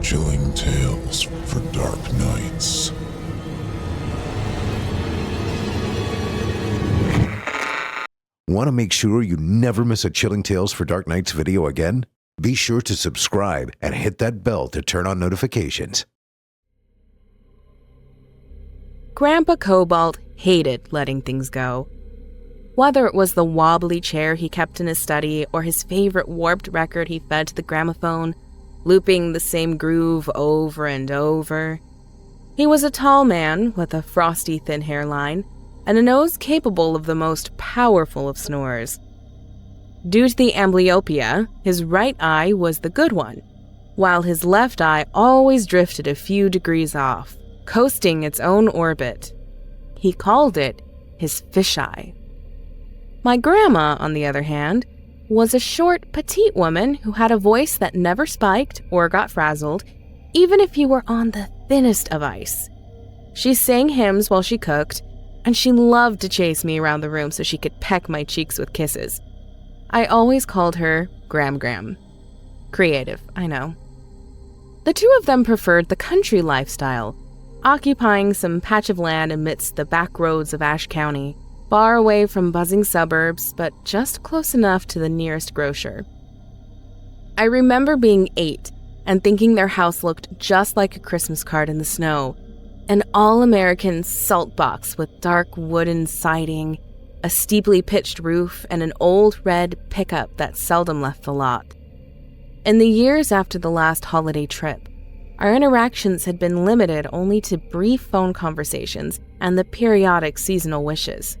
Chilling tales for dark nights. Want to make sure you never miss a Chilling Tales for Dark Nights video again? Be sure to subscribe and hit that bell to turn on notifications. Grandpa Cobalt hated letting things go. Whether it was the wobbly chair he kept in his study or his favorite warped record he fed to the gramophone, looping the same groove over and over. He was a tall man with a frosty thin hairline and a nose capable of the most powerful of snores. Due to the amblyopia, his right eye was the good one, while his left eye always drifted a few degrees off, coasting its own orbit. He called it his fisheye. My grandma, on the other hand, was a short, petite woman who had a voice that never spiked or got frazzled, even if you were on the thinnest of ice. She sang hymns while she cooked, and she loved to chase me around the room so she could peck my cheeks with kisses. I always called her Gram. Creative, I know. The two of them preferred the country lifestyle, occupying some patch of land amidst the back roads of Ashe County, far away from buzzing suburbs, but just close enough to the nearest grocer. I remember being 8 and thinking their house looked just like a Christmas card in the snow, an all-American salt box with dark wooden siding, a steeply pitched roof, and an old red pickup that seldom left the lot. In the years after the last holiday trip, our interactions had been limited only to brief phone conversations and the periodic seasonal wishes.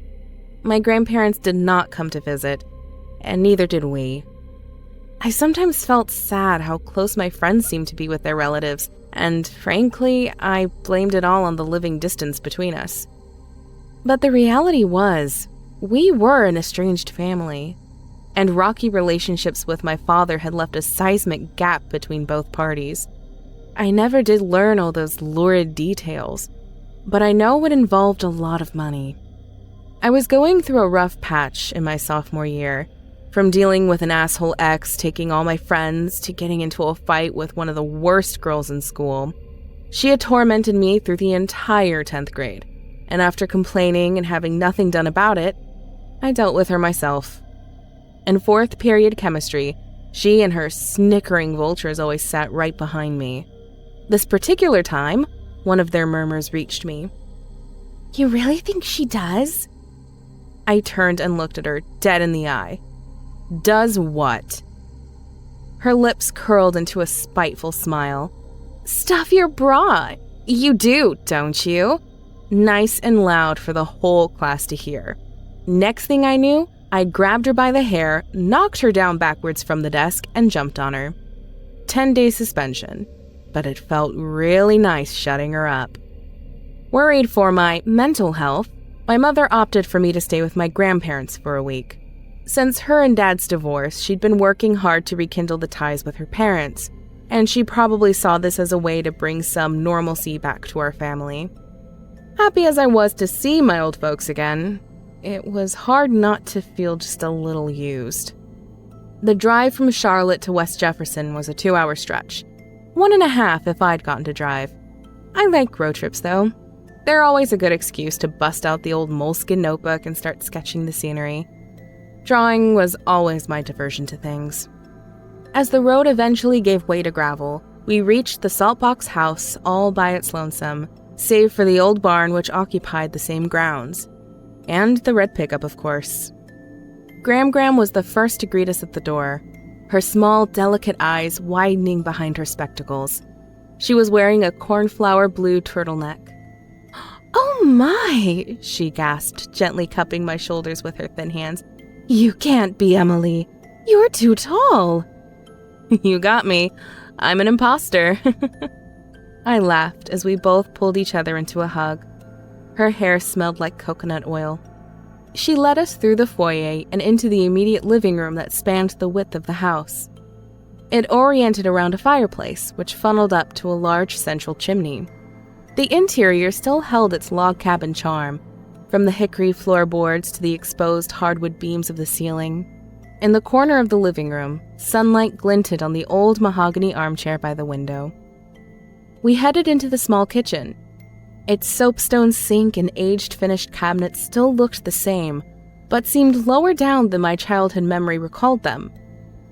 My grandparents did not come to visit, and neither did we. I sometimes felt sad how close my friends seemed to be with their relatives, and frankly, I blamed it all on the living distance between us. But the reality was, we were an estranged family, and rocky relationships with my father had left a seismic gap between both parties. I never did learn all those lurid details, but I know it involved a lot of money. I was going through a rough patch in my sophomore year, from dealing with an asshole ex taking all my friends to getting into a fight with one of the worst girls in school. She had tormented me through the entire 10th grade, and after complaining and having nothing done about it, I dealt with her myself. In 4th period chemistry, she and her snickering vultures always sat right behind me. This particular time, one of their murmurs reached me. "You really think she does?" I turned and looked at her dead in the eye. Does what? Her lips curled into a spiteful smile. "Stuff your bra. You do, don't you?" Nice and loud for the whole class to hear. Next thing I knew, I grabbed her by the hair, knocked her down backwards from the desk, and jumped on her. 10-day suspension, but it felt really nice shutting her up. Worried for my mental health, my mother opted for me to stay with my grandparents for a week. Since her and Dad's divorce, she'd been working hard to rekindle the ties with her parents, and she probably saw this as a way to bring some normalcy back to our family. Happy as I was to see my old folks again, it was hard not to feel just a little used. The drive from Charlotte to West Jefferson was a 2-hour stretch. 1.5 if I'd gotten to drive. I like road trips, though. They're always a good excuse to bust out the old moleskin notebook and start sketching the scenery. Drawing was always my diversion to things. As the road eventually gave way to gravel, we reached the Saltbox house all by its lonesome, save for the old barn which occupied the same grounds. And the red pickup, of course. Gram was the first to greet us at the door, her small, delicate eyes widening behind her spectacles. She was wearing a cornflower blue turtleneck. "Oh my," she gasped, gently cupping my shoulders with her thin hands. "You can't be Emily. You're too tall." You got me. I'm an imposter. I laughed as we both pulled each other into a hug. Her hair smelled like coconut oil. She led us through the foyer and into the immediate living room that spanned the width of the house. It oriented around a fireplace, which funneled up to a large central chimney. The interior still held its log cabin charm, from the hickory floorboards to the exposed hardwood beams of the ceiling. In the corner of the living room, sunlight glinted on the old mahogany armchair by the window. We headed into the small kitchen. Its soapstone sink and aged finished cabinets still looked the same, but seemed lower down than my childhood memory recalled them.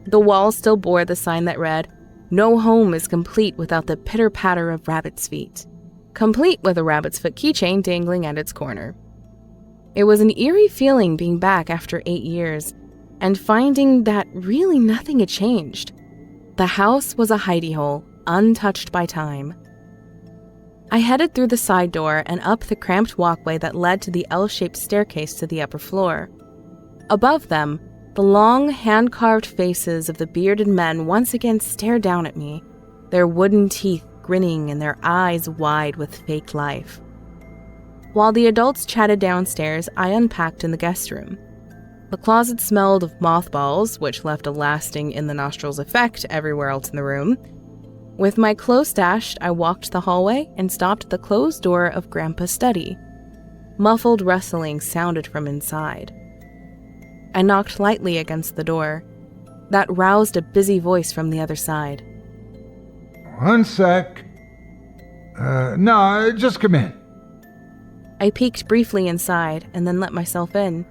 The wall still bore the sign that read, "No home is complete without the pitter-patter of rabbit's feet," complete with a rabbit's foot keychain dangling at its corner. It was an eerie feeling being back after 8 years, and finding that really nothing had changed. The house was a hidey hole, untouched by time. I headed through the side door and up the cramped walkway that led to the L-shaped staircase to the upper floor. Above them, the long, hand-carved faces of the bearded men once again stared down at me, their wooden teeth grinning and their eyes wide with fake life. While the adults chatted downstairs, I unpacked in the guest room. The closet smelled of mothballs, which left a lasting in-the-nostrils effect everywhere else in the room. With my clothes stashed, I walked the hallway and stopped at the closed door of Grandpa's study. Muffled rustling sounded from inside. I knocked lightly against the door. That roused a busy voice from the other side. One sec. No, just come in. I peeked briefly inside and then let myself in.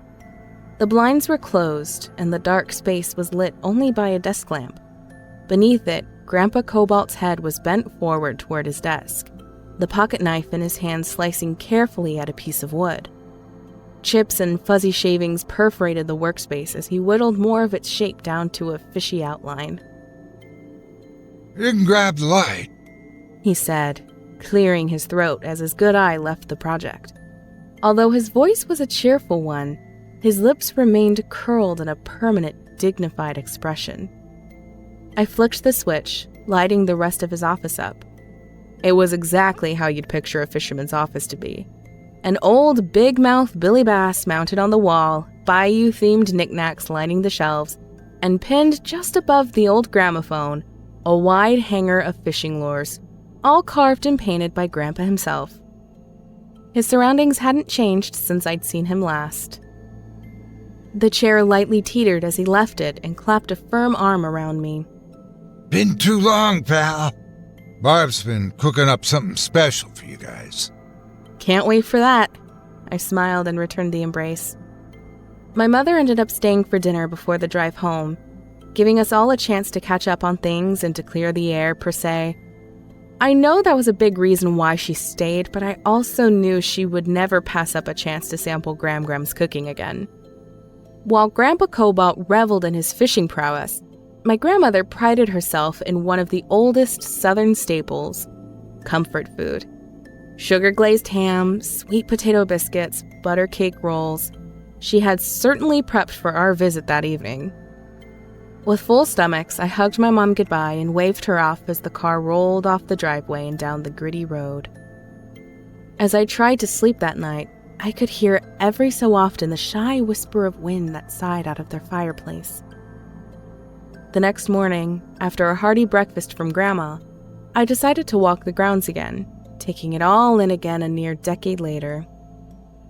The blinds were closed, and the dark space was lit only by a desk lamp. Beneath it, Grandpa Cobalt's head was bent forward toward his desk, the pocket knife in his hand slicing carefully at a piece of wood. Chips and fuzzy shavings perforated the workspace as he whittled more of its shape down to a fishy outline. You can grab the light, he said, clearing his throat as his good eye left the project. Although his voice was a cheerful one, his lips remained curled in a permanent, dignified expression. I flicked the switch, lighting the rest of his office up. It was exactly how you'd picture a fisherman's office to be. An old, big-mouth Billy Bass mounted on the wall, bayou-themed knickknacks lining the shelves, and pinned just above the old gramophone, a wide hanger of fishing lures, all carved and painted by Grandpa himself. His surroundings hadn't changed since I'd seen him last. The chair lightly teetered as he left it and clapped a firm arm around me. Been too long, pal. Barb's been cooking up something special for you guys. Can't wait for that. I smiled and returned the embrace. My mother ended up staying for dinner before the drive home, giving us all a chance to catch up on things and to clear the air, per se. I know that was a big reason why she stayed, but I also knew she would never pass up a chance to sample Gram's cooking again. While Grandpa Cobalt reveled in his fishing prowess, my grandmother prided herself in one of the oldest Southern staples, comfort food. Sugar-glazed ham, sweet potato biscuits, butter cake rolls. She had certainly prepped for our visit that evening. With full stomachs, I hugged my mom goodbye and waved her off as the car rolled off the driveway and down the gritty road. As I tried to sleep that night, I could hear every so often the shy whisper of wind that sighed out of their fireplace. The next morning, after a hearty breakfast from Grandma, I decided to walk the grounds again, taking it all in again a near decade later.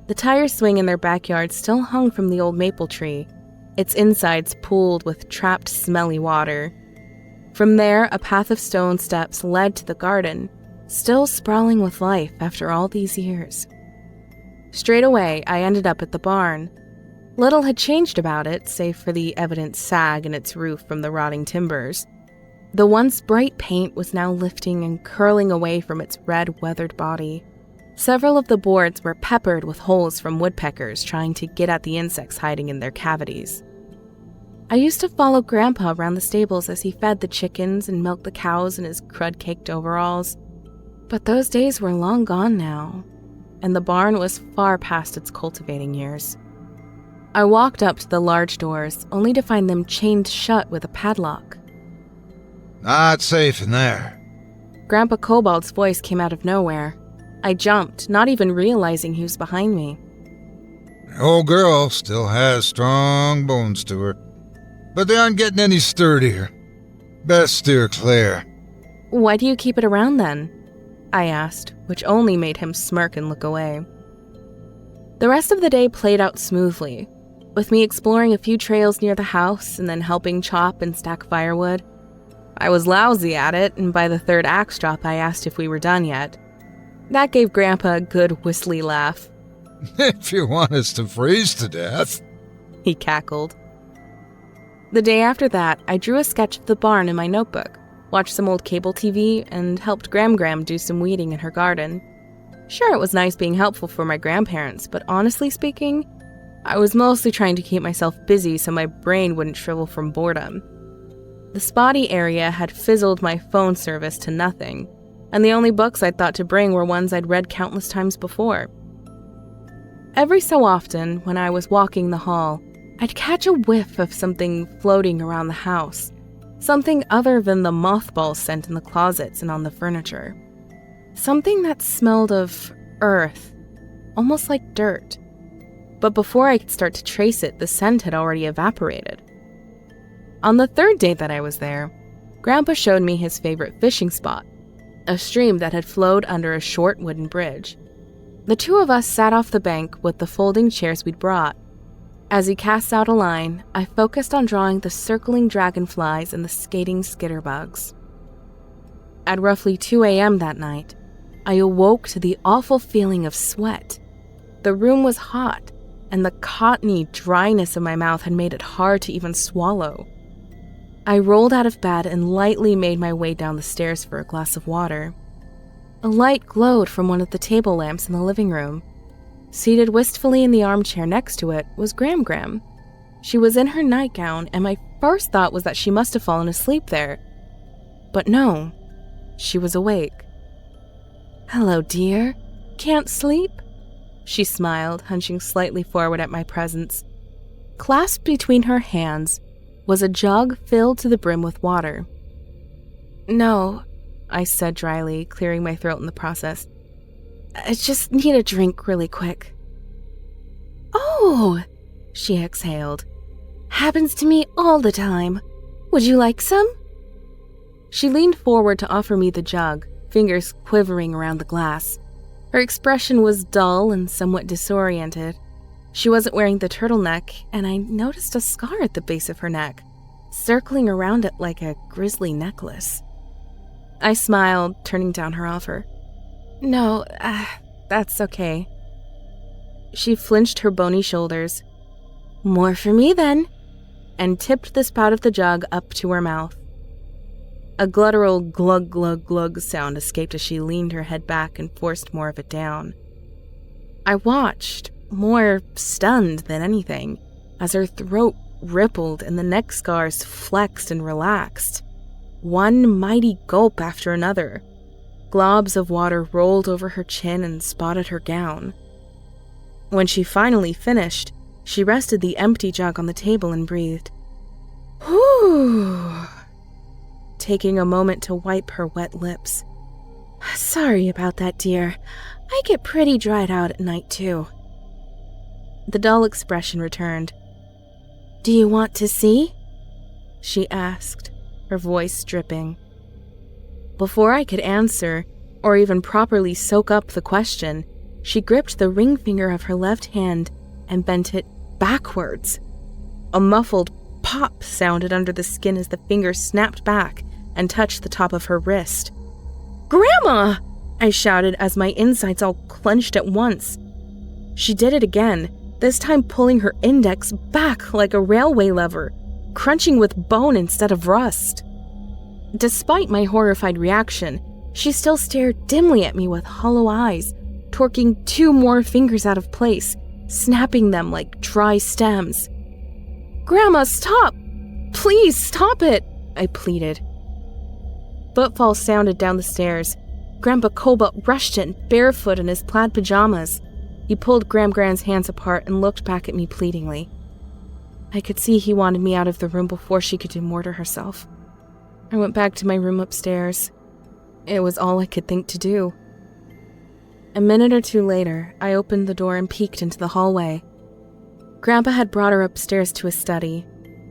The tire swing in their backyard still hung from the old maple tree, its insides pooled with trapped, smelly water. From there, a path of stone steps led to the garden, still sprawling with life after all these years. Straight away, I ended up at the barn. Little had changed about it, save for the evident sag in its roof from the rotting timbers. The once bright paint was now lifting and curling away from its red, weathered body. Several of the boards were peppered with holes from woodpeckers trying to get at the insects hiding in their cavities. I used to follow Grandpa around the stables as he fed the chickens and milked the cows in his crud-caked overalls. But those days were long gone now, and the barn was far past its cultivating years. I walked up to the large doors, only to find them chained shut with a padlock. Not safe in there. Grandpa Cobalt's voice came out of nowhere. I jumped, not even realizing he was behind me. The old girl still has strong bones to her, but they aren't getting any sturdier. Best steer clear. Why do you keep it around then? I asked, which only made him smirk and look away. The rest of the day played out smoothly, with me exploring a few trails near the house and then helping chop and stack firewood. I was lousy at it, and by the third axe drop I asked if we were done yet. That gave Grandpa a good whistly laugh. If you want us to freeze to death. He cackled. The day after that, I drew a sketch of the barn in my notebook, watched some old cable TV, and helped Gram do some weeding in her garden. Sure, it was nice being helpful for my grandparents, but honestly speaking, I was mostly trying to keep myself busy so my brain wouldn't shrivel from boredom. The spotty area had fizzled my phone service to nothing, and the only books I'd thought to bring were ones I'd read countless times before. Every so often, when I was walking the hall, I'd catch a whiff of something floating around the house, something other than the mothball scent in the closets and on the furniture. Something that smelled of earth, almost like dirt. But before I could start to trace it, the scent had already evaporated. On the third day that I was there, Grandpa showed me his favorite fishing spot, a stream that had flowed under a short wooden bridge. The two of us sat off the bank with the folding chairs we'd brought. As he cast out a line, I focused on drawing the circling dragonflies and the skating skitterbugs. At roughly 2 a.m. that night, I awoke to the awful feeling of sweat. The room was hot, and the cottony dryness of my mouth had made it hard to even swallow. I rolled out of bed and lightly made my way down the stairs for a glass of water. A light glowed from one of the table lamps in the living room. Seated wistfully in the armchair next to it was Gram. She was in her nightgown, and my first thought was that she must have fallen asleep there. But no, she was awake. "Hello, dear. Can't sleep?" She smiled, hunching slightly forward at my presence. Clasped between her hands was a jug filled to the brim with water. "No," I said dryly, clearing my throat in the process. "I just need a drink really quick." "Oh," she exhaled. "Happens to me all the time. Would you like some?" She leaned forward to offer me the jug, fingers quivering around the glass. Her expression was dull and somewhat disoriented. She wasn't wearing the turtleneck, and I noticed a scar at the base of her neck, circling around it like a grisly necklace. I smiled, turning down her offer. "No, that's okay." She flinched her bony shoulders. "More for me, then," and tipped the spout of the jug up to her mouth. A guttural glug glug glug sound escaped as she leaned her head back and forced more of it down. I watched, more stunned than anything, as her throat rippled and the neck scars flexed and relaxed. One mighty gulp after another. Globs of water rolled over her chin and spotted her gown. When she finally finished, she rested the empty jug on the table and breathed. "Whew," taking a moment to wipe her wet lips. "Sorry about that, dear. I get pretty dried out at night, too." The dull expression returned. "Do you want to see?" she asked, her voice dripping. Before I could answer, or even properly soak up the question, she gripped the ring finger of her left hand and bent it backwards. A muffled pop sounded under the skin as the finger snapped back and touched the top of her wrist. "Grandma!" I shouted as my insides all clenched at once. She did it again, this time pulling her index back like a railway lever, crunching with bone instead of rust. Despite my horrified reaction, she still stared dimly at me with hollow eyes, torquing 2 more fingers out of place, snapping them like dry stems. "Grandma, stop! Please stop it!" I pleaded. Footfalls sounded down the stairs. Grandpa Cobalt rushed in, barefoot in his plaid pajamas. He pulled Gram's hands apart and looked back at me pleadingly. I could see he wanted me out of the room before she could do more to herself. I went back to my room upstairs. It was all I could think to do. A minute or two later, I opened the door and peeked into the hallway. Grandpa had brought her upstairs to his study.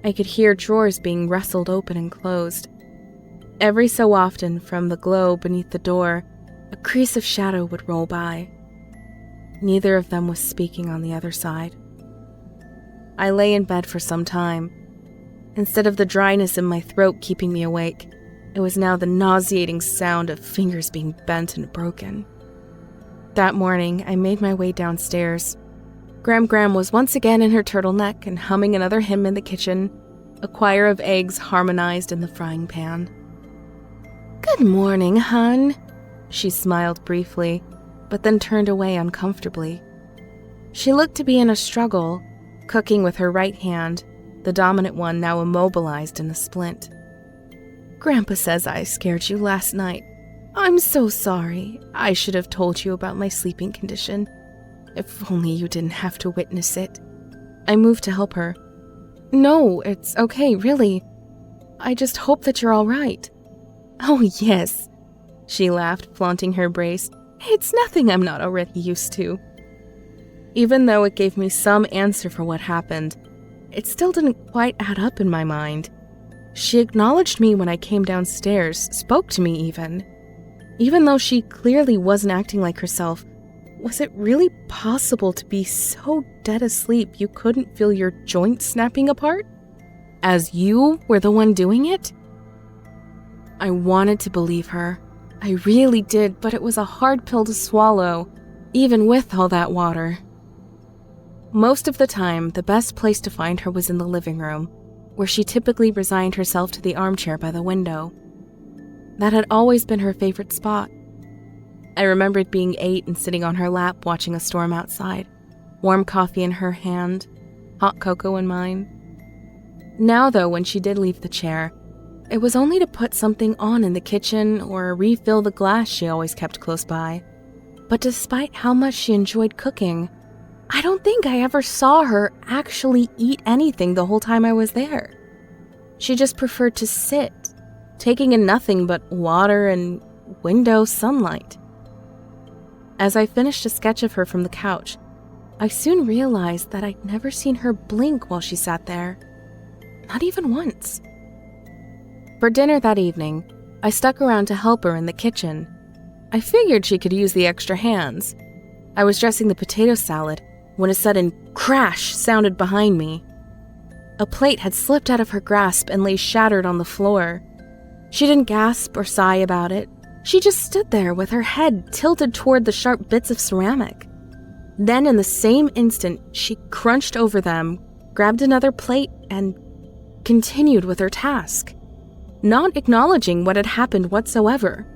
I could hear drawers being wrestled open and closed. Every so often, from the glow beneath the door, a crease of shadow would roll by. Neither of them was speaking on the other side. I lay in bed for some time. Instead of the dryness in my throat keeping me awake, It was now the nauseating sound of fingers being bent and broken. That morning, I made my way downstairs. Gram was once again in her turtleneck and humming another hymn in the kitchen, a choir of eggs harmonized in the frying pan. "Good morning, hun," she smiled briefly, but then turned away uncomfortably. She looked to be in a struggle, cooking with her right hand, the dominant one now immobilized in a splint. "Grandpa says I scared you last night. I'm so sorry. I should have told you about my sleeping condition. If only you didn't have to witness it." I moved to help her. "No, it's okay, really. I just hope that you're all right." "Oh, yes," she laughed, flaunting her brace. "It's nothing I'm not already used to." Even though it gave me some answer for what happened, it still didn't quite add up in my mind. She acknowledged me when I came downstairs, spoke to me even. Even though she clearly wasn't acting like herself, was it really possible to be so dead asleep you couldn't feel your joints snapping apart? As you were the one doing it? I wanted to believe her. I really did, but it was a hard pill to swallow, even with all that water. Most of the time, the best place to find her was in the living room, where she typically resigned herself to the armchair by the window. That had always been her favorite spot. I remembered being 8 and sitting on her lap watching a storm outside, warm coffee in her hand, hot cocoa in mine. Now, though, when she did leave the chair, it was only to put something on in the kitchen or refill the glass she always kept close by. But despite how much she enjoyed cooking, I don't think I ever saw her actually eat anything the whole time I was there. She just preferred to sit, taking in nothing but water and window sunlight. As I finished a sketch of her from the couch, I soon realized that I'd never seen her blink while she sat there. Not even once. For dinner that evening, I stuck around to help her in the kitchen. I figured she could use the extra hands. I was dressing the potato salad when a sudden crash sounded behind me. A plate had slipped out of her grasp and lay shattered on the floor. She didn't gasp or sigh about it. She just stood there with her head tilted toward the sharp bits of ceramic. Then in the same instant, she crunched over them, grabbed another plate, and continued with her task, not acknowledging what had happened whatsoever.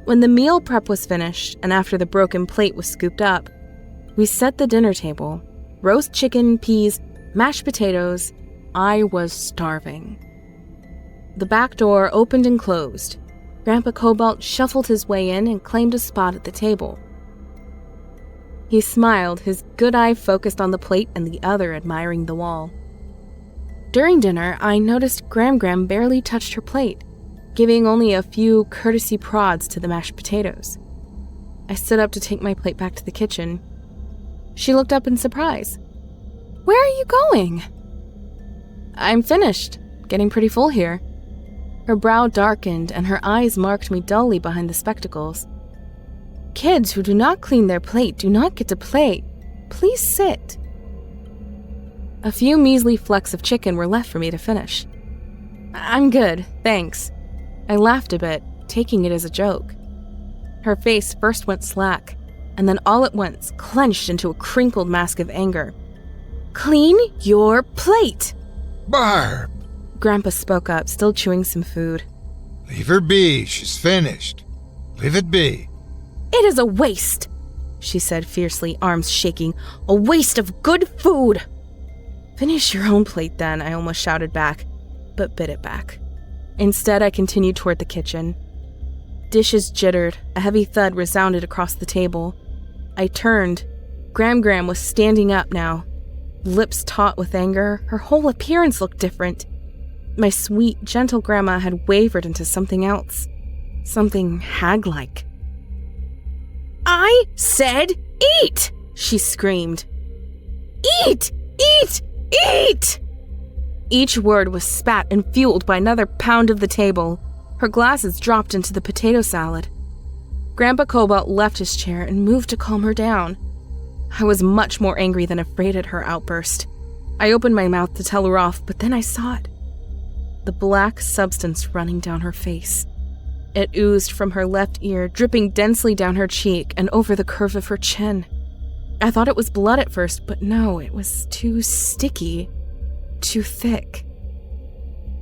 When the meal prep was finished and after the broken plate was scooped up, we set the dinner table. Roast chicken, peas, mashed potatoes. I was starving. The back door opened and closed. Grandpa Cobalt shuffled his way in and claimed a spot at the table. He smiled, his good eye focused on the plate and the other admiring the wall. During dinner, I noticed Gram barely touched her plate, giving only a few courtesy prods to the mashed potatoes. I stood up to take my plate back to the kitchen. She looked up in surprise. "Where are you going?" "I'm finished. Getting pretty full here." Her brow darkened and her eyes marked me dully behind the spectacles. "Kids who do not clean their plate do not get to play. Please sit." A few measly flecks of chicken were left for me to finish. "I'm good, thanks." I laughed a bit, taking it as a joke. Her face first went slack, and then all at once clenched into a crinkled mask of anger. "Clean your plate!" Barb! Grandpa spoke up, still chewing some food. Leave her be, she's finished. Leave it be. "It is a waste," she said fiercely, arms shaking. "A waste of good food." "Finish your own plate then," I almost shouted back, but bit it back. Instead, I continued toward the kitchen. Dishes jittered, a heavy thud resounded across the table. I turned. Gram was standing up now. Lips taut with anger, her whole appearance looked different. My sweet, gentle grandma had wavered into something else. Something hag-like. "I said eat!" she screamed. "Eat! Eat! Eat!" Each word was spat and fueled by another pound of the table. Her glasses dropped into the potato salad. Grandpa Cobalt left his chair and moved to calm her down. I was much more angry than afraid at her outburst. I opened my mouth to tell her off, but then I saw it. the black substance running down her face. It oozed from her left ear, dripping densely down her cheek and over the curve of her chin. I thought it was blood at first, but no, it was too sticky, too thick.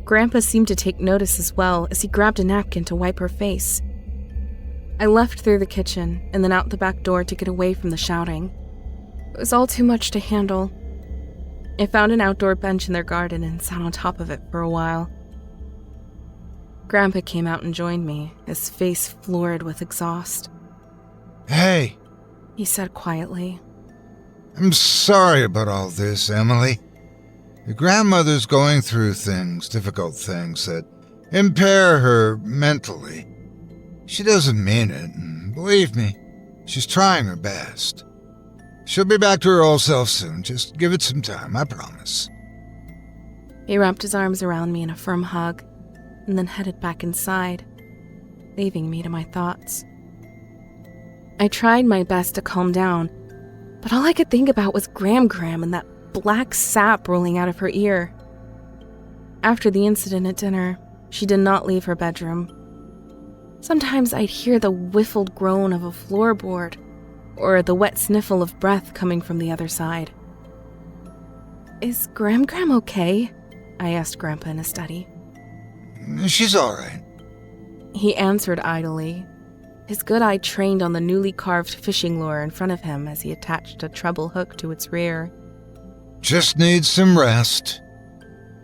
Grandpa seemed to take notice as well as he grabbed a napkin to wipe her face. I left through the kitchen and then out the back door to get away from the shouting. It was all too much to handle. I found an outdoor bench in their garden and sat on top of it for a while. Grandpa came out and joined me, his face florid with exhaust. Hey, He said quietly. I'm sorry about all this, Emily. Your grandmother's going through things, difficult things that impair her mentally. She doesn't mean it, and believe me, she's trying her best. She'll be back to her old self soon. Just give it some time, I promise. He wrapped his arms around me in a firm hug and then headed back inside, leaving me to my thoughts. I tried my best to calm down, but all I could think about was Gram and that black sap rolling out of her ear. After the incident at dinner, she did not leave her bedroom. Sometimes I'd hear the whiffled groan of a floorboard or the wet sniffle of breath coming from the other side. Is Gram okay? I asked Grandpa in his study. She's all right. He answered idly, his good eye trained on the newly carved fishing lure in front of him as he attached a treble hook to its rear. Just needs some rest.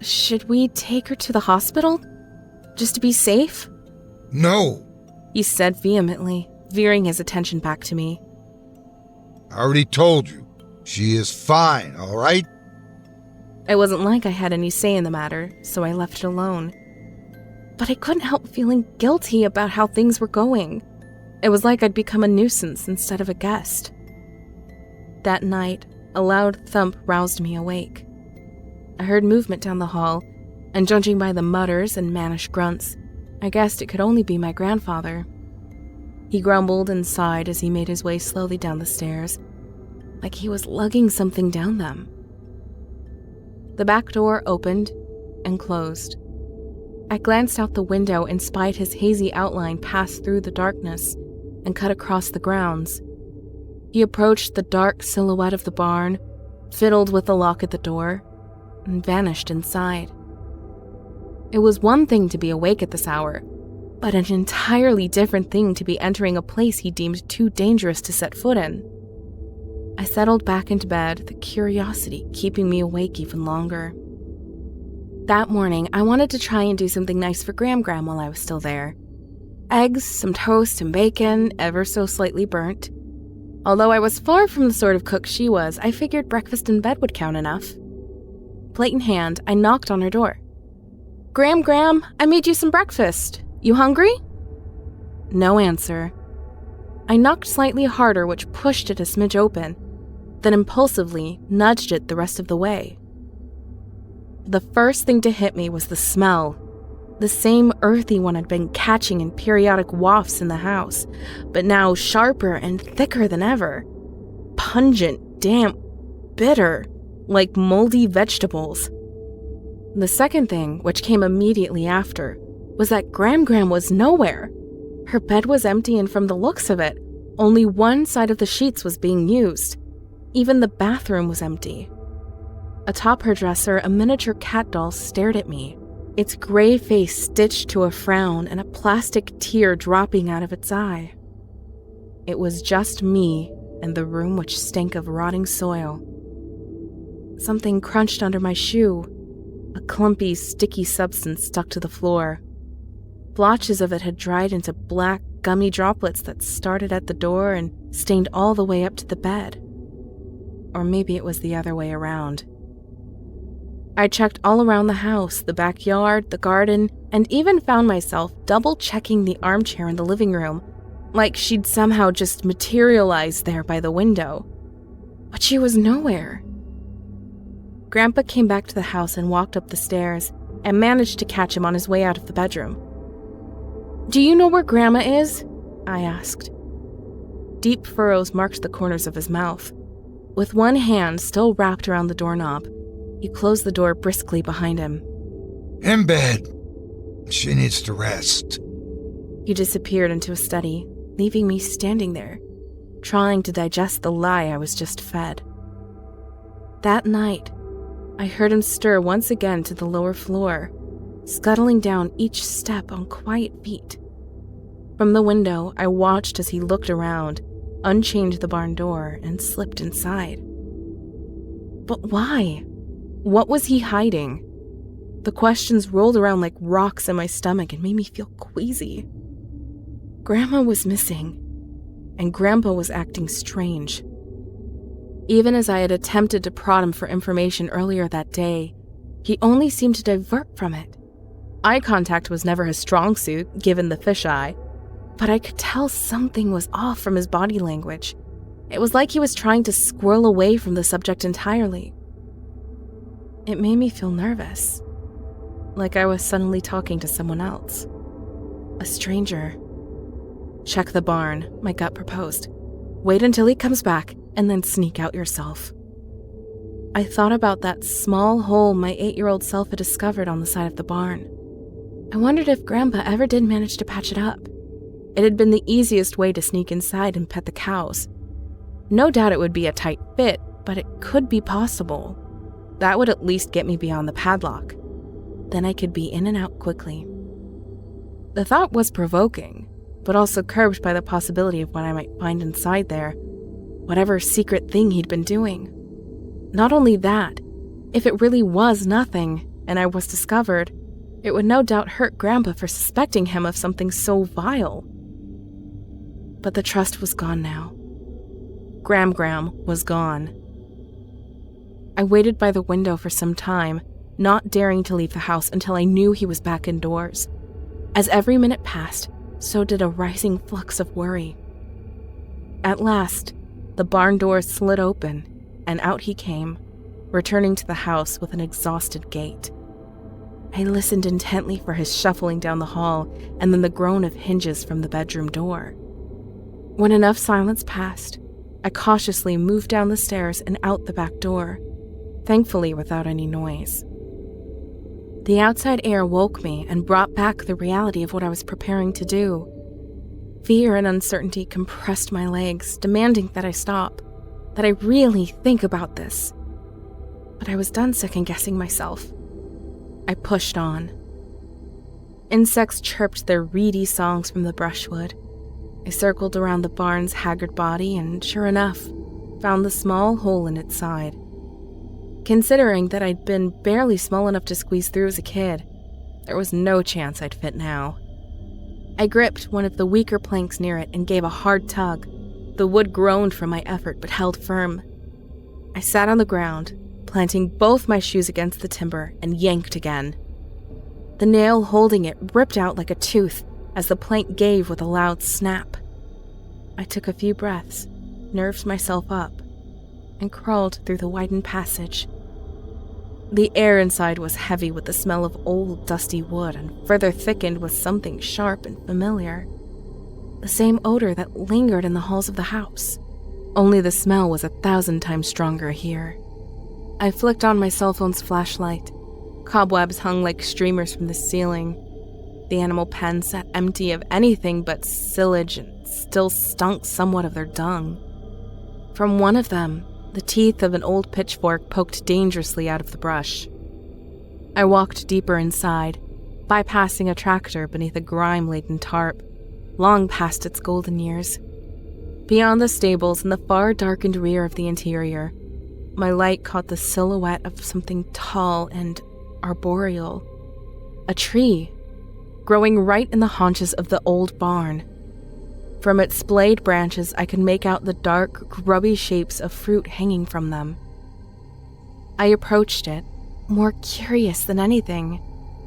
Should we take her to the hospital? Just to be safe? No. He said vehemently, veering his attention back to me. I already told you. She is fine, all right? It wasn't like I had any say in the matter, so I left it alone. But I couldn't help feeling guilty about how things were going. It was like I'd become a nuisance instead of a guest. That night, a loud thump roused me awake. I heard movement down the hall, and judging by the mutters and mannish grunts, I guessed it could only be my grandfather. He grumbled and sighed as he made his way slowly down the stairs, like he was lugging something down them. The back door opened and closed. I glanced out the window and spied his hazy outline pass through the darkness and cut across the grounds. He approached the dark silhouette of the barn, fiddled with the lock at the door, and vanished inside. It was one thing to be awake at this hour, but an entirely different thing to be entering a place he deemed too dangerous to set foot in. I settled back into bed, the curiosity keeping me awake even longer. That morning, I wanted to try and do something nice for Gram while I was still there. Eggs, some toast, and bacon, ever so slightly burnt. Although I was far from the sort of cook she was, I figured breakfast in bed would count enough. Plate in hand, I knocked on her door. Gram, I made you some breakfast. You hungry? No answer. I knocked slightly harder, which pushed it a smidge open, then impulsively nudged it the rest of the way. The first thing to hit me was the smell, the same earthy one I'd been catching in periodic wafts in the house, but now sharper and thicker than ever. Pungent, damp, bitter, like moldy vegetables. The second thing, which came immediately after, was that Gram was nowhere. Her bed was empty, and from the looks of it, only one side of the sheets was being used. Even the bathroom was empty. Atop her dresser, a miniature cat doll stared at me, its gray face stitched to a frown and a plastic tear dropping out of its eye. It was just me and the room which stank of rotting soil. Something crunched under my shoe. A clumpy, sticky substance stuck to the floor. Blotches of it had dried into black, gummy droplets that started at the door and stained all the way up to the bed. Or maybe it was the other way around. I checked all around the house, the backyard, the garden, and even found myself double-checking the armchair in the living room, like she'd somehow just materialized there by the window. But she was nowhere. Grandpa came back to the house and walked up the stairs, and managed to catch him on his way out of the bedroom. "Do you know where Grandma is?" I asked. Deep furrows marked the corners of his mouth. With one hand still wrapped around the doorknob, he closed the door briskly behind him. In bed. She needs to rest. He disappeared into a study, leaving me standing there, trying to digest the lie I was just fed. That night, I heard him stir once again to the lower floor, scuttling down each step on quiet feet. From the window, I watched as he looked around, unchained the barn door, and slipped inside. But why? What was he hiding? The questions rolled around like rocks in my stomach and made me feel queasy. Grandma was missing, and Grandpa was acting strange. Even as I had attempted to prod him for information earlier that day, he only seemed to divert from it. Eye contact was never his strong suit, given the fisheye, but I could tell something was off from his body language. It was like he was trying to squirrel away from the subject entirely. It made me feel nervous, like I was suddenly talking to someone else. A stranger. Check the barn, my gut proposed. Wait until he comes back, and then sneak out yourself. I thought about that small hole my 8-year-old self had discovered on the side of the barn. I wondered if Grandpa ever did manage to patch it up. It had been the easiest way to sneak inside and pet the cows. No doubt it would be a tight fit, but it could be possible. That would at least get me beyond the padlock. Then I could be in and out quickly. The thought was provoking, but also curbed by the possibility of what I might find inside there, whatever secret thing he'd been doing. Not only that, if it really was nothing, and I was discovered, it would no doubt hurt Grandpa for suspecting him of something so vile. But the trust was gone now. Gram was gone. I waited by the window for some time, not daring to leave the house until I knew he was back indoors. As every minute passed, so did a rising flux of worry. At last, the barn door slid open, and out he came, returning to the house with an exhausted gait. I listened intently for his shuffling down the hall and then the groan of hinges from the bedroom door. When enough silence passed, I cautiously moved down the stairs and out the back door, thankfully without any noise. The outside air woke me and brought back the reality of what I was preparing to do. Fear and uncertainty compressed my legs, demanding that I stop, that I really think about this. But I was done second-guessing myself. I pushed on. Insects chirped their reedy songs from the brushwood. I circled around the barn's haggard body and, sure enough, found the small hole in its side. Considering that I'd been barely small enough to squeeze through as a kid, there was no chance I'd fit now. I gripped one of the weaker planks near it and gave a hard tug. The wood groaned from my effort but held firm. I sat on the ground, planting both my shoes against the timber, and yanked again. The nail holding it ripped out like a tooth as the plank gave with a loud snap. I took a few breaths, nerved myself up, and crawled through the widened passage. The air inside was heavy with the smell of old, dusty wood and further thickened with something sharp and familiar. The same odor that lingered in the halls of the house, only the smell was 1,000 times stronger here. I flicked on my cell phone's flashlight. Cobwebs hung like streamers from the ceiling. The animal pen sat empty of anything but silage and still stunk somewhat of their dung. From one of them, the teeth of an old pitchfork poked dangerously out of the brush. I walked deeper inside, bypassing a tractor beneath a grime-laden tarp, long past its golden years. Beyond the stables and the far darkened rear of the interior, my light caught the silhouette of something tall and arboreal. A tree, growing right in the haunches of the old barn. From its splayed branches, I could make out the dark, grubby shapes of fruit hanging from them. I approached it, more curious than anything,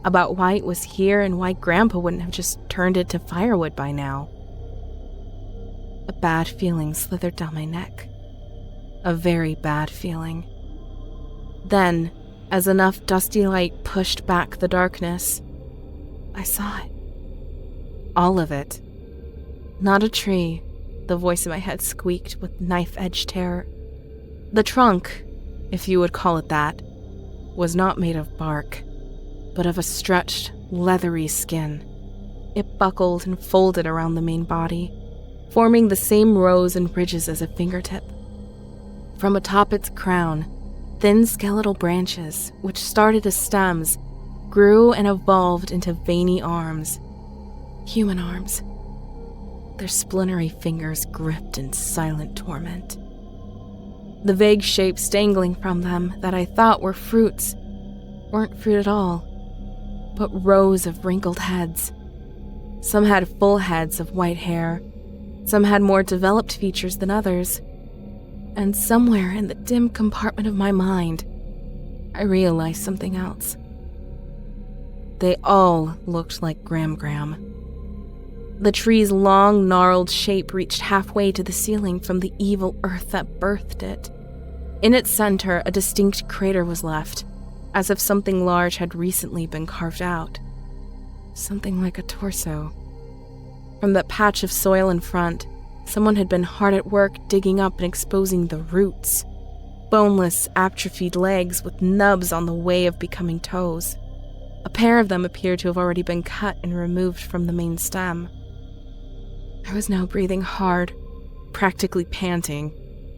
about why it was here and why Grandpa wouldn't have just turned it to firewood by now. A bad feeling slithered down my neck. A very bad feeling. Then, as enough dusty light pushed back the darkness, I saw it. All of it. Not a tree, the voice in my head squeaked with knife-edge terror. The trunk, if you would call it that, was not made of bark. but of a stretched, leathery skin. It buckled and folded around the main body, forming the same rows and ridges as a fingertip. From atop its crown, thin skeletal branches, which started as stems, grew and evolved into veiny arms. Human arms. Their splintery fingers gripped in silent torment. The vague shapes dangling from them that I thought were fruits weren't fruit at all, but rows of wrinkled heads. Some had full heads of white hair, some had more developed features than others, and somewhere in the dim compartment of my mind, I realized something else. They all looked like Gram. The tree's long, gnarled shape reached halfway to the ceiling from the evil earth that birthed it. In its center, a distinct crater was left, as if something large had recently been carved out. Something like a torso. From that patch of soil in front, someone had been hard at work digging up and exposing the roots. Boneless, atrophied legs with nubs on the way of becoming toes. A pair of them appeared to have already been cut and removed from the main stem. I was now breathing hard, practically panting,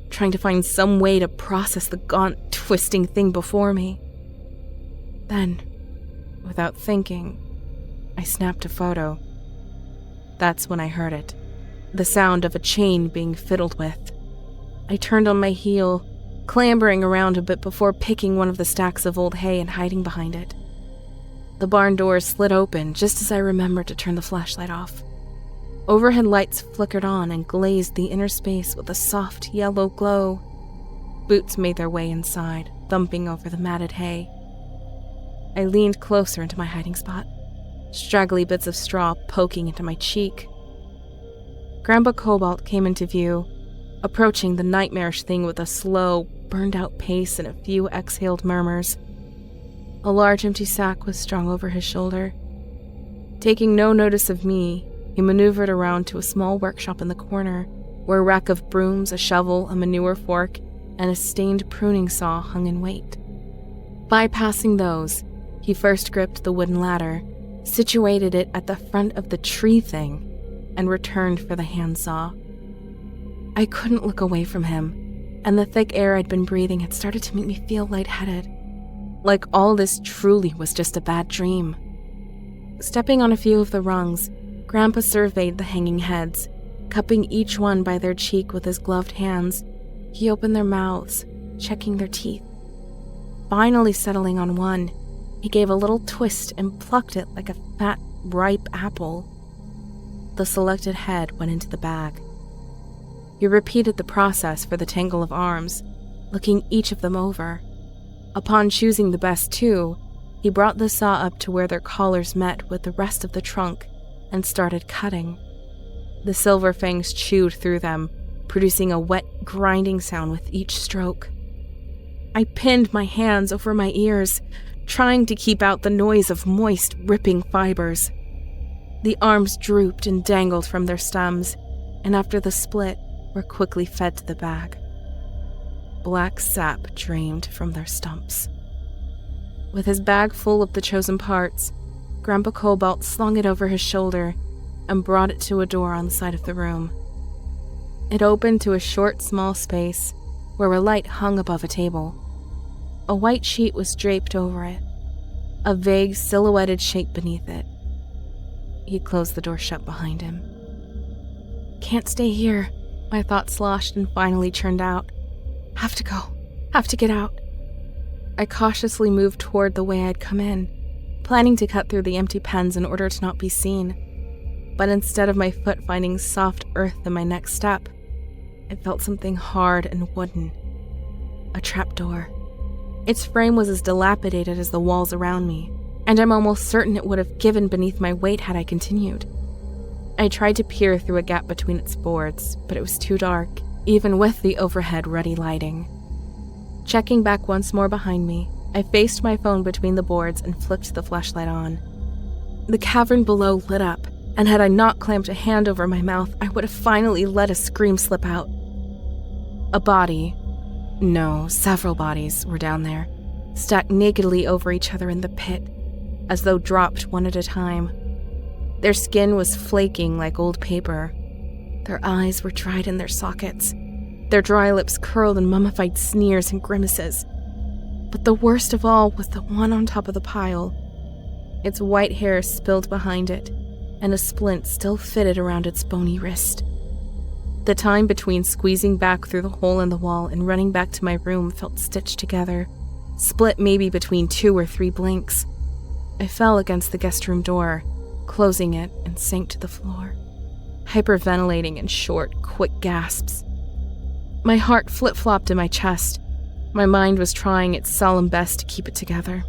trying to find some way to process the gaunt, twisting thing before me. Then, without thinking, I snapped a photo. That's when I heard it. The sound of a chain being fiddled with. I turned on my heel, clambering around a bit before picking one of the stacks of old hay and hiding behind it. The barn door slid open just as I remembered to turn the flashlight off. Overhead lights flickered on and glazed the inner space with a soft yellow glow. Boots made their way inside, thumping over the matted hay. I leaned closer into my hiding spot, straggly bits of straw poking into my cheek. Grandpa Cobalt came into view, approaching the nightmarish thing with a slow, burned-out pace and a few exhaled murmurs. A large empty sack was strung over his shoulder. Taking no notice of me, he maneuvered around to a small workshop in the corner, where a rack of brooms, a shovel, a manure fork, and a stained pruning saw hung in wait. Bypassing those, he first gripped the wooden ladder, situated it at the front of the tree thing, and returned for the handsaw. I couldn't look away from him, and the thick air I'd been breathing had started to make me feel lightheaded, like all this truly was just a bad dream. Stepping on a few of the rungs, Grandpa surveyed the hanging heads, cupping each one by their cheek with his gloved hands. He opened their mouths, checking their teeth. Finally settling on one, he gave a little twist and plucked it like a fat, ripe apple. The selected head went into the bag. He repeated the process for the tangle of arms, looking each of them over. Upon choosing the best two, he brought the saw up to where their collars met with the rest of the trunk and started cutting. The silver fangs chewed through them, producing a wet, grinding sound with each stroke. I pinned my hands over my ears, trying to keep out the noise of moist, ripping fibers. The arms drooped and dangled from their stems, and after the split, were quickly fed to the bag. Black sap drained from their stumps. With his bag full of the chosen parts, Grandpa Cobalt slung it over his shoulder and brought it to a door on the side of the room. It opened to a short, small space where a light hung above a table. A white sheet was draped over it, a vague, silhouetted shape beneath it. He closed the door shut behind him. Can't stay here, my thoughts sloshed and finally churned out. Have to go. Have to get out. I cautiously moved toward the way I'd come in, planning to cut through the empty pens in order to not be seen. But instead of my foot finding soft earth in my next step, I felt something hard and wooden. A trapdoor. Its frame was as dilapidated as the walls around me, and I'm almost certain it would have given beneath my weight had I continued. I tried to peer through a gap between its boards, but it was too dark, even with the overhead ruddy lighting. Checking back once more behind me, I faced my phone between the boards and flipped the flashlight on. The cavern below lit up, and had I not clamped a hand over my mouth, I would have finally let a scream slip out. A body, no, several bodies, were down there, stacked nakedly over each other in the pit, as though dropped one at a time. Their skin was flaking like old paper. Their eyes were dried in their sockets, their dry lips curled in mummified sneers and grimaces. But the worst of all was the one on top of the pile. Its white hair spilled behind it, and a splint still fitted around its bony wrist. The time between squeezing back through the hole in the wall and running back to my room felt stitched together, split maybe between 2 or 3 blinks. I fell against the guest room door, closing it, and sank to the floor, hyperventilating in short, quick gasps. My heart flip-flopped in my chest. My mind was trying its solemn best to keep it together.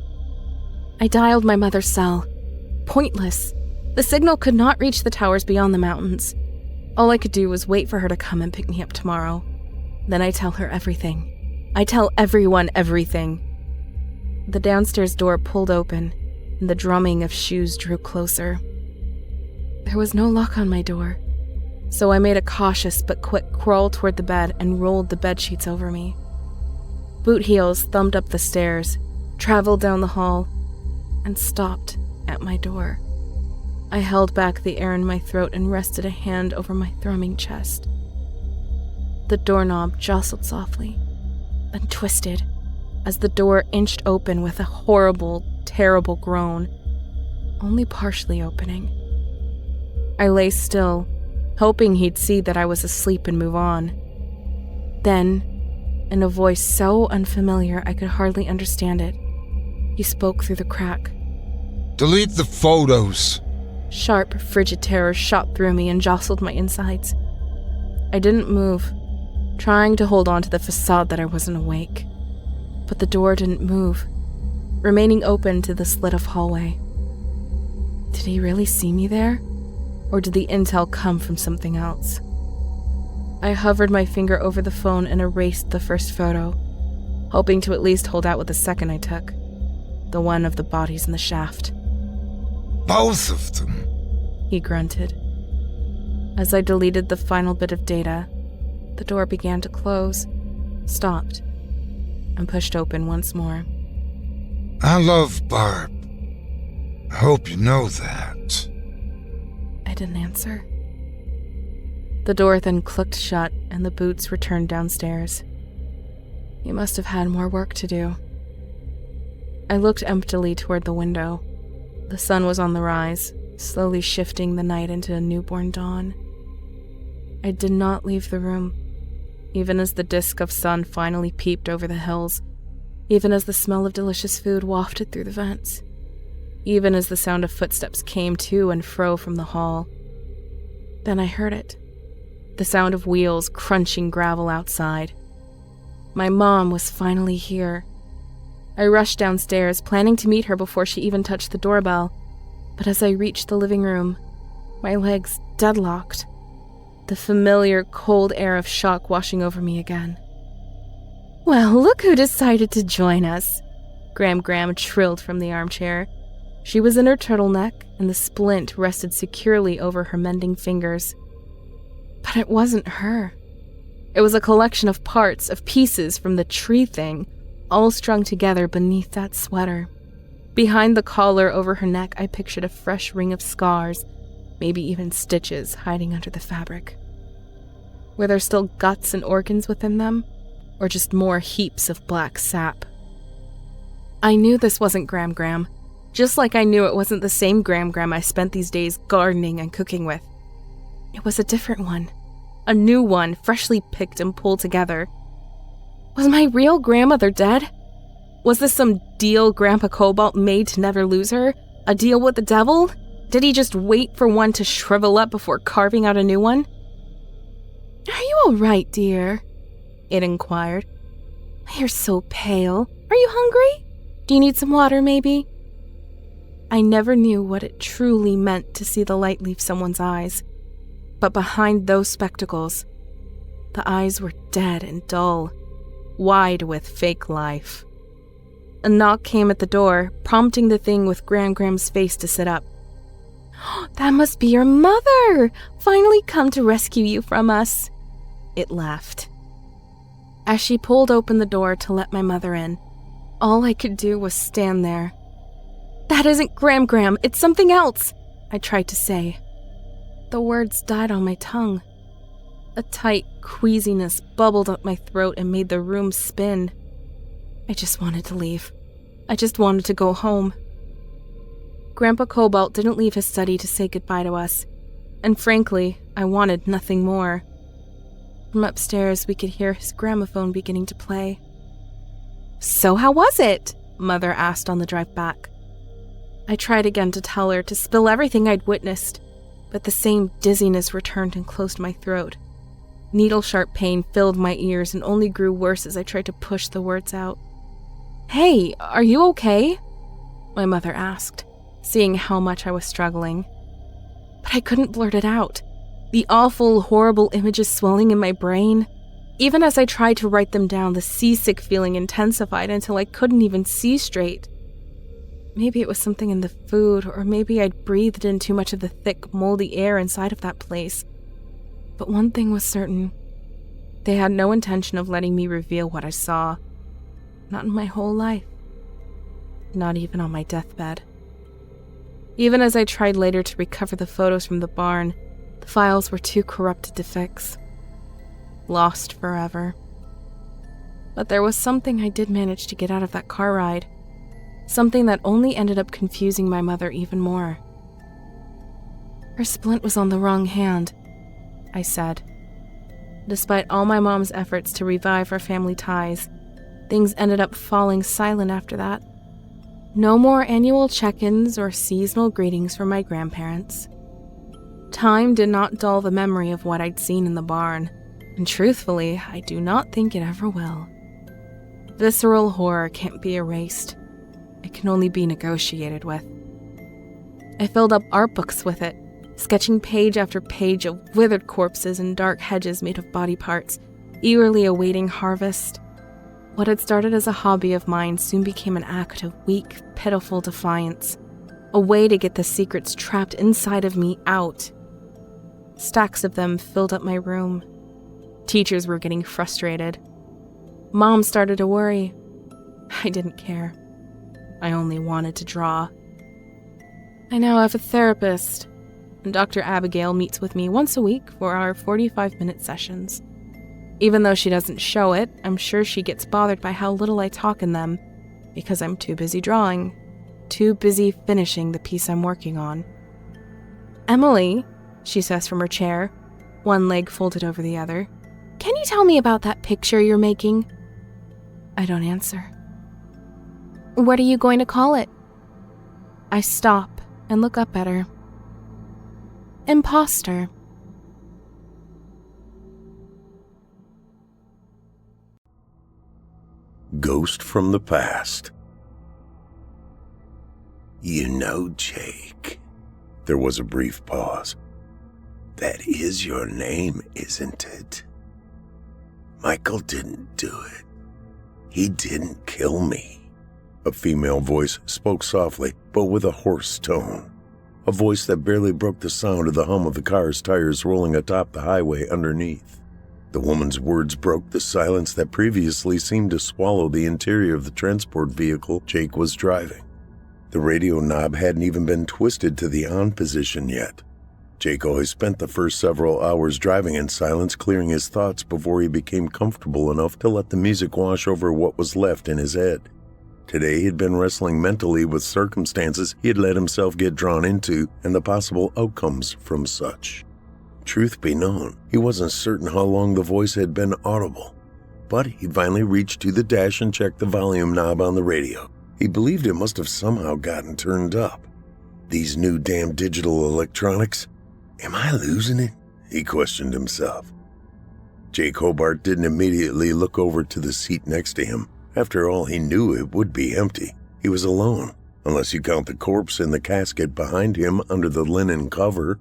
I dialed my mother's cell. Pointless. The signal could not reach the towers beyond the mountains. All I could do was wait for her to come and pick me up tomorrow. Then I tell her everything. I tell everyone everything. The downstairs door pulled open, and the drumming of shoes drew closer. There was no lock on my door, so I made a cautious but quick crawl toward the bed and rolled the bedsheets over me. Boot heels thumped up the stairs, traveled down the hall, and stopped at my door. I held back the air in my throat and rested a hand over my thrumming chest. The doorknob jostled softly, then twisted, as the door inched open with a horrible, terrible groan, only partially opening. I lay still, hoping he'd see that I was asleep and move on. Then, in a voice so unfamiliar I could hardly understand it, he spoke through the crack. "Delete the photos." Sharp, frigid terror shot through me and jostled my insides. I didn't move, trying to hold on to the facade that I wasn't awake. But the door didn't move, remaining open to the slit of hallway. Did he really see me there? Or did the intel come from something else? I hovered my finger over the phone and erased the first photo, hoping to at least hold out with the second I took, the one of the bodies in the shaft. "Both of them," he grunted. As I deleted the final bit of data, the door began to close, stopped, and pushed open once more. "I love Barb. I hope you know that." I didn't answer. The door then clicked shut and the boots returned downstairs. He must have had more work to do. I looked emptily toward the window. The sun was on the rise, slowly shifting the night into a newborn dawn. I did not leave the room, even as the disk of sun finally peeped over the hills, even as the smell of delicious food wafted through the vents, even as the sound of footsteps came to and fro from the hall. Then I heard it, the sound of wheels crunching gravel outside. My mom was finally here. I rushed downstairs, planning to meet her before she even touched the doorbell, but as I reached the living room, my legs deadlocked, the familiar cold air of shock washing over me again. "Well, look who decided to join us," Gram trilled from the armchair. She was in her turtleneck, and the splint rested securely over her mending fingers. But it wasn't her. It was a collection of parts, of pieces from the tree thing, all strung together beneath that sweater. Behind the collar over her neck, I pictured a fresh ring of scars, maybe even stitches hiding under the fabric. Were there still guts and organs within them, or just more heaps of black sap? I knew this wasn't Gram, just like I knew it wasn't the same Gram I spent these days gardening and cooking with. It was a different one, a new one, freshly picked and pulled together. Was my real grandmother dead? Was this some deal Grandpa Cobalt made to never lose her? A deal with the devil? Did he just wait for one to shrivel up before carving out a new one? "Are you all right, dear?" it inquired. "You're so pale. Are you hungry? Do you need some water, maybe?" I never knew what it truly meant to see the light leave someone's eyes, but behind those spectacles, the eyes were dead and dull, wide with fake life. A knock came at the door, prompting the thing with Gram's face to sit up. "That must be your mother! Finally come to rescue you from us!" It laughed. As she pulled open the door to let my mother in, all I could do was stand there. That isn't Gram, it's something else, I tried to say. The words died on my tongue. A tight queasiness bubbled up my throat and made the room spin. I just wanted to leave. I just wanted to go home. Grandpa Cobalt didn't leave his study to say goodbye to us, and frankly, I wanted nothing more. From upstairs, we could hear his gramophone beginning to play. "So how was it?" Mother asked on the drive back. I tried again to tell her to spill everything I'd witnessed, but the same dizziness returned and closed my throat. Needle-sharp pain filled my ears and only grew worse as I tried to push the words out. "Hey, are you okay?" my mother asked, seeing how much I was struggling. But I couldn't blurt it out. The awful, horrible images swelling in my brain. Even as I tried to write them down, the seasick feeling intensified until I couldn't even see straight. Maybe it was something in the food, or maybe I'd breathed in too much of the thick, moldy air inside of that place. But one thing was certain. They had no intention of letting me reveal what I saw. Not in my whole life. Not even on my deathbed. Even as I tried later to recover the photos from the barn, the files were too corrupted to fix. Lost forever. But there was something I did manage to get out of that car ride. Something that only ended up confusing my mother even more. "Her splint was on the wrong hand," I said. Despite all my mom's efforts to revive our family ties, things ended up falling silent after that. No more annual check-ins or seasonal greetings from my grandparents. Time did not dull the memory of what I'd seen in the barn, and truthfully, I do not think it ever will. Visceral horror can't be erased. It can only be negotiated with. I filled up art books with it, sketching page after page of withered corpses and dark hedges made of body parts, eagerly awaiting harvest. What had started as a hobby of mine soon became an act of weak, pitiful defiance, a way to get the secrets trapped inside of me out. Stacks of them filled up my room. Teachers were getting frustrated. Mom started to worry. I didn't care. I only wanted to draw. I now have a therapist, and Dr. Abigail meets with me once a week for our 45-minute sessions. Even though she doesn't show it, I'm sure she gets bothered by how little I talk in them, because I'm too busy drawing, too busy finishing the piece I'm working on. "Emily," she says from her chair, one leg folded over the other, "can you tell me about that picture you're making?" I don't answer. "What are you going to call it?" I stop and look up at her. "Imposter." Ghost from the past. "You know, Jake," there was a brief pause, "that is your name, isn't it? Michael didn't do it. He didn't kill me." A female voice spoke softly, but with a hoarse tone. A voice that barely broke the sound of the hum of the car's tires rolling atop the highway underneath. The woman's words broke the silence that previously seemed to swallow the interior of the transport vehicle Jake was driving. The radio knob hadn't even been twisted to the on position yet. Jake always spent the first several hours driving in silence, clearing his thoughts before he became comfortable enough to let the music wash over what was left in his head. Today he'd been wrestling mentally with circumstances he had let himself get drawn into and the possible outcomes from such. Truth be known, he wasn't certain how long the voice had been audible, but he finally reached to the dash and checked the volume knob on the radio. He believed it must have somehow gotten turned up. These new damn digital electronics? Am I losing it? He questioned himself. Jake Hobart didn't immediately look over to the seat next to him. After all, he knew it would be empty. He was alone, unless you count the corpse in the casket behind him under the linen cover.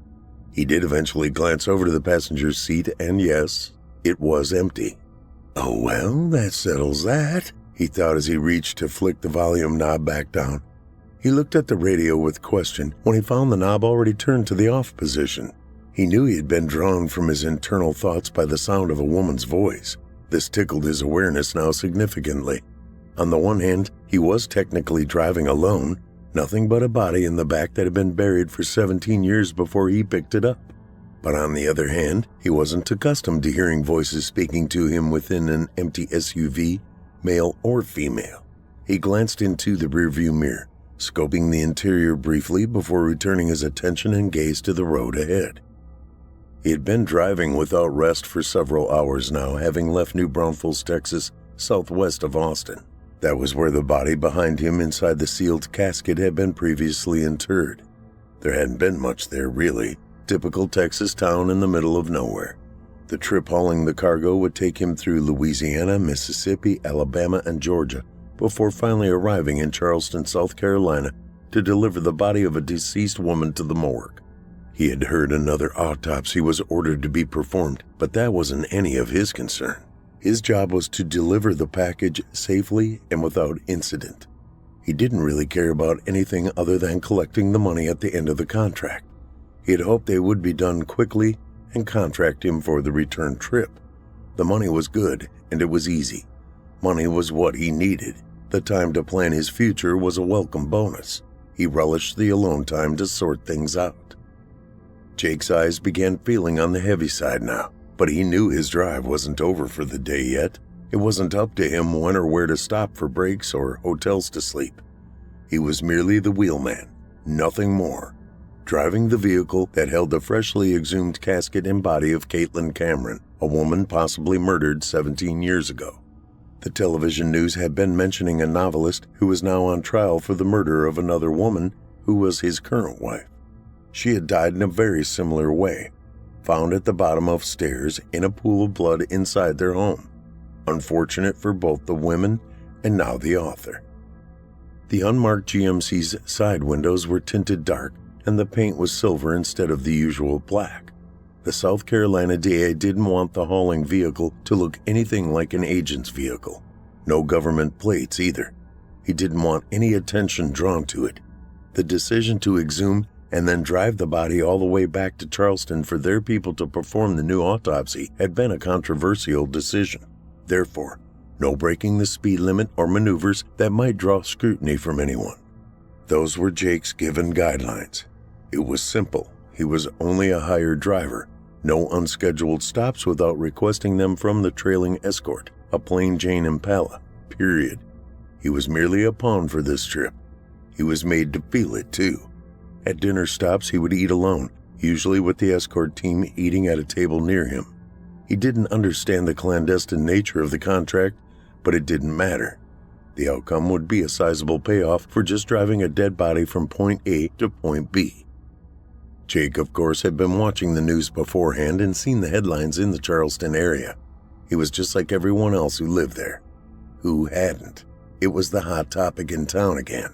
He did eventually glance over to the passenger's seat, and yes, it was empty. "Oh well, that settles that," he thought as he reached to flick the volume knob back down. He looked at the radio with question when he found the knob already turned to the off position. He knew he had been drawn from his internal thoughts by the sound of a woman's voice. This tickled his awareness now significantly. On the one hand, he was technically driving alone, Nothing but a body in the back that had been buried for 17 years before he picked it up. But on the other hand, he wasn't accustomed to hearing voices speaking to him within an empty SUV, male or female. He glanced into the rearview mirror, scoping the interior briefly before returning his attention and gaze to the road ahead. He had been driving without rest for several hours now, having left New Braunfels, Texas, southwest of Austin. That was where the body behind him inside the sealed casket had been previously interred. There hadn't been much there, really. Typical Texas town in the middle of nowhere. The trip hauling the cargo would take him through Louisiana, Mississippi, Alabama, and Georgia, before finally arriving in Charleston, South Carolina, to deliver the body of a deceased woman to the morgue. He had heard another autopsy was ordered to be performed, but that wasn't any of his concern. His job was to deliver the package safely and without incident. He didn't really care about anything other than collecting the money at the end of the contract. He had hoped they would be done quickly and contract him for the return trip. The money was good, and it was easy. Money was what he needed. The time to plan his future was a welcome bonus. He relished the alone time to sort things out. Jake's eyes began feeling on the heavy side now, but he knew his drive wasn't over for the day yet. It wasn't up to him when or where to stop for breaks or hotels to sleep. He was merely the wheelman, nothing more, driving the vehicle that held the freshly exhumed casket and body of Caitlin Cameron, a woman possibly murdered 17 years ago. The television news had been mentioning a novelist who was now on trial for the murder of another woman who was his current wife. She had died in a very similar way, found at the bottom of stairs in a pool of blood inside their home. Unfortunate for both the women and now the author. The unmarked GMC's side windows were tinted dark, and the paint was silver instead of the usual black. The South Carolina DA didn't want the hauling vehicle to look anything like an agent's vehicle. No government plates either. He didn't want any attention drawn to it. The decision to exhume and then drive the body all the way back to Charleston for their people to perform the new autopsy had been a controversial decision. Therefore, no breaking the speed limit or maneuvers that might draw scrutiny from anyone. Those were Jake's given guidelines. It was simple. He was only a hired driver. No unscheduled stops without requesting them from the trailing escort, a plain Jane Impala, period. He was merely a pawn for this trip. He was made to feel it, too. At dinner stops, he would eat alone, usually with the escort team eating at a table near him. He didn't understand the clandestine nature of the contract, but it didn't matter. The outcome would be a sizable payoff for just driving a dead body from point A to point B. Jake, of course, had been watching the news beforehand and seen the headlines in the Charleston area. He was just like everyone else who lived there. Who hadn't? It was the hot topic in town again.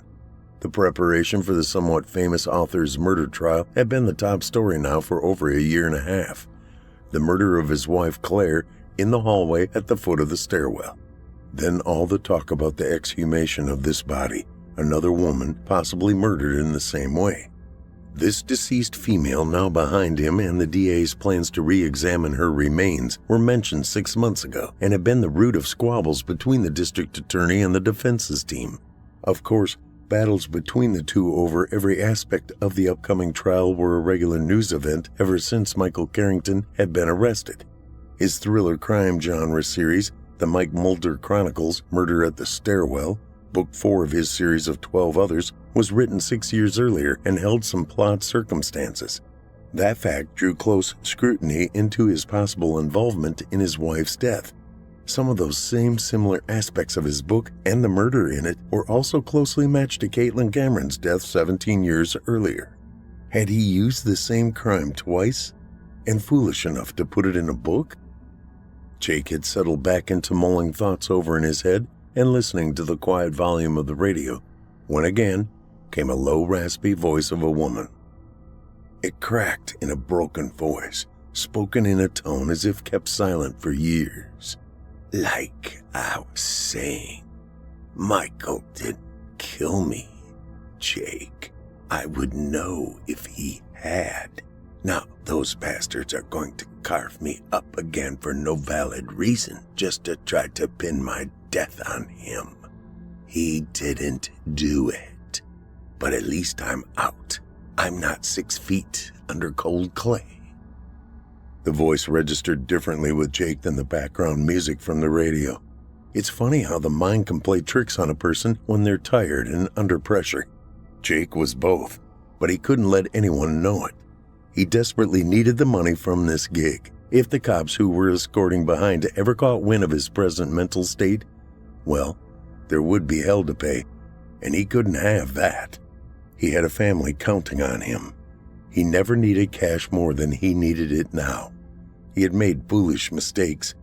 The preparation for the somewhat famous author's murder trial had been the top story now for over a year and a half. The murder of his wife, Claire, in the hallway at the foot of the stairwell. Then all the talk about the exhumation of this body, another woman possibly murdered in the same way. This deceased female now behind him and the DA's plans to re-examine her remains were mentioned 6 months ago and had been the root of squabbles between the district attorney and the defense's team. Of course, battles between the two over every aspect of the upcoming trial were a regular news event ever since Michael Carrington had been arrested. His thriller crime genre series, The Mike Mulder Chronicles, Murder at the Stairwell, Book 4 of his series of 12 others, was written 6 years earlier and held some plot circumstances. That fact drew close scrutiny into his possible involvement in his wife's death. Some of those same similar aspects of his book and the murder in it were also closely matched to Caitlin Cameron's death 17 years earlier. Had he used the same crime twice? And foolish enough to put it in a book? Jake had settled back into mulling thoughts over in his head and listening to the quiet volume of the radio, when again came a low, raspy voice of a woman. It cracked in a broken voice, spoken in a tone as if kept silent for years. Like I was saying, Michael didn't kill me, Jake. I would know if he had. Now, those bastards are going to carve me up again for no valid reason, just to try to pin my death on him. He didn't do it. but at least I'm out. I'm not 6 feet under cold clay. The voice registered differently with Jake than the background music from the radio. It's funny how the mind can play tricks on a person when they're tired and under pressure. Jake was both, but he couldn't let anyone know it. He desperately needed the money from this gig. If the cops who were escorting behind ever caught wind of his present mental state, well, there would be hell to pay, and he couldn't have that. He had a family counting on him. He never needed cash more than he needed it now. He had made foolish mistakes.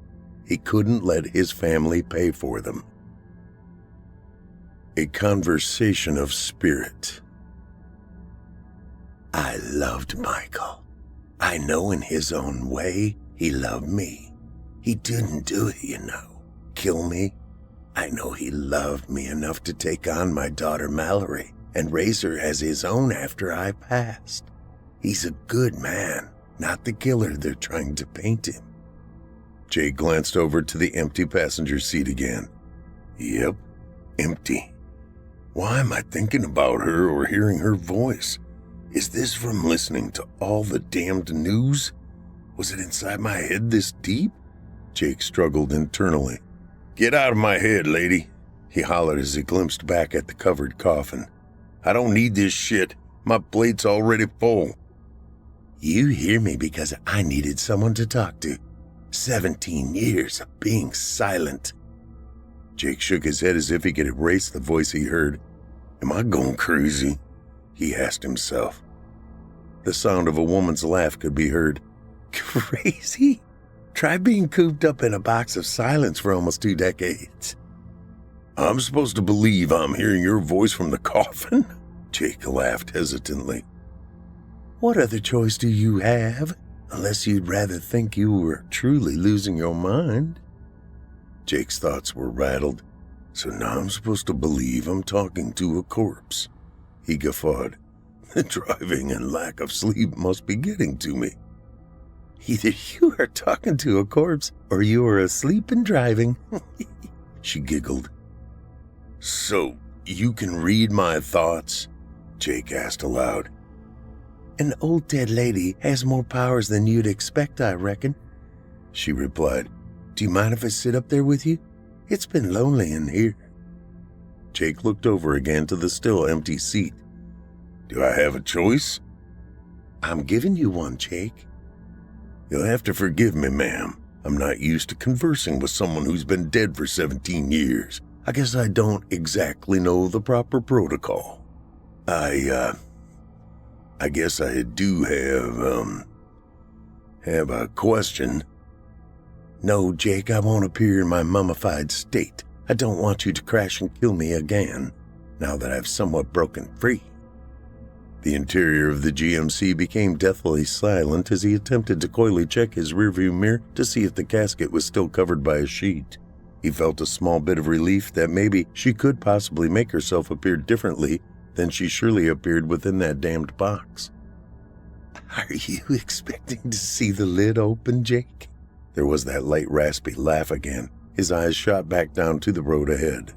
He couldn't let his family pay for them. A conversation of spirit. I loved Michael. I know in his own way, he loved me. He didn't do it, kill me. I know he loved me enough to take on my daughter Mallory and raise her as his own after I passed. He's a good man, not the killer they're trying to paint him. Jay glanced over to the empty passenger seat again. Yep, empty. Why am I thinking about her or hearing her voice? Is this from listening to all the damned news? Was it inside my head this deep? Jake struggled internally. Get out of my head, lady, he hollered as he glimpsed back at the covered coffin. I don't need this shit. My plate's already full. You hear me because I needed someone to talk to. 17 years of being silent. Jake shook his head as if he could erase the voice he heard. Am I going crazy? He asked himself. The sound of a woman's laugh could be heard. Crazy? Try being cooped up in a box of silence for almost 2 decades. I'm supposed to believe I'm hearing your voice from the coffin? Jake laughed hesitantly. What other choice do you have? Unless you'd rather think you were truly losing your mind. Jake's thoughts were rattled. So now I'm supposed to believe I'm talking to a corpse. He guffawed. The driving and lack of sleep must be getting to me. Either you are talking to a corpse or you are asleep and driving. She giggled. So you can read my thoughts? Jake asked aloud. An old dead lady has more powers than you'd expect, I reckon. She replied. Do you mind if I sit up there with you? It's been lonely in here. Jake looked over again to the still empty seat. Do I have a choice? I'm giving you one, Jake. You'll have to forgive me, ma'am. I'm not used to conversing with someone who's been dead for 17 years. I guess I don't exactly know the proper protocol. I guess I do have a question. No, Jake, I won't appear in my mummified state. I don't want you to crash and kill me again, now that I've somewhat broken free. The interior of the GMC became deathly silent as he attempted to coyly check his rearview mirror to see if the casket was still covered by a sheet. He felt a small bit of relief that maybe she could possibly make herself appear differently than she surely appeared within that damned box. Are you expecting to see the lid open, Jake? There was that light raspy laugh again. His eyes shot back down to the road ahead.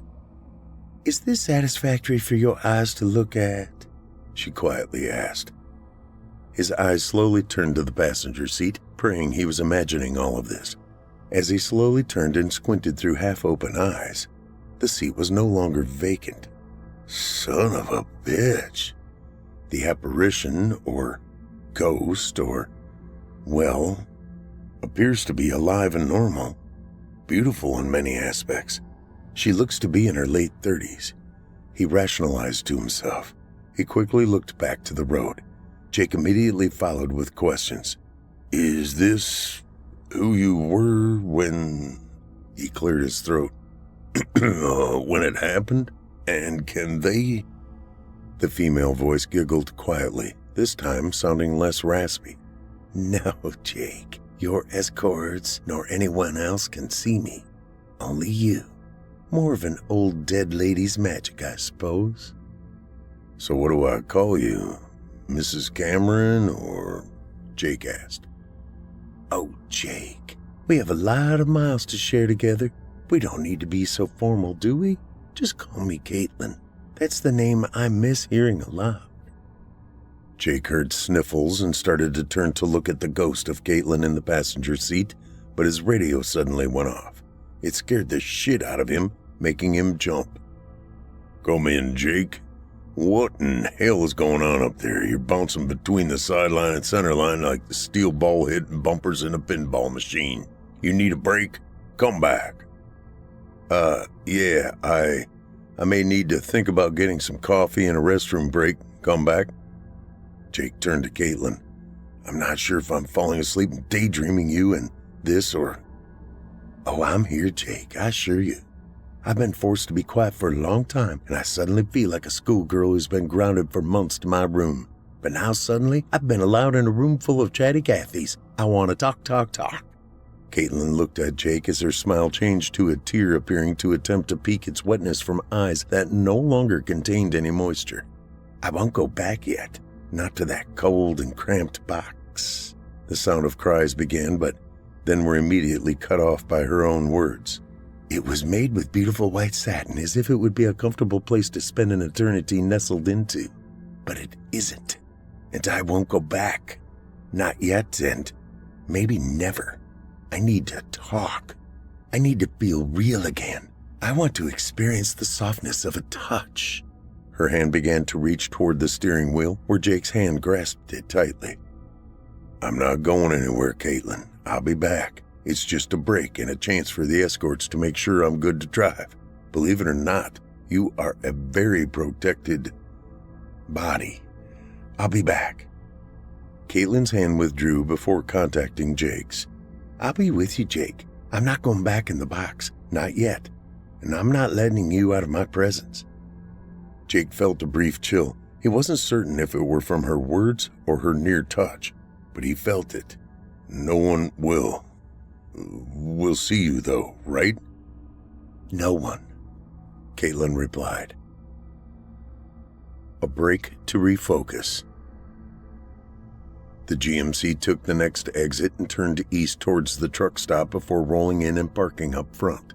Is this satisfactory for your eyes to look at? She quietly asked. His eyes slowly turned to the passenger seat, praying he was imagining all of this. As he slowly turned and squinted through half-open eyes, the seat was no longer vacant. Son of a bitch. The apparition, or ghost, or, well, appears to be alive and normal. Beautiful in many aspects. She looks to be in her late 30s. He rationalized to himself. He quickly looked back to the road. Jake immediately followed with questions. Is this who you were when... He cleared his throat. When it happened? And can they... The female voice giggled quietly, this time sounding less raspy. No, Jake. Your escorts nor anyone else can see me. Only you. More of an old dead lady's magic, I suppose. So what do I call you? Mrs. Cameron or... Jake asked. Oh, Jake. We have a lot of miles to share together. We don't need to be so formal, do we? Just call me Caitlin. That's the name I miss hearing a lot. Jake heard sniffles and started to turn to look at the ghost of Caitlin in the passenger seat, but his radio suddenly went off. It scared the shit out of him, making him jump. Come in, Jake. What in hell is going on up there? You're bouncing between the sideline and center line like the steel ball hitting bumpers in a pinball machine. You need a break? Come back. Yeah, I may need to think about getting some coffee and a restroom break. Come back. Jake turned to Caitlin. I'm not sure if I'm falling asleep and daydreaming you and this or... Oh, I'm here, Jake, I assure you. I've been forced to be quiet for a long time, and I suddenly feel like a schoolgirl who's been grounded for months to my room. But now suddenly, I've been allowed in a room full of chatty Cathy's. I want to talk. Caitlin looked at Jake as her smile changed to a tear appearing to attempt to peek its wetness from eyes that no longer contained any moisture. I won't go back yet. Not to that cold and cramped box. The sound of cries began, but then were immediately cut off by her own words. It was made with beautiful white satin, as if it would be a comfortable place to spend an eternity nestled into. But it isn't. And I won't go back. Not yet, and maybe never. I need to talk. I need to feel real again. I want to experience the softness of a touch. Her hand began to reach toward the steering wheel, where Jake's hand grasped it tightly. I'm not going anywhere, Caitlin. I'll be back. It's just a break and a chance for the escorts to make sure I'm good to drive. Believe it or not, you are a very protected body. I'll be back. Caitlin's hand withdrew before contacting Jake's. I'll be with you, Jake. I'm not going back in the box. Not yet. And I'm not letting you out of my presence. Jake felt a brief chill. He wasn't certain if it were from her words or her near touch, but he felt it. No one will. We'll see you, though, right? No one, Caitlin replied. A break to refocus. The GMC took the next exit and turned east towards the truck stop before rolling in and parking up front.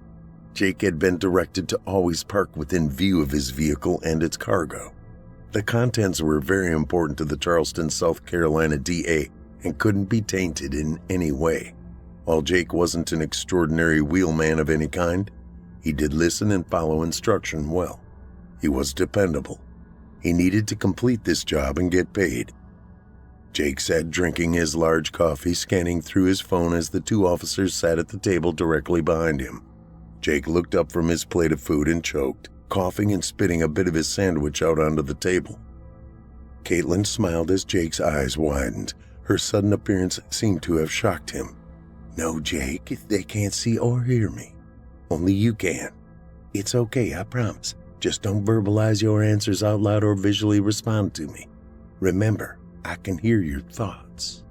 Jake had been directed to always park within view of his vehicle and its cargo. The contents were very important to the Charleston, South Carolina DA and couldn't be tainted in any way. While Jake wasn't an extraordinary wheelman of any kind, he did listen and follow instruction well. He was dependable. He needed to complete this job and get paid. Jake sat drinking his large coffee, scanning through his phone as the two officers sat at the table directly behind him. Jake looked up from his plate of food and choked, coughing and spitting a bit of his sandwich out onto the table. Caitlin smiled as Jake's eyes widened. Her sudden appearance seemed to have shocked him. No, Jake, they can't see or hear me. Only you can. It's okay, I promise. Just don't verbalize your answers out loud or visually respond to me. Remember, I can hear your thoughts.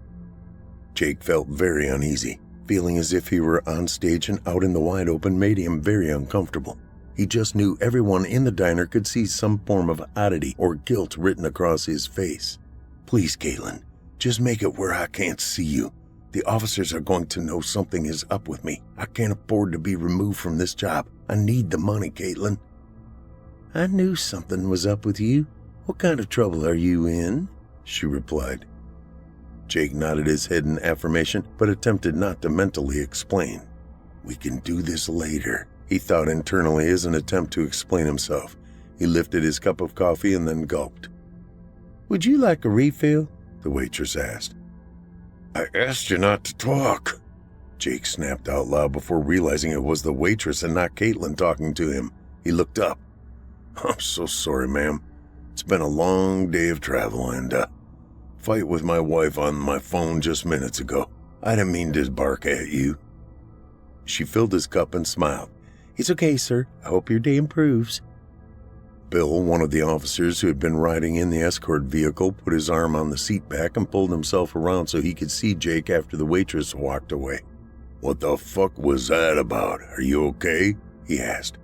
Jake felt very uneasy. Feeling as if he were on stage and out in the wide open made him very uncomfortable. He just knew everyone in the diner could see some form of oddity or guilt written across his face. Please, Caitlin, just make it where I can't see you. The officers are going to know something is up with me. I can't afford to be removed from this job. I need the money, Caitlin. I knew something was up with you. What kind of trouble are you in? She replied. Jake nodded his head in affirmation, but attempted not to mentally explain. We can do this later, he thought internally as an attempt to explain himself. He lifted his cup of coffee and then gulped. Would you like a refill? The waitress asked. I asked you not to talk, Jake snapped out loud before realizing it was the waitress and not Caitlin talking to him. He looked up. I'm so sorry, ma'am. It's been a long day of travel and, fight with my wife on my phone just minutes ago. I didn't mean to bark at you. She filled his cup and smiled. It's okay, sir. I hope your day improves. Bill, one of the officers who had been riding in the escort vehicle, put his arm on the seat back and pulled himself around so he could see Jake after the waitress walked away. What the fuck was that about? Are you okay? He asked.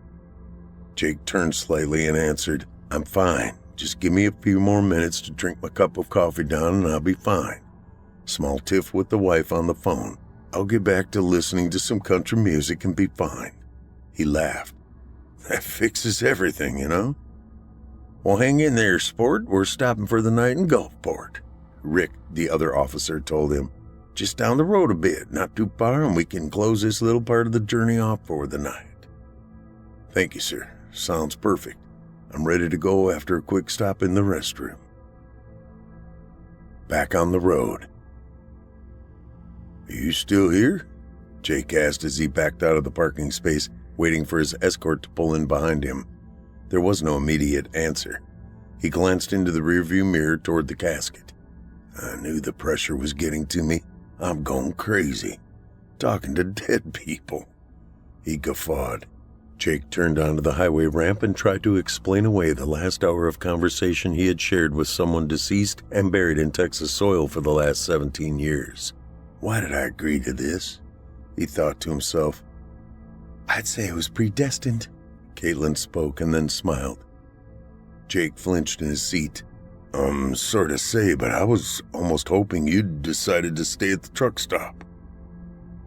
Jake turned slightly and answered, I'm fine. Just give me a few more minutes to drink my cup of coffee down and I'll be fine. Small tiff with the wife on the phone. I'll get back to listening to some country music and be fine. He laughed. That fixes everything, you know? Well, hang in there, sport. We're stopping for the night in Gulfport. Rick, the other officer, told him. Just down the road a bit, not too far, and we can close this little part of the journey off for the night. Thank you, sir. Sounds perfect. I'm ready to go after a quick stop in the restroom. Back on the road. Are you still here? Jake asked as he backed out of the parking space, waiting for his escort to pull in behind him. There was no immediate answer. He glanced into the rearview mirror toward the casket. I knew the pressure was getting to me. I'm going crazy. Talking to dead people. He guffawed. Jake turned onto the highway ramp and tried to explain away the last hour of conversation he had shared with someone deceased and buried in Texas soil for the last 17 years. Why did I agree to this? He thought to himself. I'd say it was predestined. Caitlin spoke and then smiled. Jake flinched in his seat. Sorry to say, but I was almost hoping you'd decided to stay at the truck stop.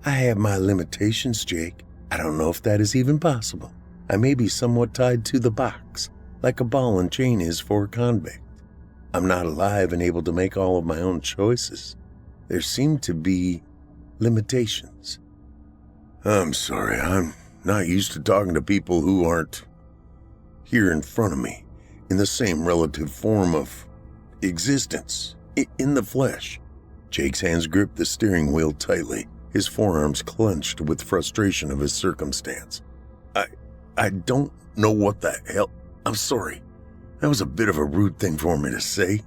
I have my limitations, Jake. I don't know if that is even possible. I may be somewhat tied to the box, like a ball and chain is for a convict. I'm not alive and able to make all of my own choices. There seem to be limitations. I'm sorry, I'm not used to talking to people who aren't here in front of me, in the same relative form of existence, in the flesh. Jake's hands gripped the steering wheel tightly, his forearms clenched with frustration of his circumstance. I don't know what the hell. I'm sorry. That was a bit of a rude thing for me to say.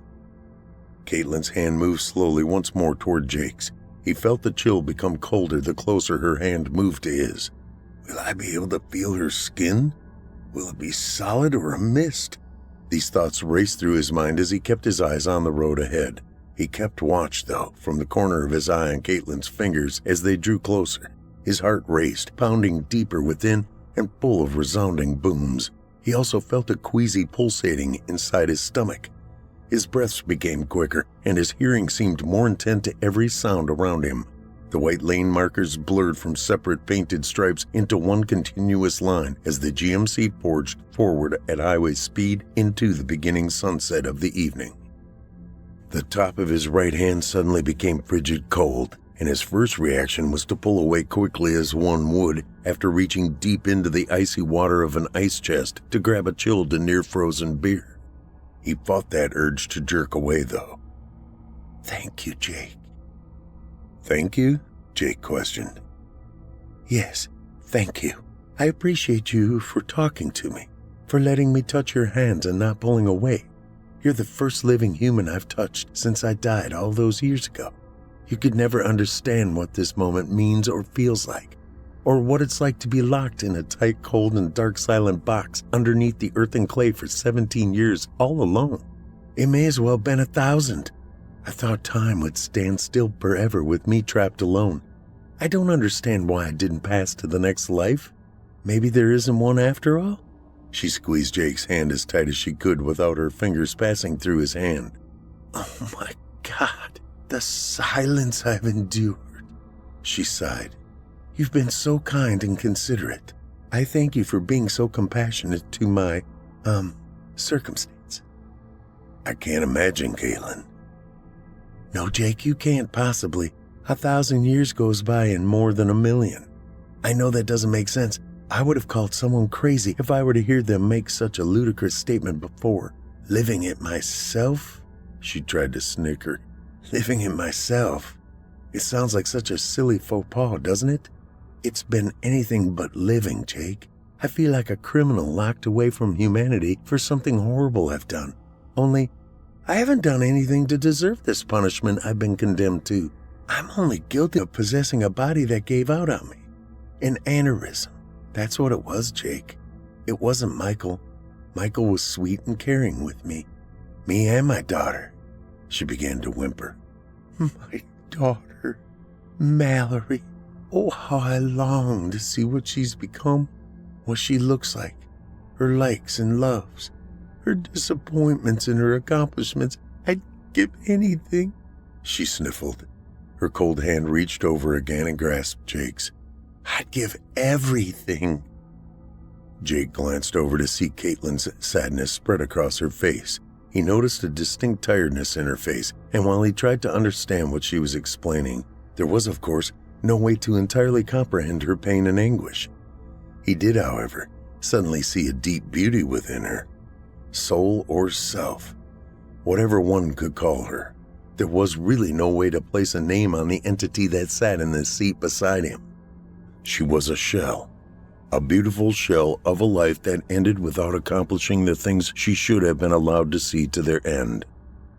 Caitlin's hand moved slowly once more toward Jake's. He felt the chill become colder the closer her hand moved to his. Will I be able to feel her skin? Will it be solid or a mist? These thoughts raced through his mind as he kept his eyes on the road ahead. He kept watch, though, from the corner of his eye on Caitlin's fingers as they drew closer. His heart raced, pounding deeper within and full of resounding booms. He also felt a queasy pulsating inside his stomach. His breaths became quicker, and his hearing seemed more intent to every sound around him. The white lane markers blurred from separate painted stripes into one continuous line as the GMC forged forward at highway speed into the beginning sunset of the evening. The top of his right hand suddenly became frigid cold, and his first reaction was to pull away quickly as one would after reaching deep into the icy water of an ice chest to grab a chilled and near-frozen beer. He fought that urge to jerk away, though. Thank you, Jake. Thank you? Jake questioned. Yes, thank you. I appreciate you for talking to me, for letting me touch your hands and not pulling away. You're the first living human I've touched since I died all those years ago. You could never understand what this moment means or feels like, or what it's like to be locked in a tight, cold, and dark, silent box underneath the earth and clay for 17 years all alone. It may as well have been 1,000. I thought time would stand still forever with me trapped alone. I don't understand why I didn't pass to the next life. Maybe there isn't one after all? She squeezed Jake's hand as tight as she could without her fingers passing through his hand. Oh my God, the silence I've endured. She sighed. You've been so kind and considerate. I thank you for being so compassionate to my, circumstance. I can't imagine, Caitlin. No, Jake, you can't possibly. 1,000 years goes by in more than 1,000,000. I know that doesn't make sense. I would have called someone crazy if I were to hear them make such a ludicrous statement before. Living it myself? She tried to snicker. Living it myself? It sounds like such a silly faux pas, doesn't it? It's been anything but living, Jake. I feel like a criminal locked away from humanity for something horrible I've done. Only, I haven't done anything to deserve this punishment I've been condemned to. I'm only guilty of possessing a body that gave out on me. An aneurysm. That's what it was, Jake. It wasn't Michael. Michael was sweet and caring with me. Me and my daughter. She began to whimper. My daughter, Mallory. Oh, how I long to see what she's become, what she looks like, her likes and loves, her disappointments and her accomplishments. I'd give anything. She sniffled. Her cold hand reached over again and grasped Jake's. I'd give everything. Jake glanced over to see Caitlin's sadness spread across her face. He noticed a distinct tiredness in her face, and while he tried to understand what she was explaining, there was, of course, no way to entirely comprehend her pain and anguish. He did, however, suddenly see a deep beauty within her. Soul or self, whatever one could call her. There was really no way to place a name on the entity that sat in the seat beside him. She was a shell. A beautiful shell of a life that ended without accomplishing the things she should have been allowed to see to their end.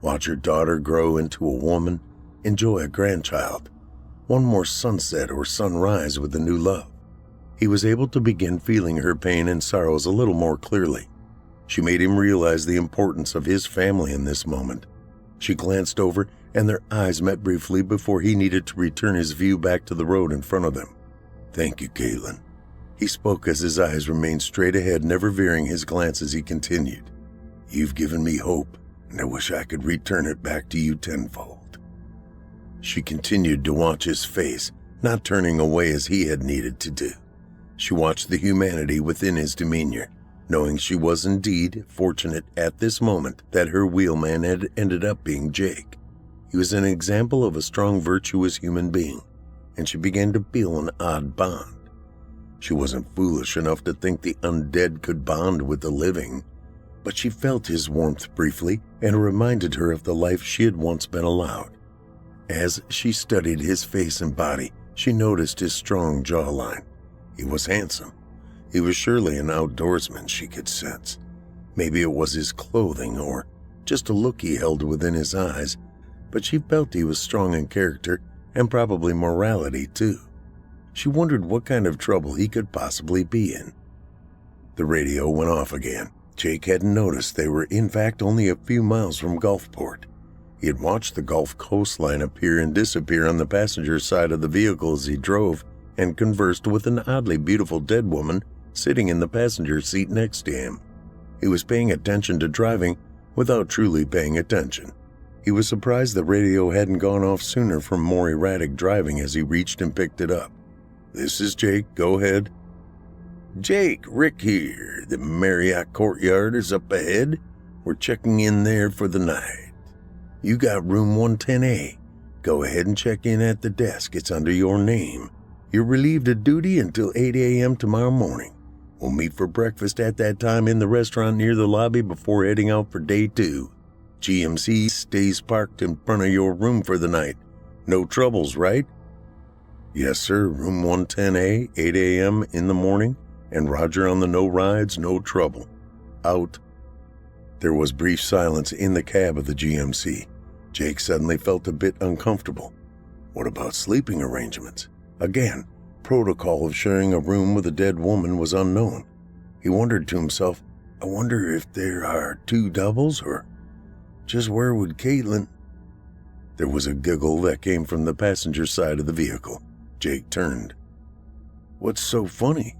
Watch her daughter grow into a woman, enjoy a grandchild, one more sunset or sunrise with a new love. He was able to begin feeling her pain and sorrows a little more clearly. She made him realize the importance of his family in this moment. She glanced over, and their eyes met briefly before he needed to return his view back to the road in front of them. "Thank you, Caitlin." He spoke as his eyes remained straight ahead, never veering his glance as he continued. "You've given me hope, and I wish I could return it back to you tenfold." She continued to watch his face, not turning away as he had needed to do. She watched the humanity within his demeanor, knowing she was indeed fortunate at this moment that her wheelman had ended up being Jake. He was an example of a strong, virtuous human being, and she began to feel an odd bond. She wasn't foolish enough to think the undead could bond with the living, but she felt his warmth briefly, and it reminded her of the life she had once been allowed. As she studied his face and body, she noticed his strong jawline. He was handsome. He was surely an outdoorsman, she could sense. Maybe it was his clothing or just a look he held within his eyes, but she felt he was strong in character and probably morality too. She wondered what kind of trouble he could possibly be in. The radio went off again. Jake hadn't noticed they were in fact only a few miles from Gulfport. He had watched the Gulf coastline appear and disappear on the passenger side of the vehicle as he drove, and conversed with an oddly beautiful dead woman sitting in the passenger seat next to him. He was paying attention to driving without truly paying attention. He was surprised the radio hadn't gone off sooner from more erratic driving as he reached and picked it up. "This is Jake, go ahead." "Jake, Rick here. The Marriott Courtyard is up ahead. We're checking in there for the night. You got room 110A. Go ahead and check in at the desk. It's under your name. You're relieved of duty until 8 a.m. tomorrow morning. We'll meet for breakfast at that time in the restaurant near the lobby before heading out for day 2. GMC stays parked in front of your room for the night. No troubles, right?" "Yes, sir. Room 110A, 8 a.m. in the morning, and Roger on the no rides, no trouble. Out." There was brief silence in the cab of the GMC. Jake suddenly felt a bit uncomfortable. What about sleeping arrangements? Again, protocol of sharing a room with a dead woman was unknown. He wondered to himself, I wonder if there are 2 doubles, or just where would Caitlin... There was a giggle that came from the passenger side of the vehicle. Jake turned. "What's so funny?"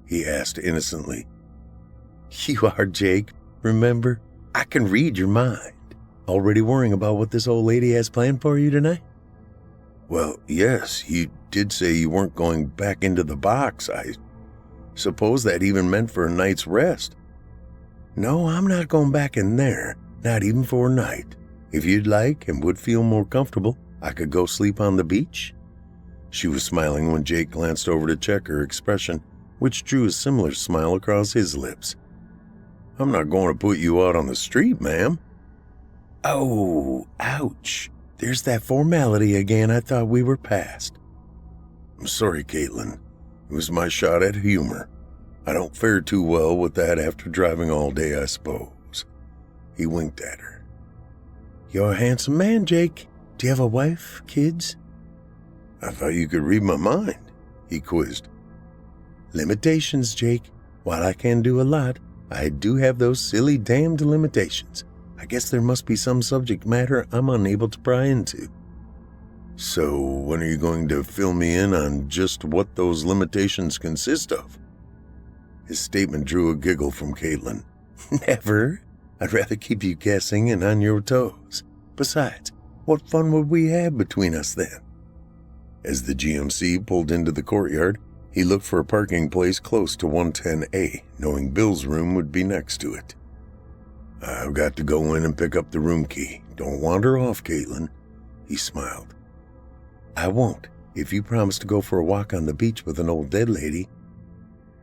he asked innocently. "You are, Jake. Remember, I can read your mind. Already worrying about what this old lady has planned for you tonight?" "Well, yes, you did say you weren't going back into the box. I suppose that even meant for a night's rest." "No, I'm not going back in there, not even for a night. If you'd like and would feel more comfortable, I could go sleep on the beach." She was smiling when Jake glanced over to check her expression, which drew a similar smile across his lips. "I'm not going to put you out on the street, ma'am." "Oh, ouch. There's that formality again I thought we were past." "I'm sorry, Caitlin. It was my shot at humor. I don't fare too well with that after driving all day, I suppose." He winked at her. "You're a handsome man, Jake. Do you have a wife, kids?" "I thought you could read my mind," he quizzed. "Limitations, Jake. While I can do a lot, I do have those silly damned limitations. I guess there must be some subject matter I'm unable to pry into." "So when are you going to fill me in on just what those limitations consist of?" His statement drew a giggle from Caitlin. "Never. I'd rather keep you guessing and on your toes. Besides, what fun would we have between us then?" As the GMC pulled into the courtyard, He looked for a parking place close to 110A, knowing Bill's room would be next to it. I've got to go in and pick up the room key. Don't wander off, Caitlin. He smiled. I won't, if you promise to go for a walk on the beach with an old dead lady.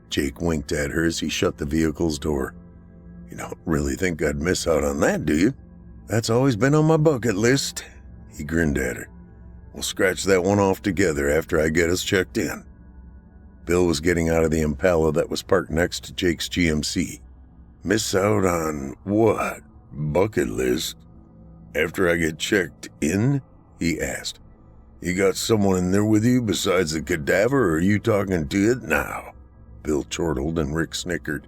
Jake winked at her as he shut the vehicle's door. You don't really think I'd miss out on that, do you? That's always been on my bucket list. He grinned at her. We'll scratch that one off together after I get us checked in. Bill was getting out of the Impala that was parked next to Jake's GMC. Miss out on what? Bucket list? After I get checked in? He asked. You got someone in there with you besides the Cadaver, or are you talking to it now? Bill chortled and Rick snickered.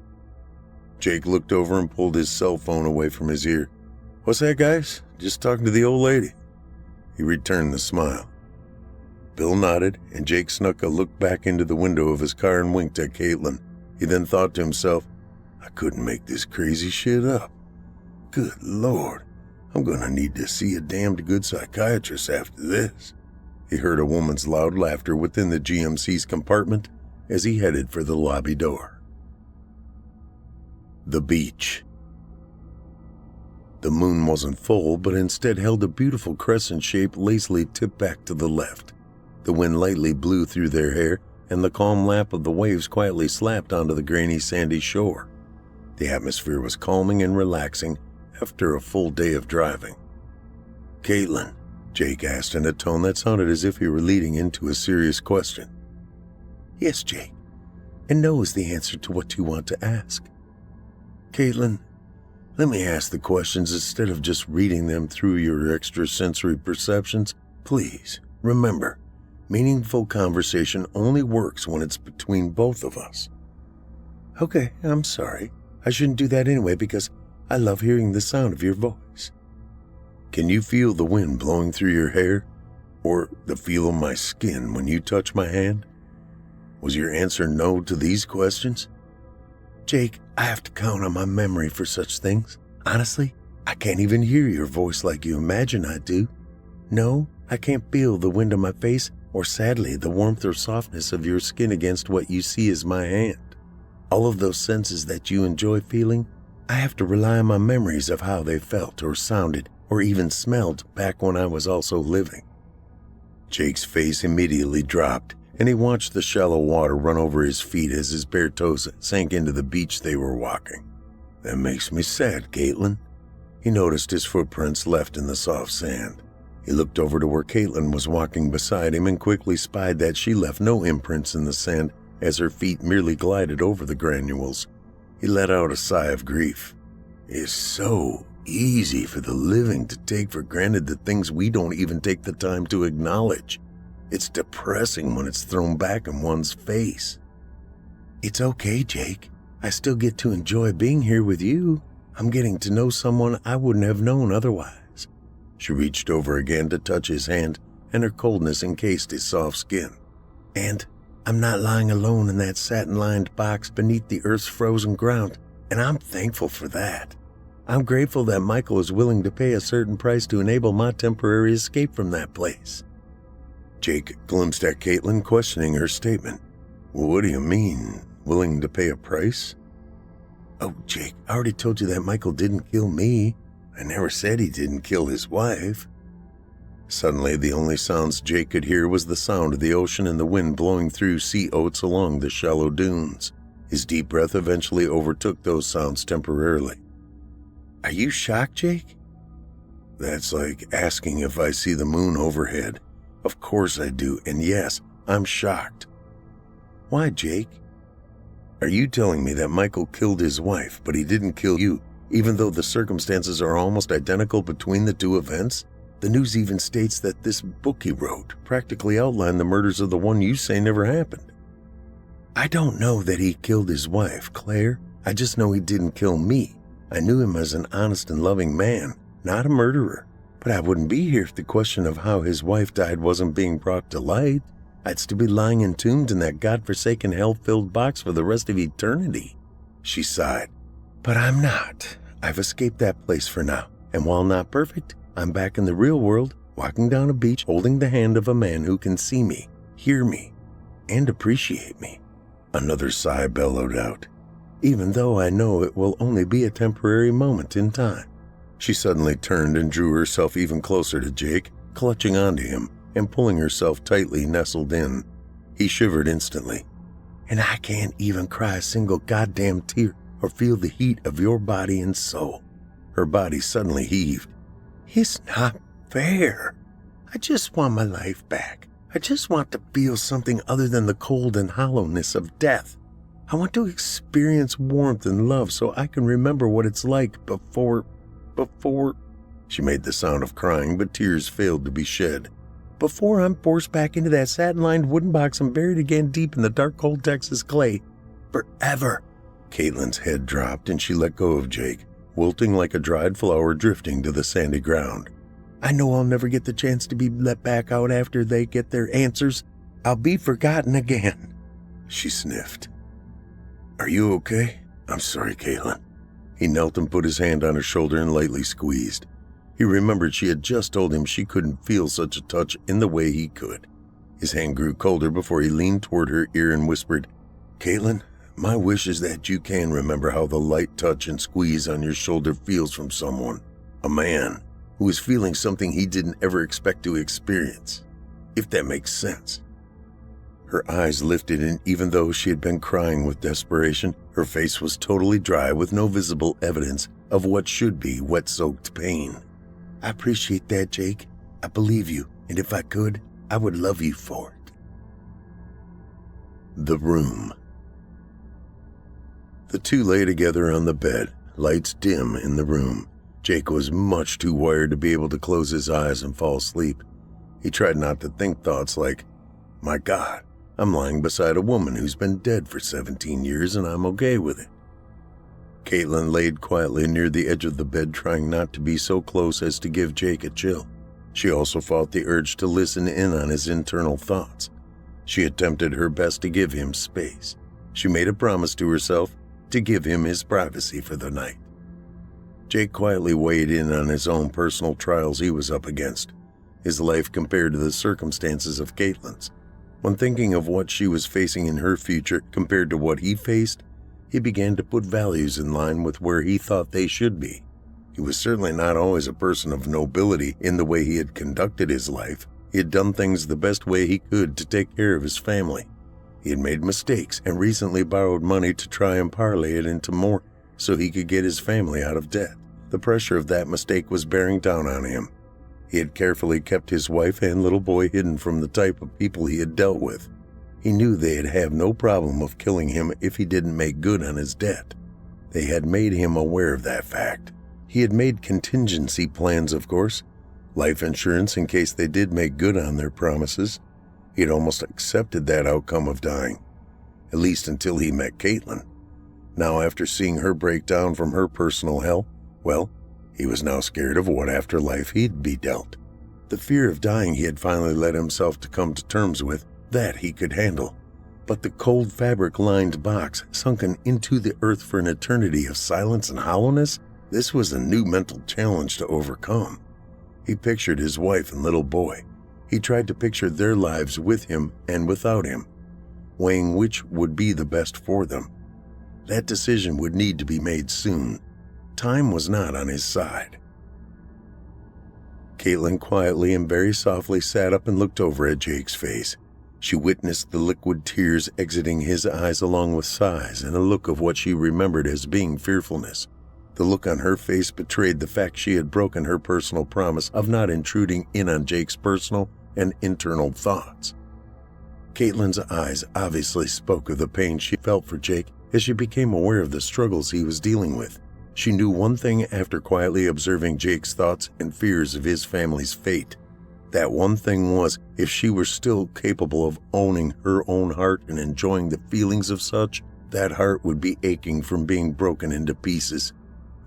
Jake looked over and pulled his cell phone away from his ear. What's that, guys? Just talking to the old lady. He returned the smile. Bill nodded, and Jake snuck a look back into the window of his car and winked at Caitlin. He then thought to himself, I couldn't make this crazy shit up. Good Lord, I'm gonna need to see a damned good psychiatrist after this. He heard a woman's loud laughter within the GMC's compartment as he headed for the lobby door. The beach. The moon wasn't full, but instead held a beautiful crescent shape lazily tipped back to the left. The wind lightly blew through their hair, and the calm lap of the waves quietly slapped onto the grainy, sandy shore. The atmosphere was calming and relaxing after a full day of driving. Caitlin, Jake asked in a tone that sounded as if he were leading into a serious question. Yes, Jake, and no is the answer to what you want to ask. Caitlin, let me ask the questions instead of just reading them through your extrasensory perceptions. Please, remember, meaningful conversation only works when it's between both of us. Okay, I'm sorry. I shouldn't do that anyway because I love hearing the sound of your voice. Can you feel the wind blowing through your hair? Or the feel of my skin when you touch my hand? Was your answer no to these questions? Jake, I have to count on my memory for such things. Honestly, I can't even hear your voice like you imagine I do. No, I can't feel the wind on my face or, sadly, the warmth or softness of your skin against what you see as my hand. All of those senses that you enjoy feeling, I have to rely on my memories of how they felt or sounded or even smelled back when I was also living. Jake's face immediately dropped, and he watched the shallow water run over his feet as his bare toes sank into the beach they were walking. That makes me sad, Caitlin. He noticed his footprints left in the soft sand. He looked over to where Caitlin was walking beside him and quickly spied that she left no imprints in the sand as her feet merely glided over the granules. He let out a sigh of grief. It's so easy for the living to take for granted the things we don't even take the time to acknowledge. It's depressing when it's thrown back in one's face. It's okay, Jake. I still get to enjoy being here with you. I'm getting to know someone I wouldn't have known otherwise. She reached over again to touch his hand, and her coldness encased his soft skin. And I'm not lying alone in that satin-lined box beneath the Earth's frozen ground, and I'm thankful for that. I'm grateful that Michael is willing to pay a certain price to enable my temporary escape from that place. Jake glimpsed at Caitlin, questioning her statement. Well, what do you mean, willing to pay a price? Oh, Jake, I already told you that Michael didn't kill me. I never said he didn't kill his wife. Suddenly, the only sounds Jake could hear was the sound of the ocean and the wind blowing through sea oats along the shallow dunes. His deep breath eventually overtook those sounds temporarily. Are you shocked, Jake? That's like asking if I see the moon overhead. Of course I do, and yes, I'm shocked. Why, Jake? Are you telling me that Michael killed his wife, but he didn't kill you, even though the circumstances are almost identical between the two events? The news even states that this book he wrote practically outlined the murders of the one you say never happened. I don't know that he killed his wife, Claire. I just know he didn't kill me. I knew him as an honest and loving man, not a murderer. But I wouldn't be here if the question of how his wife died wasn't being brought to light. I'd still be lying entombed in that godforsaken hell-filled box for the rest of eternity. She sighed. But I'm not. I've escaped that place for now. And while not perfect, I'm back in the real world, walking down a beach, holding the hand of a man who can see me, hear me, and appreciate me." Another sigh bellowed out, "even though I know it will only be a temporary moment in time." She suddenly turned and drew herself even closer to Jake, clutching onto him and pulling herself tightly nestled in. He shivered instantly. "And I can't even cry a single goddamn tear or feel the heat of your body and soul." Her body suddenly heaved. "It's not fair. I just want my life back. I just want to feel something other than the cold and hollowness of death. I want to experience warmth and love so I can remember what it's like before... She made the sound of crying, but tears failed to be shed. "Before I'm forced back into that satin-lined wooden box and buried again deep in the dark, cold Texas clay. Forever." Caitlin's head dropped and she let go of Jake, wilting like a dried flower drifting to the sandy ground. "I know I'll never get the chance to be let back out after they get their answers. I'll be forgotten again." She sniffed. "Are you okay?" "I'm sorry, Caitlin." He knelt and put his hand on her shoulder and lightly squeezed. He remembered she had just told him she couldn't feel such a touch in the way he could. His hand grew colder before he leaned toward her ear and whispered, "Caitlin, my wish is that you can remember how the light touch and squeeze on your shoulder feels from someone, a man, who is feeling something he didn't ever expect to experience, if that makes sense." Her eyes lifted, and even though she had been crying with desperation, her face was totally dry with no visible evidence of what should be wet-soaked pain. "I appreciate that, Jake. I believe you, and if I could, I would love you for it." The room. The two lay together on the bed, lights dim in the room. Jake was much too wired to be able to close his eyes and fall asleep. He tried not to think thoughts like, "My God, I'm lying beside a woman who's been dead for 17 years and I'm okay with it." Caitlin laid quietly near the edge of the bed, trying not to be so close as to give Jake a chill. She also fought the urge to listen in on his internal thoughts. She attempted her best to give him space. She made a promise to herself to give him his privacy for the night. Jake quietly weighed in on his own personal trials he was up against, his life compared to the circumstances of Caitlin's. When thinking of what she was facing in her future compared to what he faced, he began to put values in line with where he thought they should be. He was certainly not always a person of nobility in the way he had conducted his life. He had done things the best way he could to take care of his family. He had made mistakes and recently borrowed money to try and parlay it into more so he could get his family out of debt. The pressure of that mistake was bearing down on him. He had carefully kept his wife and little boy hidden from the type of people he had dealt with. He knew they'd have no problem of killing him if he didn't make good on his debt. They had made him aware of that fact. He had made contingency plans, of course, life insurance in case they did make good on their promises. He had almost accepted that outcome of dying, at least until he met Caitlin. Now, after seeing her break down from her personal hell, well, he was now scared of what afterlife he'd be dealt. The fear of dying he had finally led himself to come to terms with, that he could handle. But the cold fabric-lined box sunken into the earth for an eternity of silence and hollowness, this was a new mental challenge to overcome. He pictured his wife and little boy. He tried to picture their lives with him and without him, weighing which would be the best for them. That decision would need to be made soon. Time was not on his side. Caitlin quietly and very softly sat up and looked over at Jake's face. She witnessed the liquid tears exiting his eyes along with sighs and a look of what she remembered as being fearfulness. The look on her face betrayed the fact she had broken her personal promise of not intruding in on Jake's personal and internal thoughts. Caitlin's eyes obviously spoke of the pain she felt for Jake as she became aware of the struggles he was dealing with. She knew one thing after quietly observing Jake's thoughts and fears of his family's fate. That one thing was, if she were still capable of owning her own heart and enjoying the feelings of such, that heart would be aching from being broken into pieces.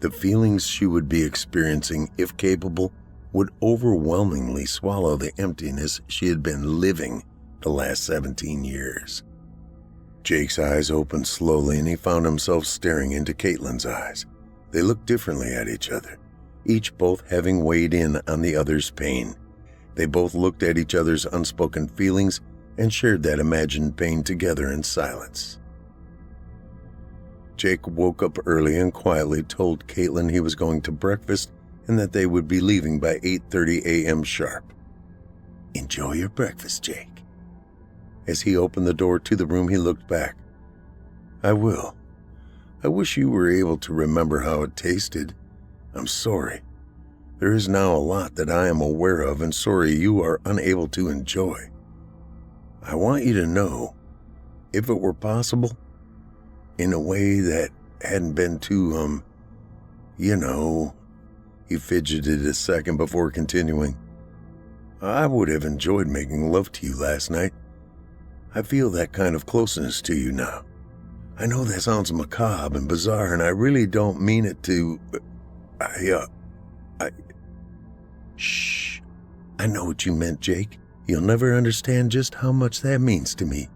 The feelings she would be experiencing, if capable, would overwhelmingly swallow the emptiness she had been living the last 17 years. Jake's eyes opened slowly and he found himself staring into Caitlin's eyes. They looked differently at each other, each both having weighed in on the other's pain. They both looked at each other's unspoken feelings and shared that imagined pain together in silence. Jake woke up early and quietly told Caitlin he was going to breakfast and that they would be leaving by 8:30 a.m. sharp. "Enjoy your breakfast, Jake." As he opened the door to the room, he looked back. "I will. I wish you were able to remember how it tasted. I'm sorry. There is now a lot that I am aware of and sorry you are unable to enjoy. I want you to know, if it were possible, in a way that hadn't been too, he fidgeted a second before continuing. I would have enjoyed making love to you last night. I feel that kind of closeness to you now. I know that sounds macabre and bizarre, and I really don't mean it to... Shh. I know what you meant, Jake. You'll never understand just how much that means to me.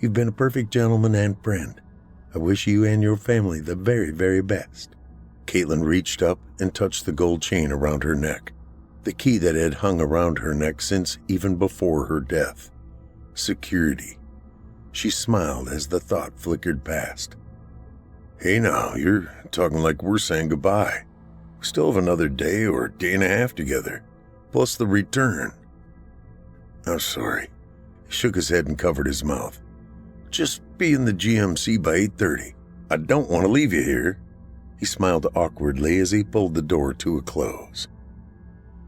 You've been a perfect gentleman and friend. I wish you and your family the very, very best." Caitlin reached up and touched the gold chain around her neck, the key that had hung around her neck since even before her death. Security. She smiled as the thought flickered past. "Hey now, you're talking like we're saying goodbye. We still have another day or a day and a half together, plus the return." "I'm sorry." He shook his head and covered his mouth. "Just be in the GMC by 8:30. I don't want to leave you here." He smiled awkwardly as he pulled the door to a close.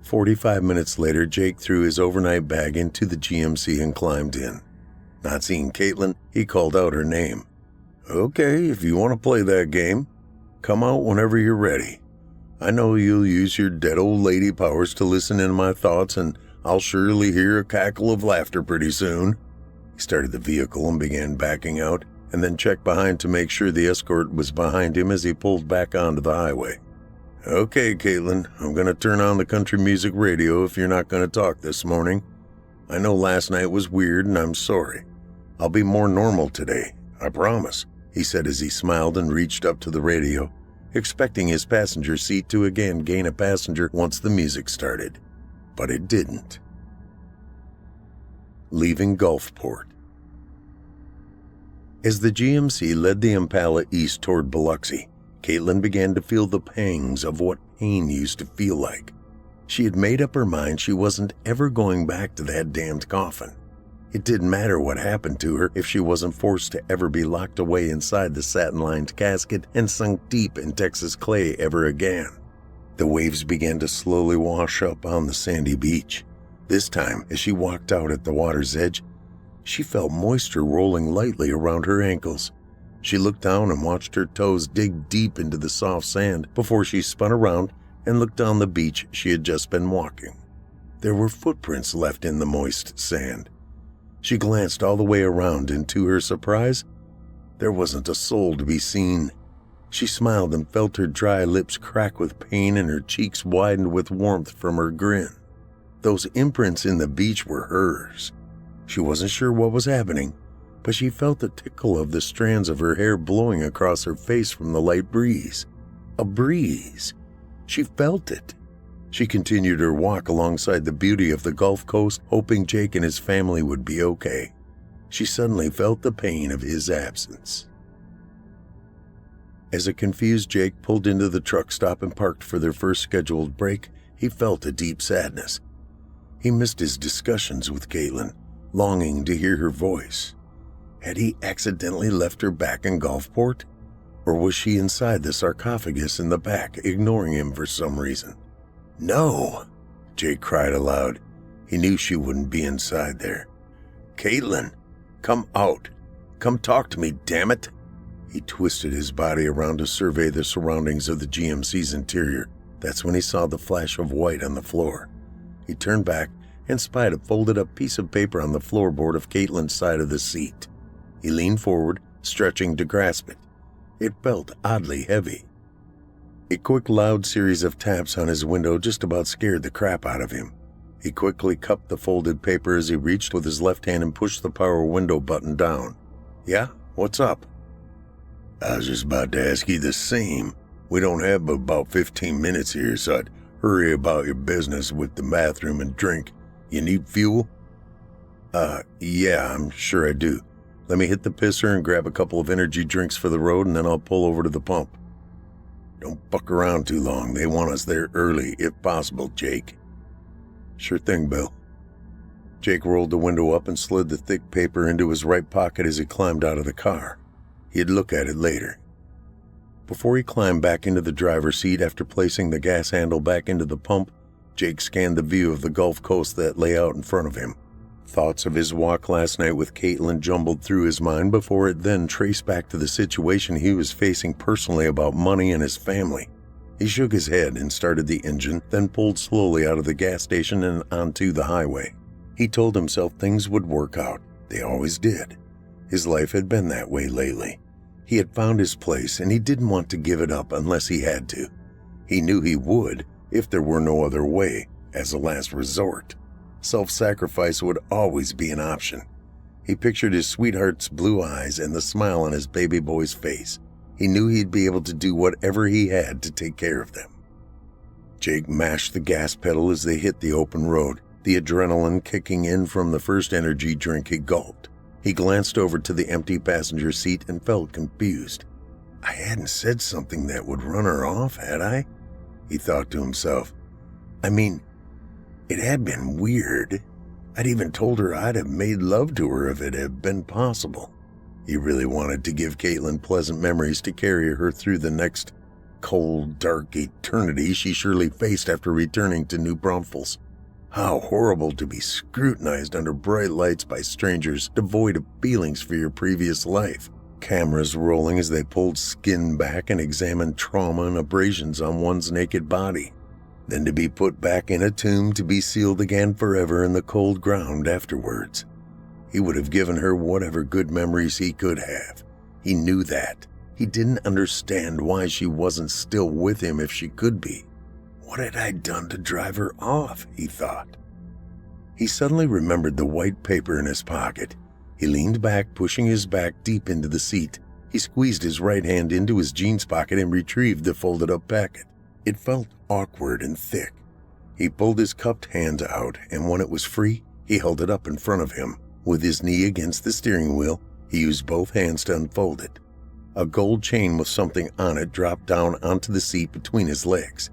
45 minutes later, Jake threw his overnight bag into the GMC and climbed in. Not seeing Caitlin, he called out her name. "Okay, if you want to play that game, come out whenever you're ready. I know you'll use your dead old lady powers to listen in my thoughts, and I'll surely hear a cackle of laughter pretty soon." He started the vehicle and began backing out, and then checked behind to make sure the escort was behind him as he pulled back onto the highway. "Okay, Caitlin, I'm going to turn on the country music radio if you're not going to talk this morning. I know last night was weird, and I'm sorry. I'll be more normal today, I promise," he said as he smiled and reached up to the radio, expecting his passenger seat to again gain a passenger once the music started. But it didn't. Leaving Gulfport. As the GMC led the Impala east toward Biloxi, Caitlin began to feel the pangs of what pain used to feel like. She had made up her mind she wasn't ever going back to that damned coffin. It didn't matter what happened to her if she wasn't forced to ever be locked away inside the satin-lined casket and sunk deep in Texas clay ever again. The waves began to slowly wash up on the sandy beach. This time, as she walked out at the water's edge, she felt moisture rolling lightly around her ankles. She looked down and watched her toes dig deep into the soft sand before she spun around and looked down the beach she had just been walking. There were footprints left in the moist sand. She glanced all the way around, and to her surprise, there wasn't a soul to be seen. She smiled and felt her dry lips crack with pain and her cheeks widened with warmth from her grin. Those imprints in the beach were hers. She wasn't sure what was happening, but she felt the tickle of the strands of her hair blowing across her face from the light breeze. A breeze. She felt it. She continued her walk alongside the beauty of the Gulf Coast, hoping Jake and his family would be okay. She suddenly felt the pain of his absence. As a confused Jake pulled into the truck stop and parked for their first scheduled break, he felt a deep sadness. He missed his discussions with Caitlin, longing to hear her voice. Had he accidentally left her back in Gulfport? Or was she inside the sarcophagus in the back, ignoring him for some reason? "No!" Jake cried aloud. He knew she wouldn't be inside there. "Caitlin, come out. Come talk to me, damn it!" He twisted his body around to survey the surroundings of the GMC's interior. That's when he saw the flash of white on the floor. He turned back and spied a folded-up piece of paper on the floorboard of Caitlin's side of the seat. He leaned forward, stretching to grasp it. It felt oddly heavy. A quick, loud series of taps on his window just about scared the crap out of him. He quickly cupped the folded paper as he reached with his left hand and pushed the power window button down. "Yeah? What's up?" "I was just about to ask you the same. We don't have but about 15 minutes here, so I'd hurry about your business with the bathroom and drink. You need fuel?" Yeah, I'm sure I do. Let me hit the pisser and grab a couple of energy drinks for the road, and then I'll pull over to the pump. Don't buck around too long. They want us there early, if possible, Jake. Sure thing, Bill. Jake rolled the window up and slid the thick paper into his right pocket as he climbed out of the car. He'd look at it later. Before he climbed back into the driver's seat after placing the gas handle back into the pump, Jake scanned the view of the Gulf Coast that lay out in front of him. Thoughts of his walk last night with Caitlin jumbled through his mind before it then traced back to the situation he was facing personally about money and his family. He shook his head and started the engine, then pulled slowly out of the gas station and onto the highway. He told himself things would work out. They always did. His life had been that way lately. He had found his place, and he didn't want to give it up unless he had to. He knew he would, if there were no other way, as a last resort. Self-sacrifice would always be an option. He pictured his sweetheart's blue eyes and the smile on his baby boy's face. He knew he'd be able to do whatever he had to take care of them. Jake mashed the gas pedal as they hit the open road, the adrenaline kicking in from the first energy drink he gulped. He glanced over to the empty passenger seat and felt confused. I hadn't said something that would run her off, had I? He thought to himself. I mean, it had been weird. I'd even told her I'd have made love to her if it had been possible. He really wanted to give Caitlin pleasant memories to carry her through the next cold, dark eternity she surely faced after returning to New Braunfels. How horrible to be scrutinized under bright lights by strangers devoid of feelings for your previous life. Cameras rolling as they pulled skin back and examined trauma and abrasions on one's naked body. Then to be put back in a tomb to be sealed again forever in the cold ground afterwards. He would have given her whatever good memories he could have. He knew that. He didn't understand why she wasn't still with him if she could be. What had I done to drive her off, he thought. He suddenly remembered the white paper in his pocket. He leaned back, pushing his back deep into the seat. He squeezed his right hand into his jeans pocket and retrieved the folded-up packet. It felt awkward and thick. He pulled his cupped hand out, and when it was free, he held it up in front of him. With his knee against the steering wheel, he used both hands to unfold it. A gold chain with something on it dropped down onto the seat between his legs.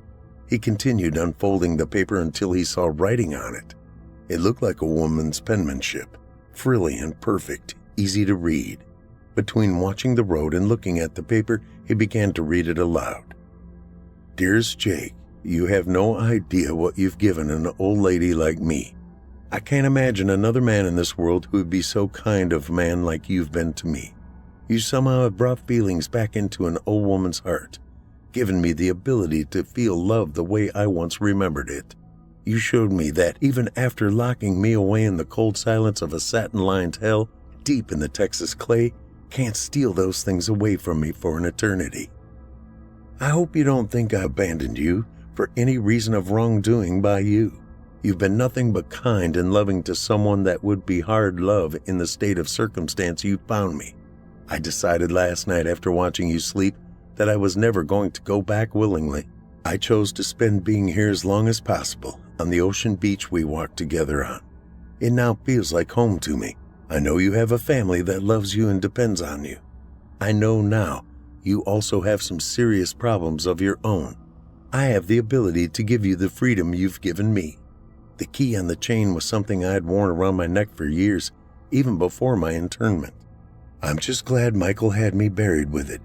He continued unfolding the paper until he saw writing on it. It looked like a woman's penmanship, frilly and perfect, easy to read. Between watching the road and looking at the paper, he began to read it aloud. Dearest Jake, you have no idea what you've given an old lady like me. I can't imagine another man in this world who would be so kind of a man like you've been to me. You somehow have brought feelings back into an old woman's heart, given me the ability to feel love the way I once remembered it. You showed me that even after locking me away in the cold silence of a satin-lined hell deep in the Texas clay, can't steal those things away from me for an eternity. I hope you don't think I abandoned you for any reason of wrongdoing by you. You've been nothing but kind and loving to someone that would be hard love in the state of circumstance you found me. I decided last night after watching you sleep that I was never going to go back willingly. I chose to spend being here as long as possible on the ocean beach we walked together on. It now feels like home to me. I know you have a family that loves you and depends on you. I know now you also have some serious problems of your own. I have the ability to give you the freedom you've given me. The key on the chain was something I had worn around my neck for years, even before my internment. I'm just glad Michael had me buried with it.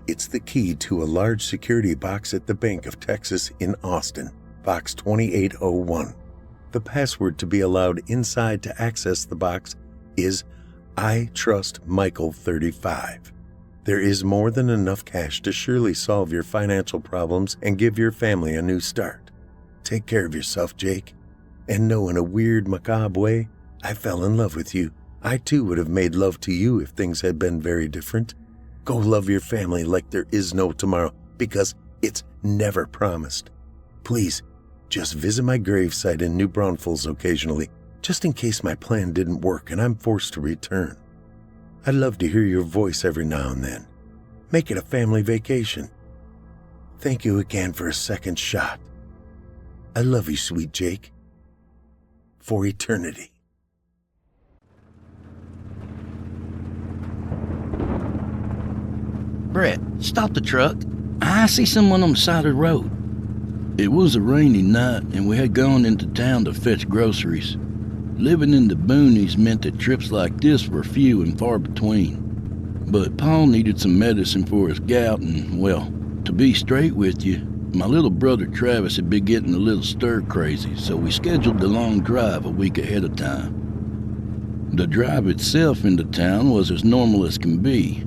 It's the key to a large security box at the Bank of Texas in Austin, box 2801. The password to be allowed inside to access the box is I Trust Michael 35. There is more than enough cash to surely solve your financial problems and give your family a new start. Take care of yourself, Jake. And know in a weird, macabre way, I fell in love with you. I too would have made love to you if things had been very different. Go love your family like there is no tomorrow, because it's never promised. Please, just visit my gravesite in New Braunfels occasionally, just in case my plan didn't work and I'm forced to return. I'd love to hear your voice every now and then. Make it a family vacation. Thank you again for a second shot. I love you, sweet Jake. For eternity. Brett, stop the truck. I see someone on the side of the road. It was a rainy night, and we had gone into town to fetch groceries. Living in the boonies meant that trips like this were few and far between. But Paul needed some medicine for his gout, and, well, to be straight with you, my little brother Travis had been getting a little stir-crazy, so we scheduled the long drive a week ahead of time. The drive itself into town was as normal as can be.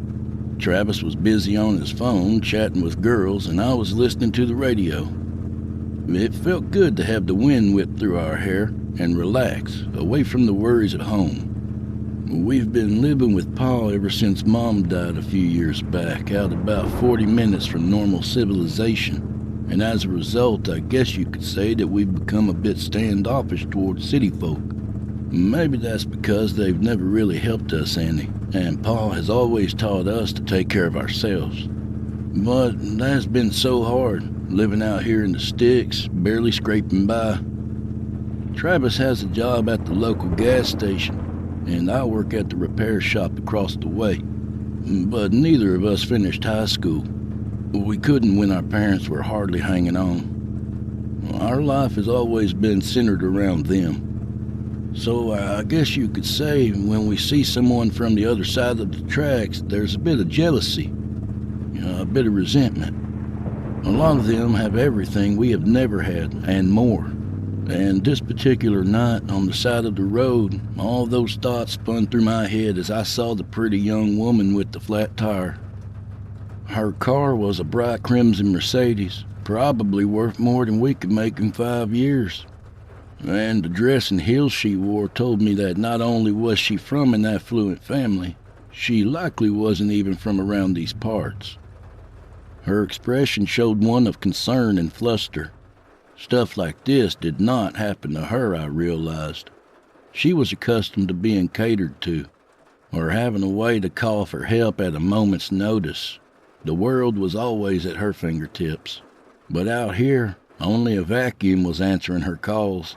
Travis was busy on his phone, chatting with girls, and I was listening to the radio. It felt good to have the wind whip through our hair and relax, away from the worries at home. We've been living with Paul ever since Mom died a few years back, out about 40 minutes from normal civilization, and as a result, I guess you could say that we've become a bit standoffish towards city folk. Maybe that's because they've never really helped us any, and Paul has always taught us to take care of ourselves. But that's been so hard, living out here in the sticks, barely scraping by. Travis has a job at the local gas station, and I work at the repair shop across the way. But neither of us finished high school. We couldn't when our parents were hardly hanging on. Our life has always been centered around them. So I guess you could say when we see someone from the other side of the tracks, there's a bit of jealousy, a bit of resentment. A lot of them have everything we have never had, and more. And this particular night on the side of the road, all those thoughts spun through my head as I saw the pretty young woman with the flat tire. Her car was a bright crimson Mercedes, probably worth more than we could make in 5 years. And the dress and heels she wore told me that not only was she from an affluent family, she likely wasn't even from around these parts. Her expression showed one of concern and fluster. Stuff like this did not happen to her, I realized. She was accustomed to being catered to, or having a way to call for help at a moment's notice. The world was always at her fingertips. But out here, only a vacuum was answering her calls.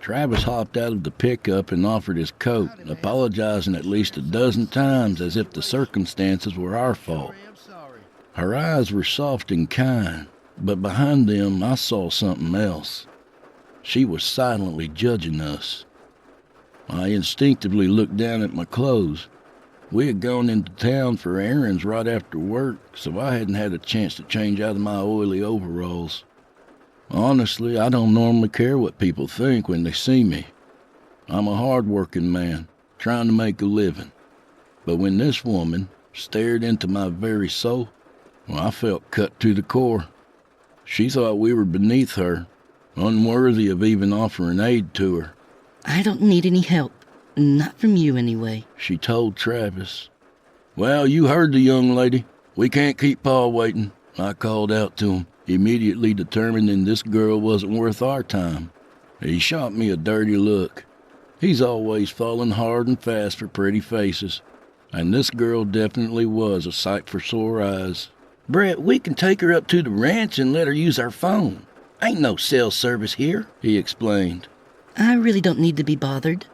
Travis hopped out of the pickup and offered his coat, apologizing at least a dozen times as if the circumstances were our fault. Her eyes were soft and kind, but behind them I saw something else. She was silently judging us. I instinctively looked down at my clothes. We had gone into town for errands right after work, so I hadn't had a chance to change out of my oily overalls. Honestly, I don't normally care what people think when they see me. I'm a hard-working man, trying to make a living. But when this woman stared into my very soul, I felt cut to the core. She thought we were beneath her, unworthy of even offering aid to her. I don't need any help. Not from you, anyway, she told Travis. Well, you heard the young lady. We can't keep Paul waiting, I called out to him, immediately determining this girl wasn't worth our time. He shot me a dirty look. He's always fallen hard and fast for pretty faces, and this girl definitely was a sight for sore eyes. Brett, we can take her up to the ranch and let her use our phone. Ain't no cell service here, he explained. I really don't need to be bothered.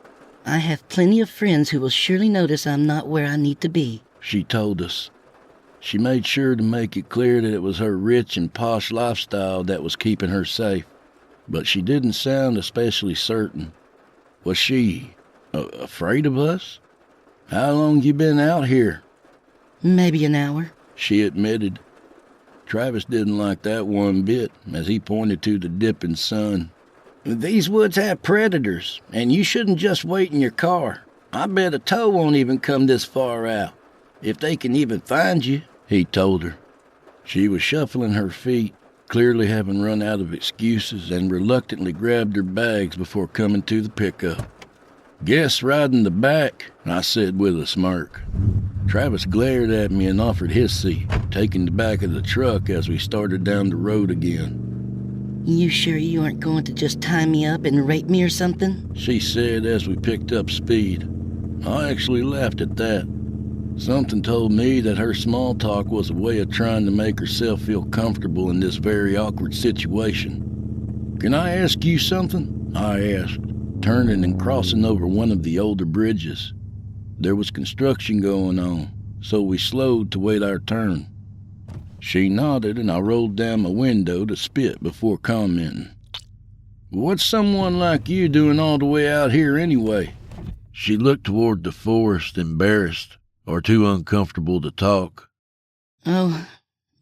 I have plenty of friends who will surely notice I'm not where I need to be, she told us. She made sure to make it clear that it was her rich and posh lifestyle that was keeping her safe, but she didn't sound especially certain. Was she afraid of us? How long you been out here? Maybe an hour, she admitted. Travis didn't like that one bit as he pointed to the dipping sun. These woods have predators, and you shouldn't just wait in your car. I bet a tow won't even come this far out, if they can even find you, he told her. She was shuffling her feet, clearly having run out of excuses, and reluctantly grabbed her bags before coming to the pickup. Guess ride in the back, I said with a smirk. Travis glared at me and offered his seat, taking the back of the truck as we started down the road again. You sure you aren't going to just tie me up and rape me or something? She said as we picked up speed. I actually laughed at that. Something told me that her small talk was a way of trying to make herself feel comfortable in this very awkward situation. Can I ask you something? I asked, turning and crossing over one of the older bridges. There was construction going on, so we slowed to wait our turn. She nodded, and I rolled down my window to spit before commenting. "What's someone like you doing all the way out here anyway?" She looked toward the forest, embarrassed, or too uncomfortable to talk. Oh,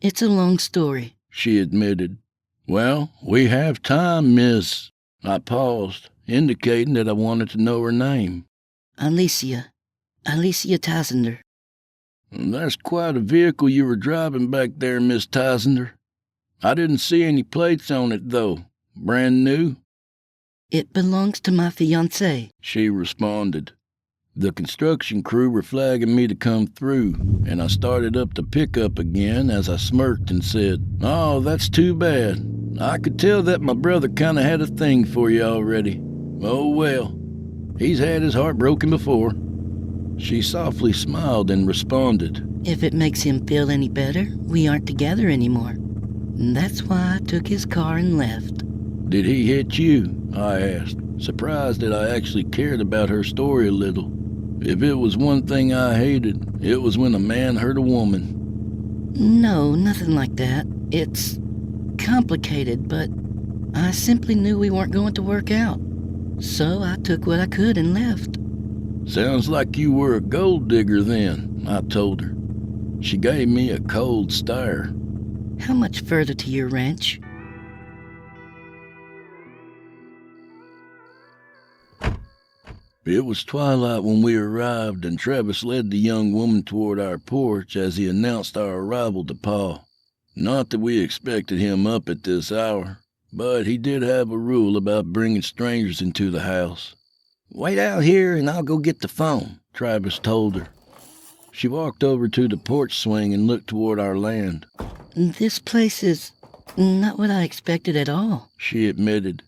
it's a long story, she admitted. "Well, we have time, miss." I paused, indicating that I wanted to know her name. Alicia Tysender. "That's quite a vehicle you were driving back there, Miss Tysender. I didn't see any plates on it, though. Brand new?" It belongs to my fiancé, she responded. The construction crew were flagging me to come through, and I started up the pickup again as I smirked and said, "Oh, that's too bad. I could tell that my brother kinda had a thing for you already. Oh well, he's had his heart broken before." She softly smiled and responded, If it makes him feel any better, we aren't together anymore. That's why I took his car and left. "Did he hit you?" I asked, surprised that I actually cared about her story a little. If it was one thing I hated, it was when a man hurt a woman. No, nothing like that. It's complicated, but I simply knew we weren't going to work out. So I took what I could and left. "Sounds like you were a gold digger then," I told her. She gave me a cold stare. How much further to your ranch? It was twilight when we arrived, and Travis led the young woman toward our porch as he announced our arrival to Pa. Not that we expected him up at this hour, but he did have a rule about bringing strangers into the house. "Wait out here and I'll go get the phone," Travis told her. She walked over to the porch swing and looked toward our land. This place is not what I expected at all, she admitted.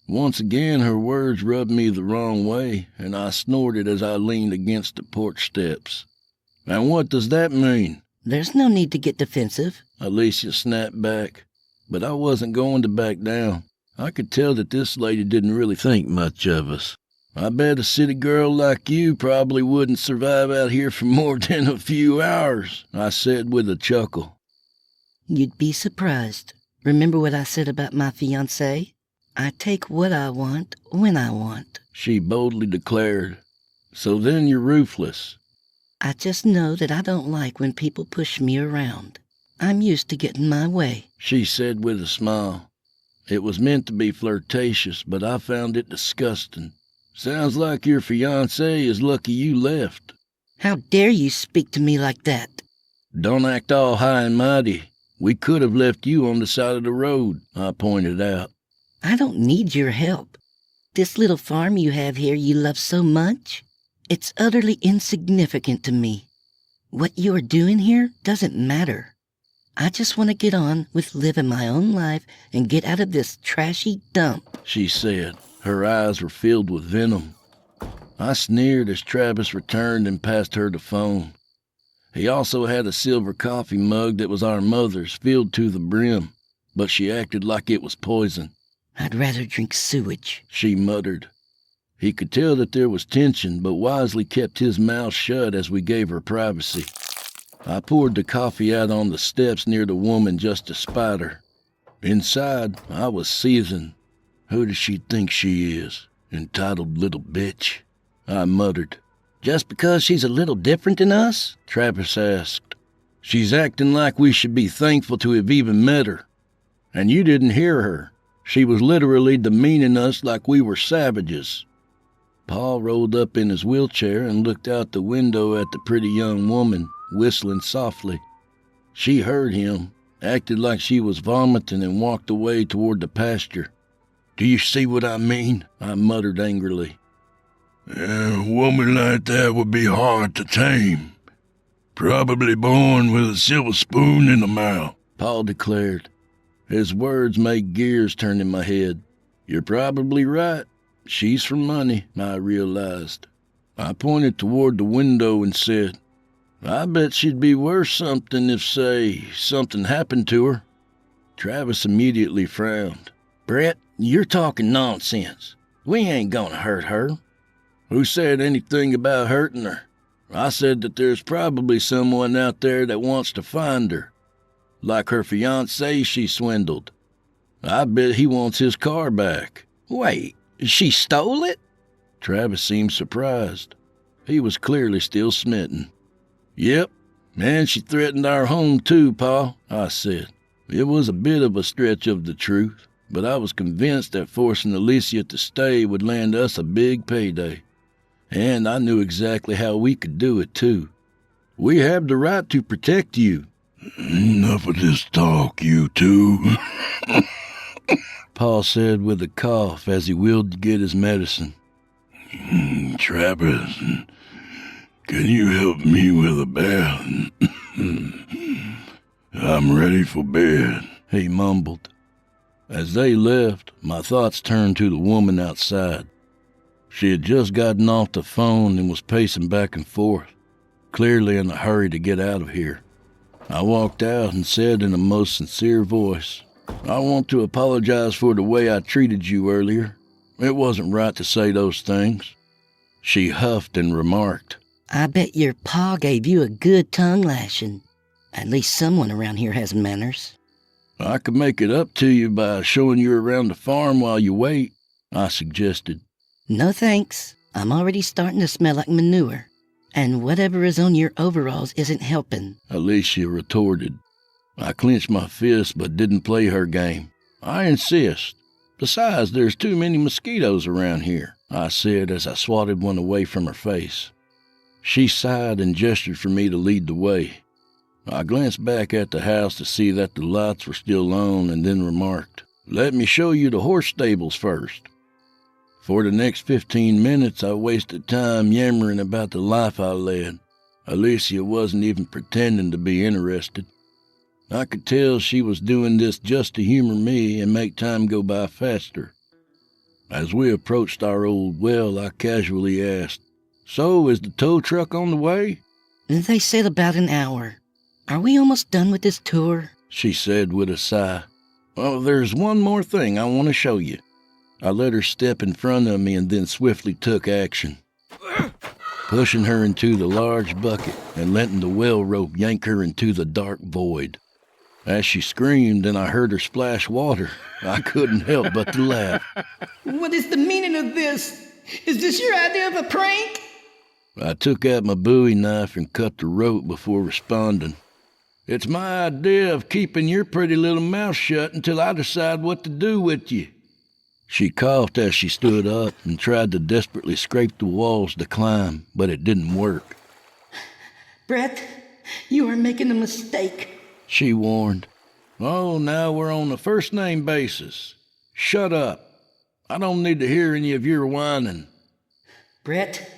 Once again, her words rubbed me the wrong way, and I snorted as I leaned against the porch steps. "And what does that mean?" There's no need to get defensive, Alicia snapped back. But I wasn't going to back down. I could tell that this lady didn't really think much of us. "I bet a city girl like you probably wouldn't survive out here for more than a few hours," I said with a chuckle. You'd be surprised. Remember what I said about my fiancé? I take what I want when I want, she boldly declared. "So then you're ruthless." I just know that I don't like when people push me around. I'm used to getting my way, she said with a smile. It was meant to be flirtatious, but I found it disgusting. "Sounds like your fiancé is lucky you left." How dare you speak to me like that? "Don't act all high and mighty. We could have left you on the side of the road," I pointed out. I don't need your help. This little farm you have here you love so much, it's utterly insignificant to me. What you are doing here doesn't matter. I just want to get on with living my own life and get out of this trashy dump, she said. Her eyes were filled with venom. I sneered as Travis returned and passed her the phone. He also had a silver coffee mug that was our mother's, filled to the brim, but she acted like it was poison. I'd rather drink sewage, she muttered. He could tell that there was tension, but wisely kept his mouth shut as we gave her privacy. I poured the coffee out on the steps near the woman just to spite her. Inside, I was seething. Who does she think she is? Entitled little bitch, I muttered. Just because she's a little different than us? Travis asked. She's acting like we should be thankful to have even met her. And you didn't hear her. She was literally demeaning us like we were savages. Paul rolled up in his wheelchair and looked out the window at the pretty young woman, whistling softly. She heard him, acted like she was vomiting, and walked away toward the pasture. "Do you see what I mean?" I muttered angrily. A woman like that would be hard to tame. Probably born with a silver spoon in the mouth, Paul declared. His words made gears turn in my head. You're probably right. She's for money, I realized. I pointed toward the window and said, I bet she'd be worth something if, say, something happened to her. Travis immediately frowned. Brett, you're talking nonsense. We ain't gonna hurt her. Who said anything about hurting her? I said that there's probably someone out there that wants to find her. Like her fiancé she swindled. I bet he wants his car back. Wait, she stole it? Travis seemed surprised. He was clearly still smitten. Yep, and she threatened our home too, Pa, I said. It was a bit of a stretch of the truth, but I was convinced that forcing Alicia to stay would land us a big payday. And I knew exactly how we could do it, too. We have the right to protect you. Enough of this talk, you two. Pa said with a cough as he wheeled to get his medicine. Travis, can you help me with a bath? I'm ready for bed, he mumbled. As they left, my thoughts turned to the woman outside. She had just gotten off the phone and was pacing back and forth, clearly in a hurry to get out of here. I walked out and said in a most sincere voice, I want to apologize for the way I treated you earlier. It wasn't right to say those things. She huffed and remarked, I bet your pa gave you a good tongue lashing. At least someone around here has manners. I could make it up to you by showing you around the farm while you wait, I suggested. No thanks. I'm already starting to smell like manure. And whatever is on your overalls isn't helping, Alicia retorted. I clenched my fist but didn't play her game. I insist. Besides, there's too many mosquitoes around here, I said as I swatted one away from her face. She sighed and gestured for me to lead the way. I glanced back at the house to see that the lights were still on and then remarked, Let me show you the horse stables first. For the next 15 minutes, I wasted time yammering about the life I led. Alicia wasn't even pretending to be interested. I could tell she was doing this just to humor me and make time go by faster. As we approached our old well, I casually asked, So, is the tow truck on the way? They said about an hour. Are we almost done with this tour? She said with a sigh. Well, there's one more thing I want to show you. I let her step in front of me and then swiftly took action, pushing her into the large bucket and letting the well rope yank her into the dark void. As she screamed and I heard her splash water, I couldn't help but to laugh. What is the meaning of this? Is this your idea of a prank? I took out my Bowie knife and cut the rope before responding. It's my idea of keeping your pretty little mouth shut until I decide what to do with you. She coughed as she stood up and tried to desperately scrape the walls to climb, but it didn't work. Brett, you are making a mistake, she warned. Oh, now we're on a first-name basis. Shut up. I don't need to hear any of your whining. Brett,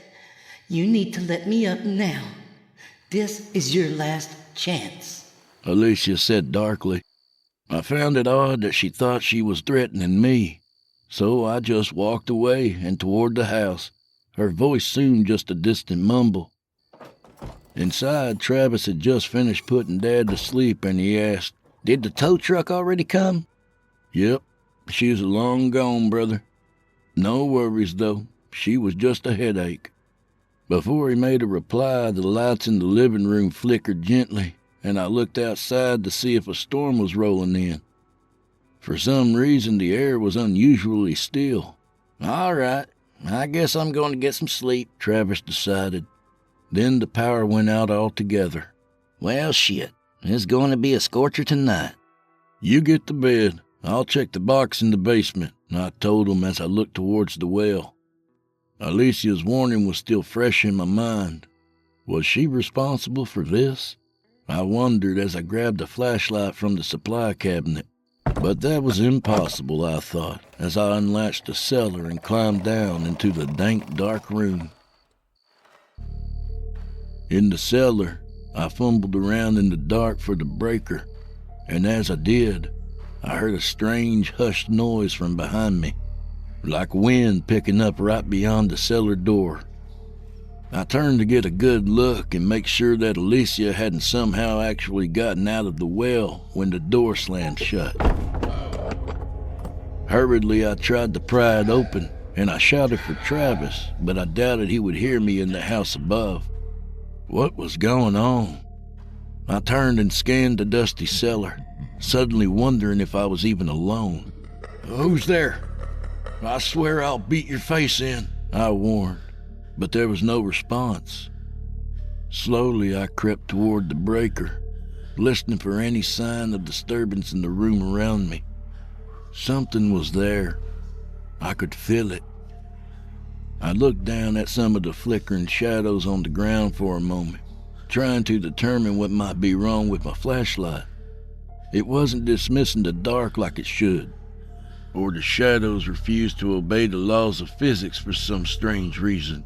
you need to let me up now. This is your last chance, Alicia said darkly. I found it odd that she thought she was threatening me. So I just walked away and toward the house, her voice soon just a distant mumble. Inside, Travis had just finished putting Dad to sleep and he asked, Did the tow truck already come? Yep, she was long gone, brother. No worries, though. She was just a headache. Before he made a reply, the lights in the living room flickered gently, and I looked outside to see if a storm was rolling in. For some reason, the air was unusually still. All right, I guess I'm going to get some sleep, Travis decided. Then the power went out altogether. Well, shit, it's going to be a scorcher tonight. You get to bed. I'll check the box in the basement, I told him as I looked towards the well. Alicia's warning was still fresh in my mind. Was she responsible for this? I wondered as I grabbed a flashlight from the supply cabinet. But that was impossible, I thought, as I unlatched the cellar and climbed down into the dank, dark room. In the cellar, I fumbled around in the dark for the breaker, and as I did, I heard a strange, hushed noise from behind me, like wind picking up right beyond the cellar door. I turned to get a good look and make sure that Alicia hadn't somehow actually gotten out of the well when the door slammed shut. Hurriedly, I tried to pry it open, and I shouted for Travis, but I doubted he would hear me in the house above. What was going on? I turned and scanned the dusty cellar, suddenly wondering if I was even alone. "Who's there? I swear I'll beat your face in," I warned, but there was no response. Slowly, I crept toward the breaker, listening for any sign of disturbance in the room around me. Something was there. I could feel it. I looked down at some of the flickering shadows on the ground for a moment, trying to determine what might be wrong with my flashlight. It wasn't dismissing the dark like it should, or the shadows refused to obey the laws of physics for some strange reason.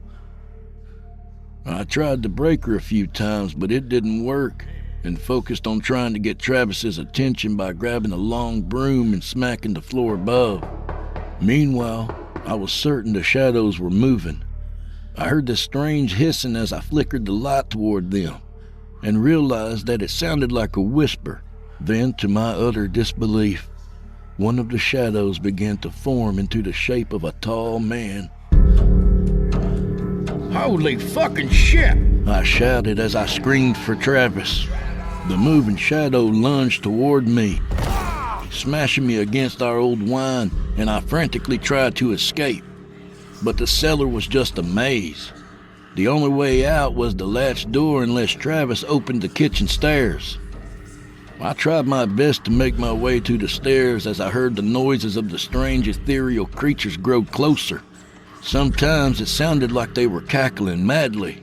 I tried the breaker a few times, but it didn't work, and focused on trying to get Travis's attention by grabbing a long broom and smacking the floor above. Meanwhile, I was certain the shadows were moving. I heard this strange hissing as I flickered the light toward them, and realized that it sounded like a whisper. Then, to my utter disbelief, one of the shadows began to form into the shape of a tall man. "Holy fucking shit!" I shouted as I screamed for Travis. The moving shadow lunged toward me, smashing me against our old wine, and I frantically tried to escape. But the cellar was just a maze. The only way out was the latch door unless Travis opened the kitchen stairs. I tried my best to make my way to the stairs as I heard the noises of the strange ethereal creatures grow closer. Sometimes it sounded like they were cackling madly.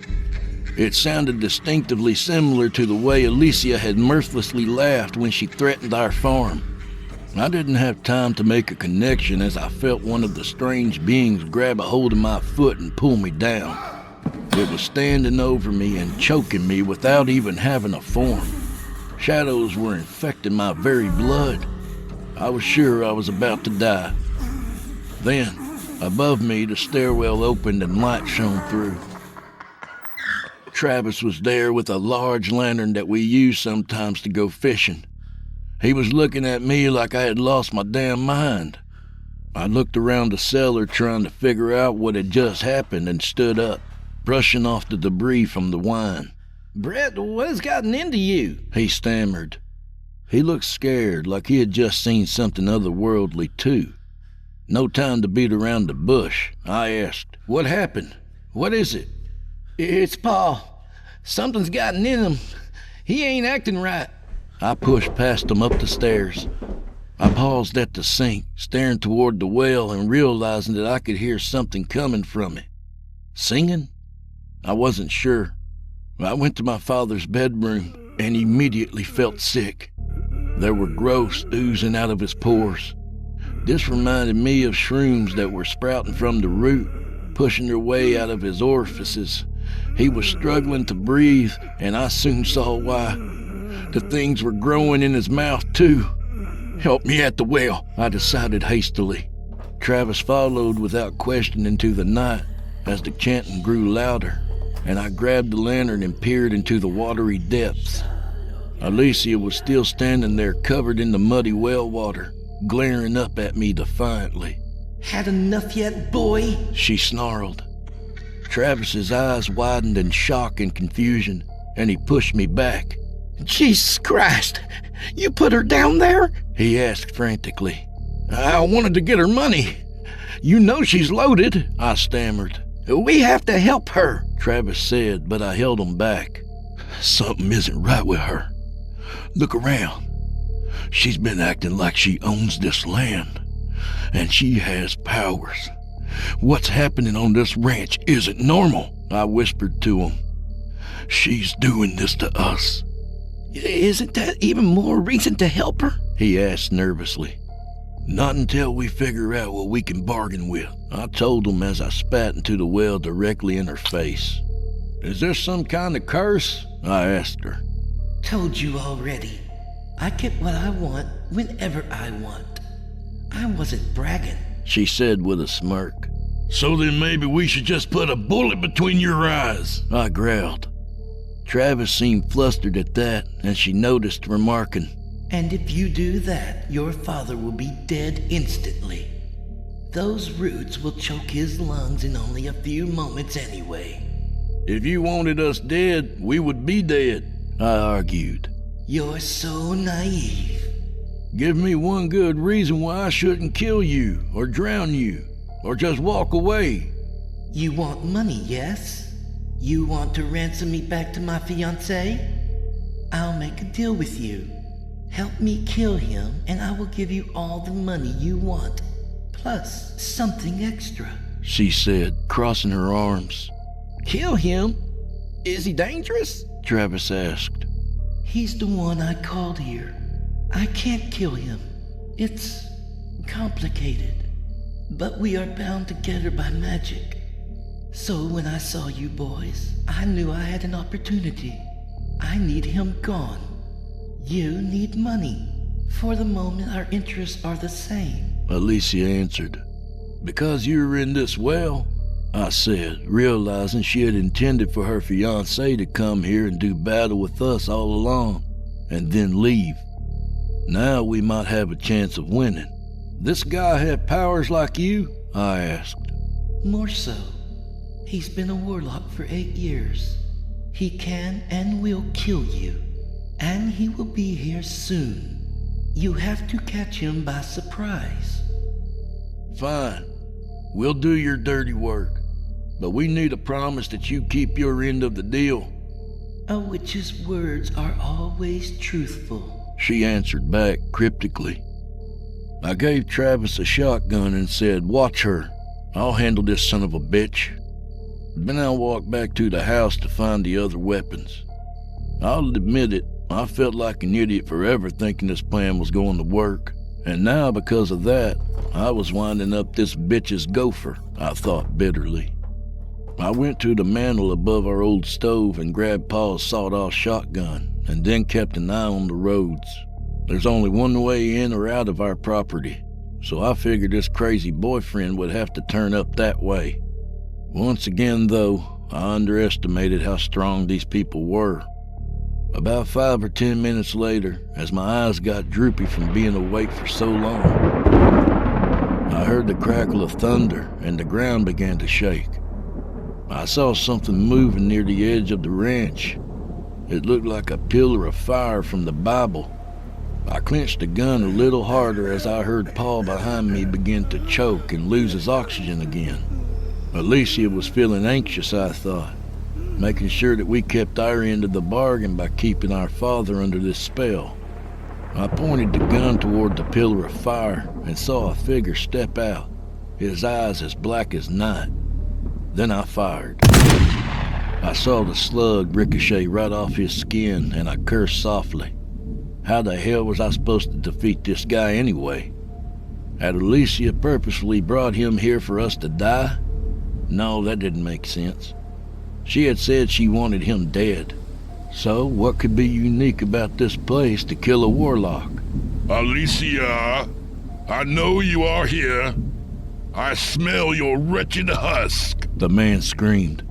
It sounded distinctively similar to the way Alicia had mirthlessly laughed when she threatened our farm. I didn't have time to make a connection as I felt one of the strange beings grab a hold of my foot and pull me down. It was standing over me and choking me without even having a form. Shadows were infecting my very blood. I was sure I was about to die. Then, above me, the stairwell opened and light shone through. Travis was there with a large lantern that we use sometimes to go fishing. He was looking at me like I had lost my damn mind. I looked around the cellar trying to figure out what had just happened and stood up, brushing off the debris from the wine. "Brett, what has gotten into you?" he stammered. He looked scared, like he had just seen something otherworldly too. No time to beat around the bush. I asked, "What happened? What is it?" "It's Pa. Something's gotten in him. He ain't acting right." I pushed past him up the stairs. I paused at the sink, staring toward the well and realizing that I could hear something coming from it. Singing? I wasn't sure. I went to my father's bedroom and immediately felt sick. There were growths oozing out of his pores. This reminded me of shrooms that were sprouting from the root, pushing their way out of his orifices. He was struggling to breathe, and I soon saw why. The things were growing in his mouth, too. "Help me at the well," I decided hastily. Travis followed without question into the night as the chanting grew louder, and I grabbed the lantern and peered into the watery depths. Alicia was still standing there covered in the muddy well water, glaring up at me defiantly. "Had enough yet, boy?" she snarled. Travis's eyes widened in shock and confusion, and he pushed me back. "Jesus Christ! You put her down there?" he asked frantically. "I wanted to get her money. You know she's loaded," I stammered. "We have to help her," Travis said, but I held him back. "Something isn't right with her. Look around. She's been acting like she owns this land, and she has powers. What's happening on this ranch isn't normal," I whispered to him. "She's doing this to us." "Isn't that even more reason to help her?" he asked nervously. "Not until we figure out what we can bargain with," I told him as I spat into the well directly in her face. "Is this some kind of curse?" I asked her. "Told you already. I get what I want whenever I want. I wasn't bragging," she said with a smirk. "So then maybe we should just put a bullet between your eyes," I growled. Travis seemed flustered at that, and she noticed, remarking, "And if you do that, your father will be dead instantly. Those roots will choke his lungs in only a few moments anyway." If you wanted us dead, we would be dead, I argued. You're so naive. Give me one good reason why I shouldn't kill you, or drown you, or just walk away. You want money, yes? You want to ransom me back to my fiancé? I'll make a deal with you. Help me kill him, and I will give you all the money you want, plus something extra, she said, crossing her arms. Kill him? Is he dangerous? Travis asked. He's the one I called here. I can't kill him. It's complicated, but we are bound together by magic. So when I saw you boys, I knew I had an opportunity. I need him gone. You need money. For the moment, our interests are the same. Alicia answered. Because you were in this well, I said, realizing she had intended for her fiancé to come here and do battle with us all along, and then leave. Now we might have a chance of winning. This guy have powers like you? I asked. More so. He's been a warlock for 8 years. He can and will kill you. And he will be here soon. You have to catch him by surprise. Fine. We'll do your dirty work. But we need a promise that you keep your end of the deal. A witch's words are always truthful, she answered back cryptically. I gave Travis a shotgun and said, watch her. I'll handle this son of a bitch. Then I walked back to the house to find the other weapons. I'll admit it, I felt like an idiot forever thinking this plan was going to work. And now, because of that, I was winding up this bitch's gopher, I thought bitterly. I went to the mantel above our old stove and grabbed Paul's sawed-off shotgun, and then kept an eye on the roads. There's only one way in or out of our property, so I figured this crazy boyfriend would have to turn up that way. Once again, though, I underestimated how strong these people were. About 5 or 10 minutes later, as my eyes got droopy from being awake for so long, I heard the crackle of thunder and the ground began to shake. I saw something moving near the edge of the ranch. It looked like a pillar of fire from the Bible. I clenched the gun a little harder as I heard Paul behind me begin to choke and lose his oxygen again. Alicia was feeling anxious, I thought, making sure that we kept our end of the bargain by keeping our father under this spell. I pointed the gun toward the pillar of fire and saw a figure step out, his eyes as black as night. Then I fired. I saw the slug ricochet right off his skin, and I cursed softly. How the hell was I supposed to defeat this guy anyway? Had Alicia purposefully brought him here for us to die? No, that didn't make sense. She had said she wanted him dead. So what could be unique about this place to kill a warlock? Alicia, I know you are here. I smell your wretched husk, the man screamed.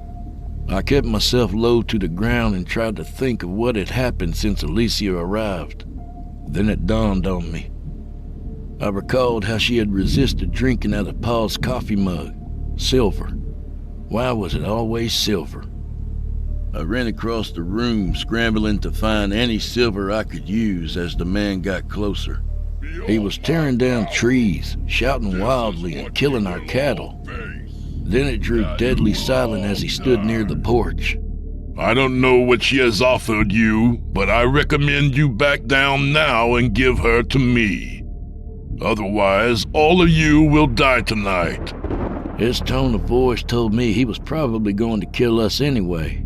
I kept myself low to the ground and tried to think of what had happened since Alicia arrived. Then it dawned on me. I recalled how she had resisted drinking out of Paul's coffee mug. Silver. Why was it always silver? I ran across the room, scrambling to find any silver I could use as the man got closer. He was tearing down trees, shouting wildly and killing our cattle. Then it drew deadly silent as he stood near the porch. I don't know what she has offered you, but I recommend you back down now and give her to me. Otherwise, all of you will die tonight. His tone of voice told me he was probably going to kill us anyway.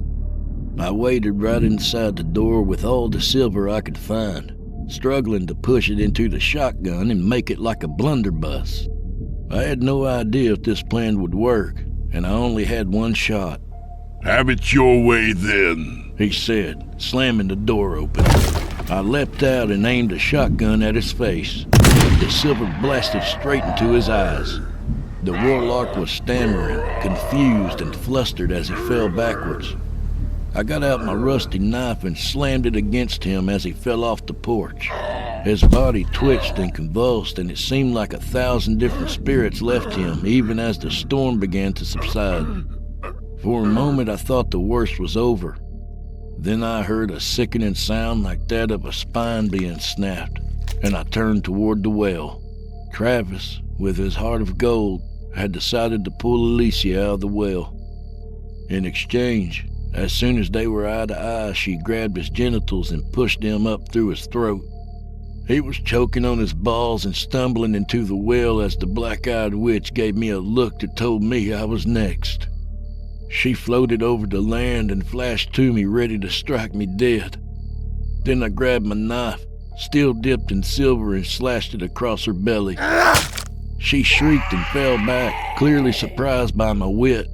I waited right inside the door with all the silver I could find, struggling to push it into the shotgun and make it like a blunderbuss. I had no idea if this plan would work, and I only had one shot. Have it your way then, he said, slamming the door open. I leapt out and aimed a shotgun at his face. The silver blasted straight into his eyes. The warlock was stammering, confused and flustered as he fell backwards. I got out my rusty knife and slammed it against him as he fell off the porch. His body twitched and convulsed, and it seemed like 1,000 different spirits left him even as the storm began to subside. For a moment, I thought the worst was over. Then I heard a sickening sound like that of a spine being snapped, and I turned toward the well. Travis, with his heart of gold, had decided to pull Alicia out of the well. In exchange, as soon as they were eye to eye, she grabbed his genitals and pushed them up through his throat. He was choking on his balls and stumbling into the well as the black-eyed witch gave me a look that told me I was next. She floated over the land and flashed to me, ready to strike me dead. Then I grabbed my knife, still dipped in silver, and slashed it across her belly. She shrieked and fell back, clearly surprised by my wit.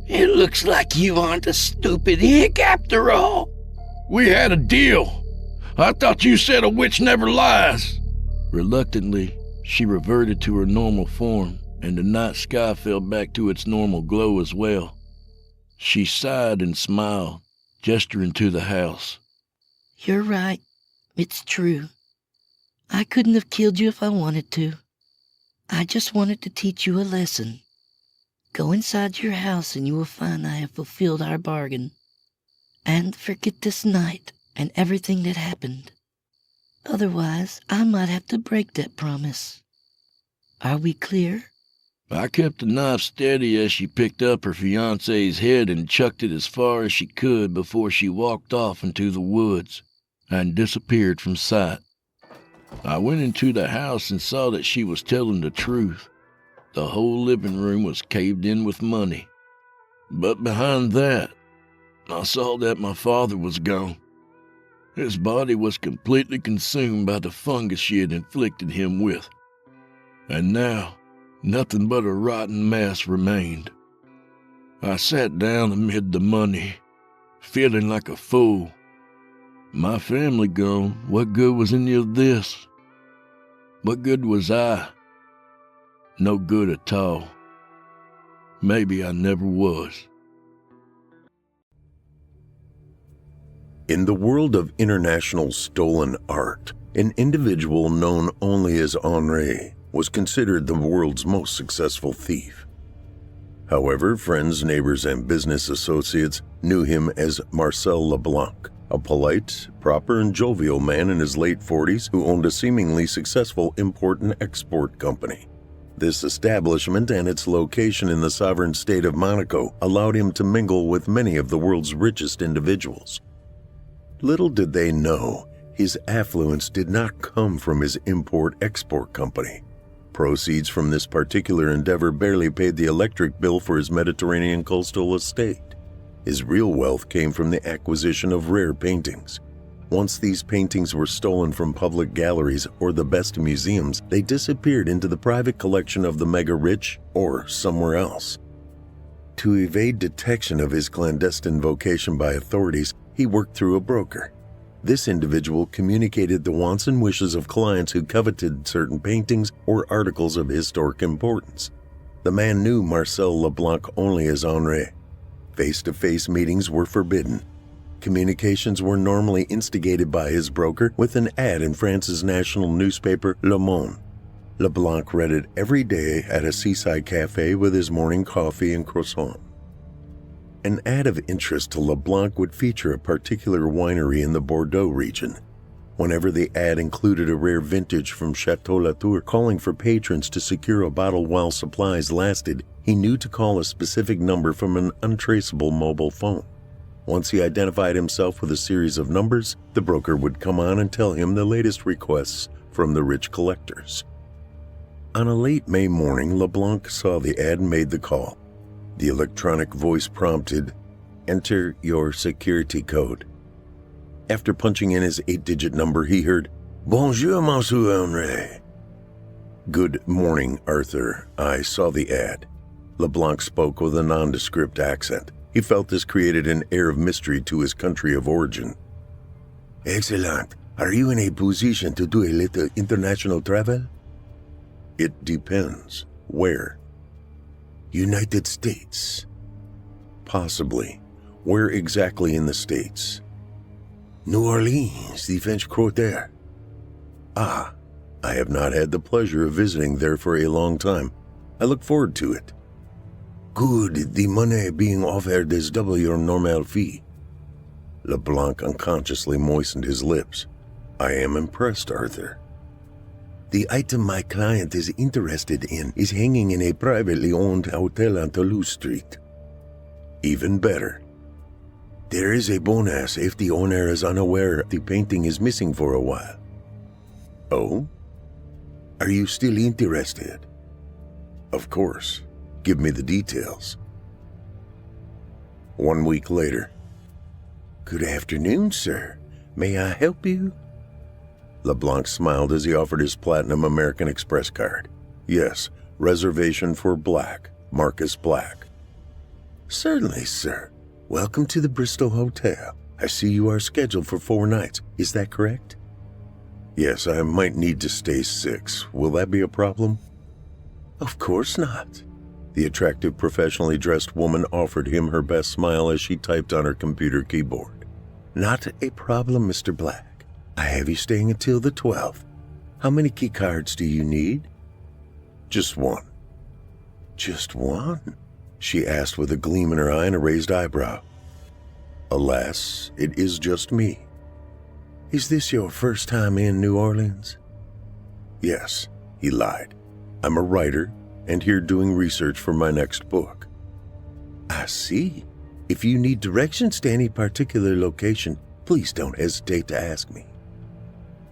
It looks like you aren't a stupid hick after all. We had a deal. I thought you said a witch never lies. Reluctantly, she reverted to her normal form, and the night sky fell back to its normal glow as well. She sighed and smiled, gesturing to the house. You're right. It's true. I couldn't have killed you if I wanted to. I just wanted to teach you a lesson. Go inside your house and you will find I have fulfilled our bargain. And forget this night and everything that happened. Otherwise, I might have to break that promise. Are we clear? I kept the knife steady as she picked up her fiancé's head and chucked it as far as she could before she walked off into the woods and disappeared from sight. I went into the house and saw that she was telling the truth. The whole living room was caved in with money. But behind that, I saw that my father was gone. His body was completely consumed by the fungus she had inflicted him with. And now, nothing but a rotten mass remained. I sat down amid the money, feeling like a fool. My family gone, what good was any of this? What good was I? No good at all. Maybe I never was. In the world of international stolen art, an individual known only as Henri was considered the world's most successful thief. However, friends, neighbors, and business associates knew him as Marcel LeBlanc, a polite, proper, and jovial man in his late 40s who owned a seemingly successful import and export company. This establishment and its location in the sovereign state of Monaco allowed him to mingle with many of the world's richest individuals. Little did they know, his affluence did not come from his import-export company. Proceeds from this particular endeavor barely paid the electric bill for his Mediterranean coastal estate. His real wealth came from the acquisition of rare paintings. Once these paintings were stolen from public galleries or the best museums, they disappeared into the private collection of the mega-rich or somewhere else. To evade detection of his clandestine vocation by authorities, he worked through a broker. This individual communicated the wants and wishes of clients who coveted certain paintings or articles of historic importance. The man knew Marcel LeBlanc only as Henri. Face-to-face meetings were forbidden. Communications were normally instigated by his broker with an ad in France's national newspaper Le Monde. LeBlanc read it every day at a seaside cafe with his morning coffee and croissant. An ad of interest to LeBlanc would feature a particular winery in the Bordeaux region. Whenever the ad included a rare vintage from Chateau Latour calling for patrons to secure a bottle while supplies lasted, he knew to call a specific number from an untraceable mobile phone. Once he identified himself with a series of numbers, the broker would come on and tell him the latest requests from the rich collectors. On a late May morning, LeBlanc saw the ad and made the call. The electronic voice prompted, "Enter your security code." After punching in his 8-digit number, he heard, "Bonjour, Monsieur Henri." "Good morning, Arthur. I saw the ad." LeBlanc spoke with a nondescript accent. He felt this created an air of mystery to his country of origin. "Excellent. Are you in a position to do a little international travel?" "It depends. Where?" "United States." "Possibly. Where exactly in the States?" "New Orleans, the French Quarter." "Ah, I have not had the pleasure of visiting there for a long time. I look forward to it." Good, the money being offered is double your normal fee. LeBlanc unconsciously moistened his lips. I am impressed, Arthur. The item my client is interested in is hanging in a privately owned hotel on Toulouse Street. Even better. There is a bonus if the owner is unaware the painting is missing for a while. Oh? Are you still interested? Of course. Give me the details. 1 week later. Good afternoon, sir. May I help you? LeBlanc smiled as he offered his platinum American Express card. Yes, reservation for Black, Marcus Black. Certainly, sir. Welcome to the Bristol Hotel. I see you are scheduled for 4 nights. Is that correct? Yes, I might need to stay 6. Will that be a problem? Of course not. The attractive, professionally dressed woman offered him her best smile as she typed on her computer keyboard. Not a problem, Mr. Black. I have you staying until the 12th. How many key cards do you need? Just 1. Just 1? She asked with a gleam in her eye and a raised eyebrow. Alas, it is just me. Is this your first time in New Orleans? Yes, he lied. I'm a writer and here doing research for my next book. I see. If you need directions to any particular location, please don't hesitate to ask me.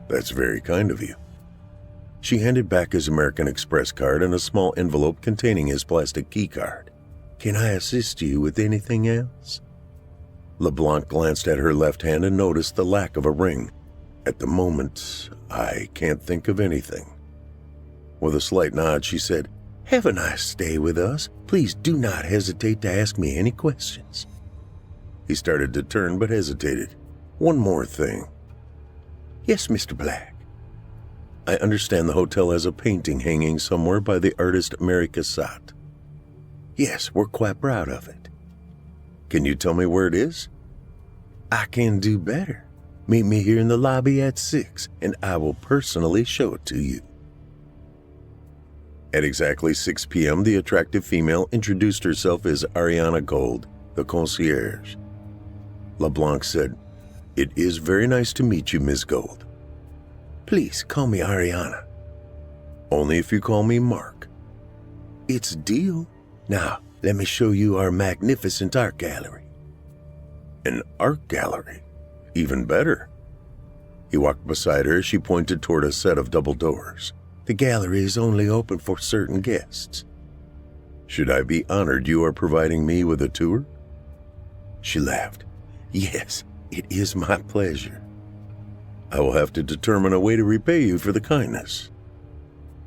That's very kind of you. She handed back his American Express card and a small envelope containing his plastic key card. Can I assist you with anything else? LeBlanc glanced at her left hand and noticed the lack of a ring. At the moment, I can't think of anything. With a slight nod, she said, Have a nice stay with us. Please do not hesitate to ask me any questions. He started to turn but hesitated. One more thing. Yes, Mr. Black. I understand the hotel has a painting hanging somewhere by the artist Mary Cassatt. Yes, we're quite proud of it. Can you tell me where it is? I can do better. Meet me here in the lobby at 6, and I will personally show it to you. At exactly 6 p.m., the attractive female introduced herself as Ariana Gold, the concierge. LeBlanc said, It is very nice to meet you, Miss Gold. Please call me Ariana. Only if you call me Mark. It's a deal. Now, let me show you our magnificent art gallery. An art gallery? Even better. He walked beside her as she pointed toward a set of double doors. The gallery is only open for certain guests. Should I be honored you are providing me with a tour? She laughed. Yes, it is my pleasure. I will have to determine a way to repay you for the kindness.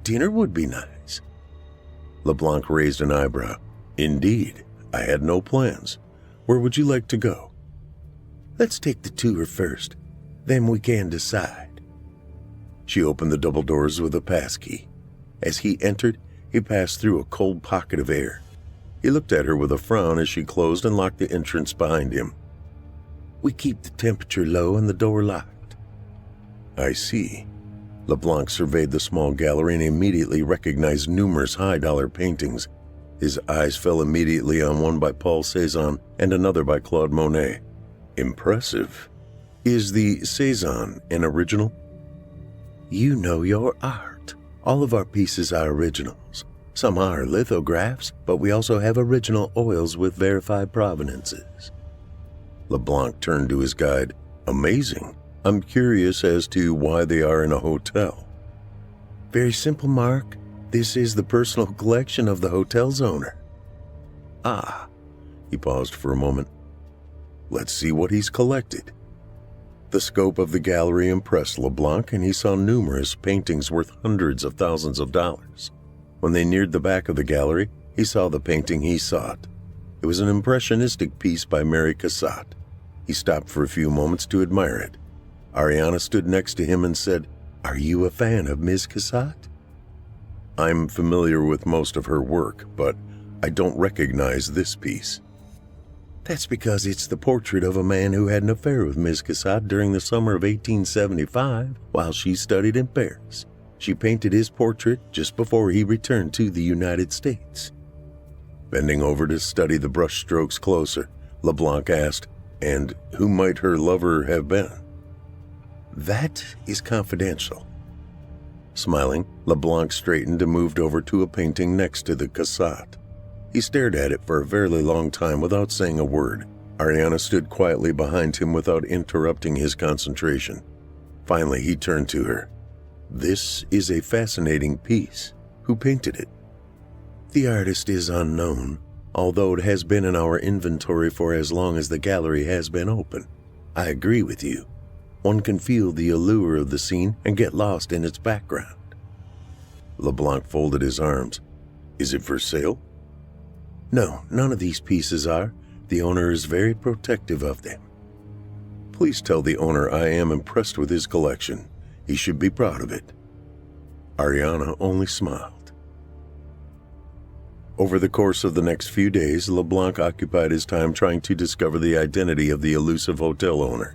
Dinner would be nice. LeBlanc raised an eyebrow. Indeed, I had no plans. Where would you like to go? Let's take the tour first, then we can decide. She opened the double doors with a passkey. As he entered, he passed through a cold pocket of air. He looked at her with a frown as she closed and locked the entrance behind him. We keep the temperature low and the door locked. I see. LeBlanc surveyed the small gallery and immediately recognized numerous high-dollar paintings. His eyes fell immediately on one by Paul Cézanne and another by Claude Monet. Impressive. Is the Cézanne an original? You know your art. All of our pieces are originals. Some are lithographs, but we also have original oils with verified provenances. LeBlanc turned to his guide. Amazing. I'm curious as to why they are in a hotel. Very simple, Mark. This is the personal collection of the hotel's owner. Ah, he paused for a moment. Let's see what he's collected. The scope of the gallery impressed LeBlanc, and he saw numerous paintings worth hundreds of thousands of dollars. When they neared the back of the gallery, he saw the painting he sought. It was an impressionistic piece by Mary Cassatt. He stopped for a few moments to admire it. Ariana stood next to him and said, Are you a fan of Ms. Cassatt? I'm familiar with most of her work, but I don't recognize this piece. That's because it's the portrait of a man who had an affair with Ms. Cassatt during the summer of 1875 while she studied in Paris. She painted his portrait just before he returned to the United States. Bending over to study the brushstrokes closer, LeBlanc asked, "And who might her lover have been?" "That is confidential." Smiling, LeBlanc straightened and moved over to a painting next to the cassette. He stared at it for a very long time without saying a word. Ariana stood quietly behind him without interrupting his concentration. Finally, he turned to her. "This is a fascinating piece. Who painted it?" "The artist is unknown, although it has been in our inventory for as long as the gallery has been open. I agree with you. One can feel the allure of the scene and get lost in its background." LeBlanc folded his arms. "Is it for sale?" "No, none of these pieces are. The owner is very protective of them." "Please tell the owner I am impressed with his collection. He should be proud of it." Ariana only smiled. Over the course of the next few days, LeBlanc occupied his time trying to discover the identity of the elusive hotel owner.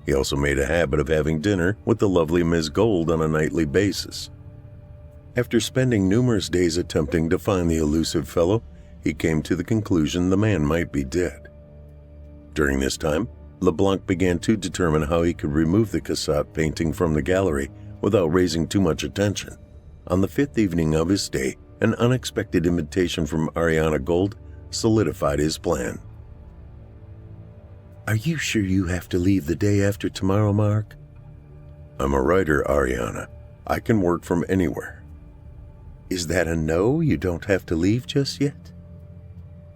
He also made a habit of having dinner with the lovely Ms. Gold on a nightly basis. After spending numerous days attempting to find the elusive fellow, he came to the conclusion the man might be dead. During this time, LeBlanc began to determine how he could remove the cassette painting from the gallery without raising too much attention. On the 5th evening of his stay, an unexpected invitation from Ariana Gold solidified his plan. "Are you sure you have to leave the day after tomorrow, Mark?" "I'm a writer, Ariana. I can work from anywhere." "Is that a no? You don't have to leave just yet?"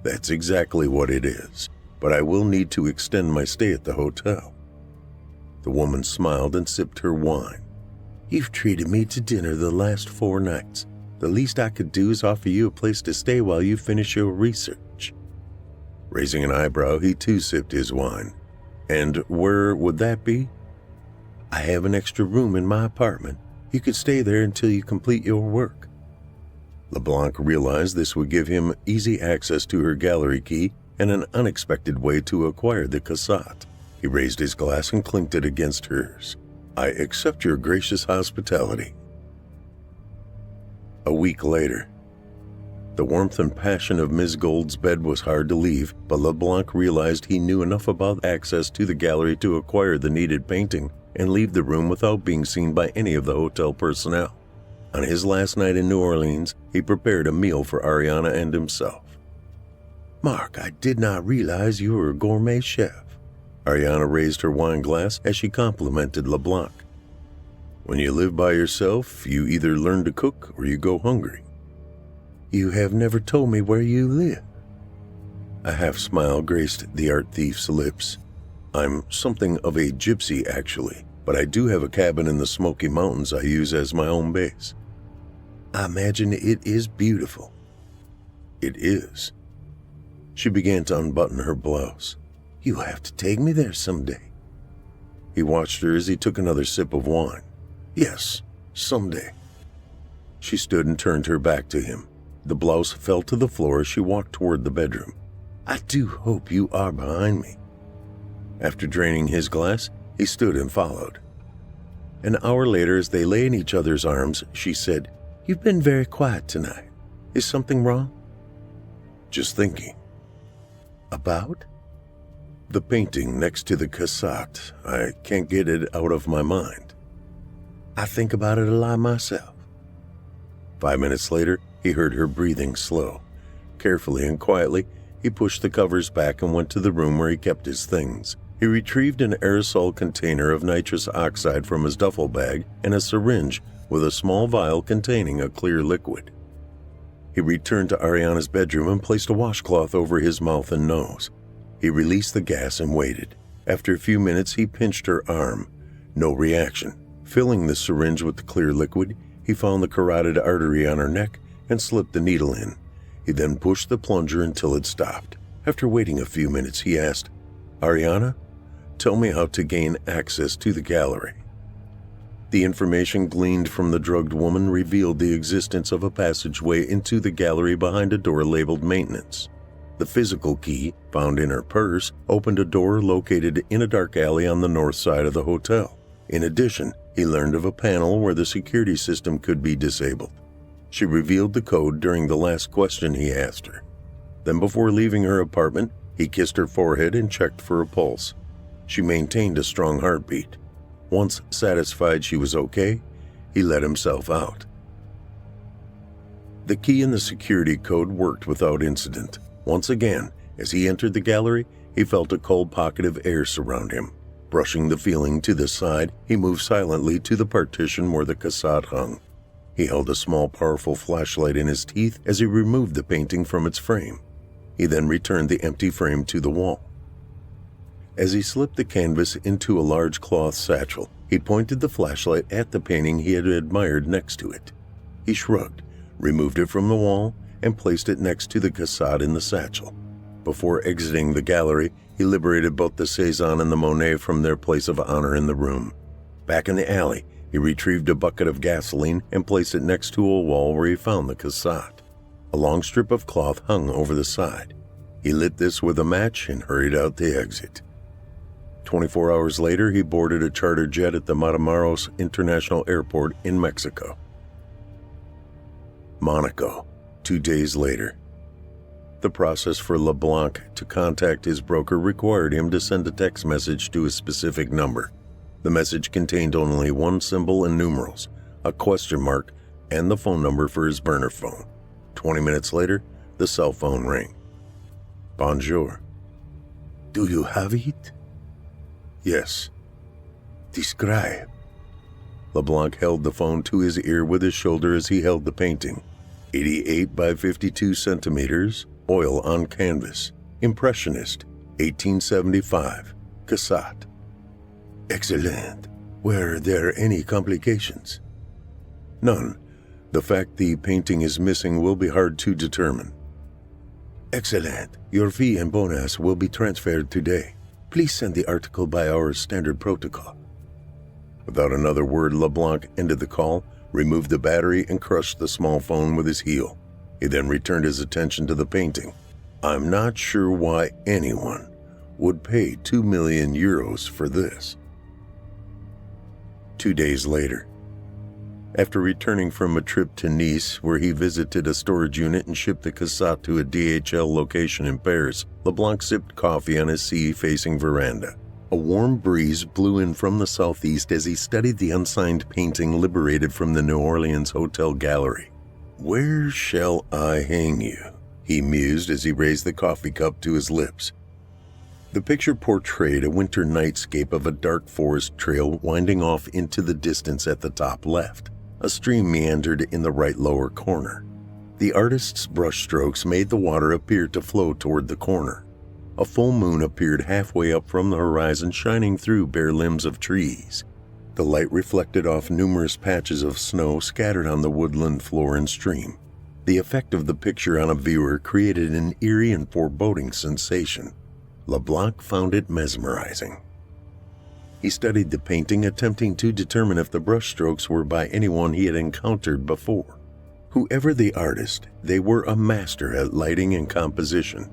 "That's exactly what it is, but I will need to extend my stay at the hotel." The woman smiled and sipped her wine. "You've treated me to dinner the last 4 nights. The least I could do is offer you a place to stay while you finish your research." Raising an eyebrow, he too sipped his wine. "And where would that be?" "I have an extra room in my apartment. You could stay there until you complete your work." LeBlanc realized this would give him easy access to her gallery key and an unexpected way to acquire the cassette. He raised his glass and clinked it against hers. "I accept your gracious hospitality." A week later. The warmth and passion of Ms. Gold's bed was hard to leave, but LeBlanc realized he knew enough about access to the gallery to acquire the needed painting and leave the room without being seen by any of the hotel personnel. On his last night in New Orleans, he prepared a meal for Ariana and himself. "Mark, I did not realize you were a gourmet chef." Ariana raised her wine glass as she complimented LeBlanc. "When you live by yourself, you either learn to cook or you go hungry." "You have never told me where you live." A half smile graced the art thief's lips. "I'm something of a gypsy, actually, but I do have a cabin in the Smoky Mountains I use as my home base." "I imagine it is beautiful." "It is." She began to unbutton her blouse. "You'll have to take me there someday." He watched her as he took another sip of wine. "Yes, someday." She stood and turned her back to him. The blouse fell to the floor as she walked toward the bedroom. "I do hope you are behind me." After draining his glass, he stood and followed. An hour later, as they lay in each other's arms, she said, "You've been very quiet tonight. Is something wrong?" "Just thinking." "About?" "The painting next to the cassette. I can't get it out of my mind." "I think about it a lot myself." 5 minutes later, he heard her breathing slow. Carefully and quietly, he pushed the covers back and went to the room where he kept his things. He retrieved an aerosol container of nitrous oxide from his duffel bag and a syringe with a small vial containing a clear liquid. He returned to Ariana's bedroom and placed a washcloth over his mouth and nose. He released the gas and waited. After a few minutes, he pinched her arm. No reaction. Filling the syringe with the clear liquid, he found the carotid artery on her neck and slipped the needle in. He then pushed the plunger until it stopped. After waiting a few minutes, he asked, "Ariana, tell me how to gain access to the gallery." The information gleaned from the drugged woman revealed the existence of a passageway into the gallery behind a door labeled Maintenance. The physical key, found in her purse, opened a door located in a dark alley on the north side of the hotel. In addition, he learned of a panel where the security system could be disabled. She revealed the code during the last question he asked her. Then before leaving her apartment, he kissed her forehead and checked for a pulse. She maintained a strong heartbeat. Once satisfied she was okay, he let himself out. The key in the security code worked without incident. Once again, as he entered the gallery, he felt a cold pocket of air surround him. Brushing the feeling to the side, he moved silently to the partition where the cassette hung. He held a small, powerful flashlight in his teeth as he removed the painting from its frame. He then returned the empty frame to the wall. As he slipped the canvas into a large cloth satchel, he pointed the flashlight at the painting he had admired next to it. He shrugged, removed it from the wall, and placed it next to the cassette in the satchel. Before exiting the gallery, he liberated both the Cézanne and the Monet from their place of honor in the room. Back in the alley, he retrieved a bucket of gasoline and placed it next to a wall where he found the cassette. A long strip of cloth hung over the side. He lit this with a match and hurried out the exit. 24 hours later, he boarded a charter jet at the Matamoros International Airport in Mexico. Monaco, 2 days later. The process for LeBlanc to contact his broker required him to send a text message to a specific number. The message contained only one symbol and numerals, a question mark, and the phone number for his burner phone. 20 minutes later, the cell phone rang. Bonjour. Do you have it? Yes. Describe. LeBlanc held the phone to his ear with his shoulder as he held the painting. 88 by 52 centimeters, oil on canvas. Impressionist, 1875. Cassette. Excellent. Were there any complications? None. The fact the painting is missing will be hard to determine. Excellent. Your fee and bonus will be transferred today. Please send the article by our standard protocol. Without another word, LeBlanc ended the call, removed the battery, and crushed the small phone with his heel. He then returned his attention to the painting. I'm not sure why anyone would pay 2 million euros for this. 2 days later. After returning from a trip to Nice, where he visited a storage unit and shipped the cassette to a DHL location in Paris, LeBlanc sipped coffee on his sea-facing veranda. A warm breeze blew in from the southeast as he studied the unsigned painting liberated from the New Orleans hotel gallery. Where shall I hang you? He mused as he raised the coffee cup to his lips. The picture portrayed a winter nightscape of a dark forest trail winding off into the distance at the top left. A stream meandered in the right lower corner. The artist's brushstrokes made the water appear to flow toward the corner. A full moon appeared halfway up from the horizon, shining through bare limbs of trees. The light reflected off numerous patches of snow scattered on the woodland floor and stream. The effect of the picture on a viewer created an eerie and foreboding sensation. LeBlanc found it mesmerizing. He studied the painting, attempting to determine if the brushstrokes were by anyone he had encountered before. Whoever the artist, they were a master at lighting and composition.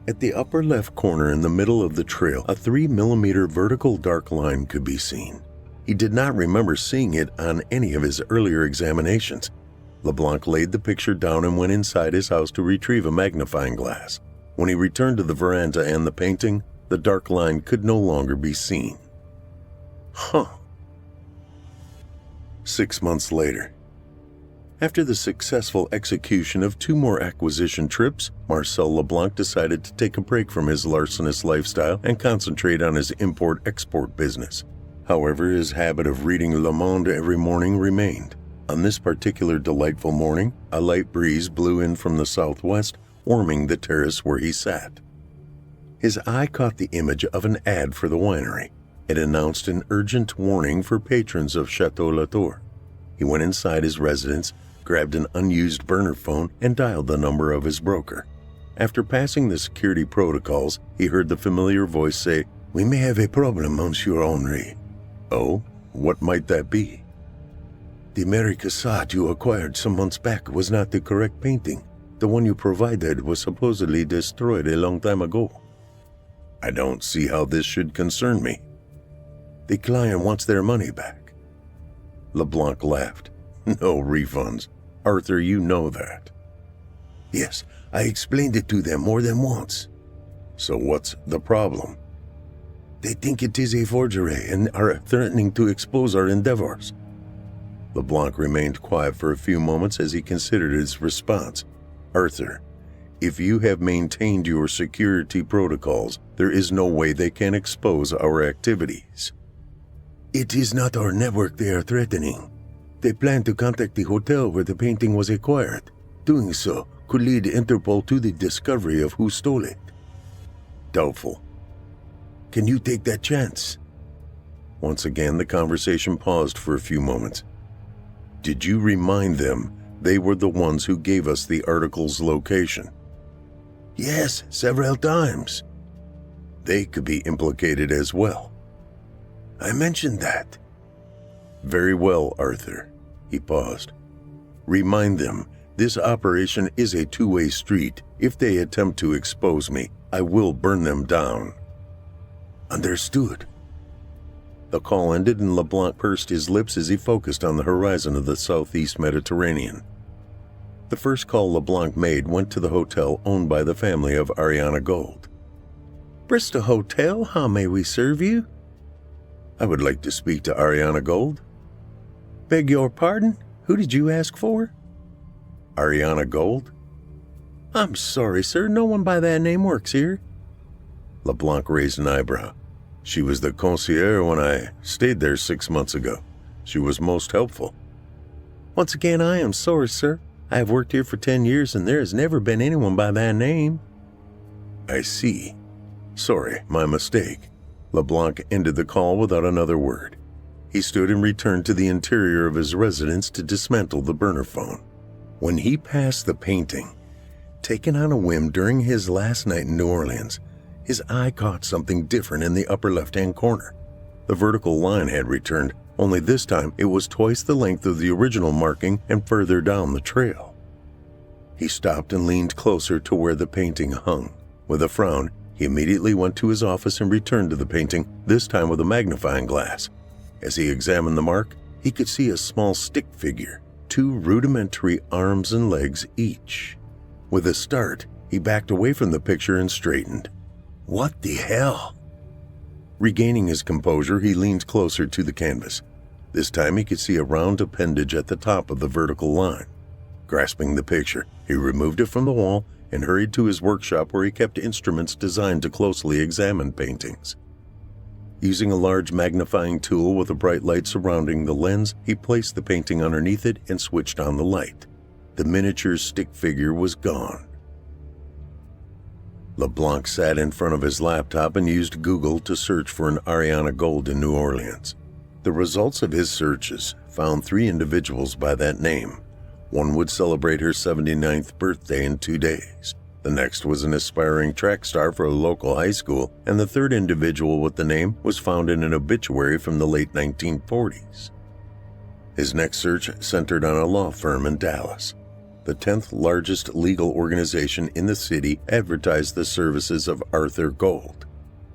At the upper left corner in the middle of the trail, a 3mm vertical dark line could be seen. He did not remember seeing it on any of his earlier examinations. LeBlanc laid the picture down and went inside his house to retrieve a magnifying glass. When he returned to the veranda and the painting, the dark line could no longer be seen. 6 months later. After the successful execution of 2 more acquisition trips, Marcel LeBlanc decided to take a break from his larcenous lifestyle and concentrate on his import-export business. However, his habit of reading Le Monde every morning remained. On this particular delightful morning, a light breeze blew in from the southwest, warming the terrace where he sat. His eye caught the image of an ad for the winery. It announced an urgent warning for patrons of Chateau Latour. He went inside his residence, grabbed an unused burner phone, and dialed the number of his broker. After passing the security protocols, he heard the familiar voice say, "We may have a problem, Monsieur Henri." "Oh, what might that be?" "The Mary Cassatt you acquired some months back was not the correct painting. The one you provided was supposedly destroyed a long time ago." "I don't see how this should concern me." "The client wants their money back." LeBlanc laughed. "No refunds. Arthur, you know that." "Yes, I explained it to them more than once. So what's the problem? They think it is a forgery and are threatening to expose our endeavors. LeBlanc remained quiet for a few moments as he considered his response. Arthur, if you have maintained your security protocols, there is no way they can expose our activities. It is not our network they are threatening. They plan to contact the hotel where the painting was acquired. Doing so could lead Interpol to the discovery of who stole it. Doubtful. Can you take that chance? Once again, the conversation paused for a few moments. Did you remind them they were the ones who gave us the article's location? Yes, several times. They could be implicated as well. I mentioned that. Very well, Arthur. He paused. Remind them this operation is a two-way street. If they attempt to expose me, I will burn them down. Understood. The call ended and LeBlanc pursed his lips as he focused on the horizon of the southeast Mediterranean. The first call LeBlanc made went to the hotel owned by the family of Ariana Gold. Bristol Hotel, how may we serve you? I would like to speak to Ariana Gold. Beg your pardon? Who did you ask for? Ariana Gold? I'm sorry, sir. No one by that name works here. LeBlanc raised an eyebrow. She was the concierge when I stayed there 6 months ago. She was most helpful. Once again, I am sorry, sir. I have worked here for 10 years and there has never been anyone by that name. I see. Sorry, my mistake. LeBlanc ended the call without another word. He stood and returned to the interior of his residence to dismantle the burner phone. When he passed the painting, taken on a whim during his last night in New Orleans, his eye caught something different in the upper left-hand corner. The vertical line had returned, only this time it was twice the length of the original marking and further down the trail. He stopped and leaned closer to where the painting hung. With a frown, he immediately went to his office and returned to the painting, this time with a magnifying glass. As he examined the mark, he could see a small stick figure, 2 rudimentary arms and legs each. With a start, he backed away from the picture and straightened. What the hell? Regaining his composure, he leaned closer to the canvas. This time he could see a round appendage at the top of the vertical line. Grasping the picture, he removed it from the wall and hurried to his workshop where he kept instruments designed to closely examine paintings. Using a large magnifying tool with a bright light surrounding the lens, he placed the painting underneath it and switched on the light. The miniature stick figure was gone. LeBlanc sat in front of his laptop and used Google to search for an Ariana Gold in New Orleans. The results of his searches found 3 individuals by that name. One would celebrate her 79th birthday in 2 days. The next was an aspiring track star for a local high school, and the third individual with the name was found in an obituary from the late 1940s. His next search centered on a law firm in Dallas. The 10th largest legal organization in the city advertised the services of Arthur Gold.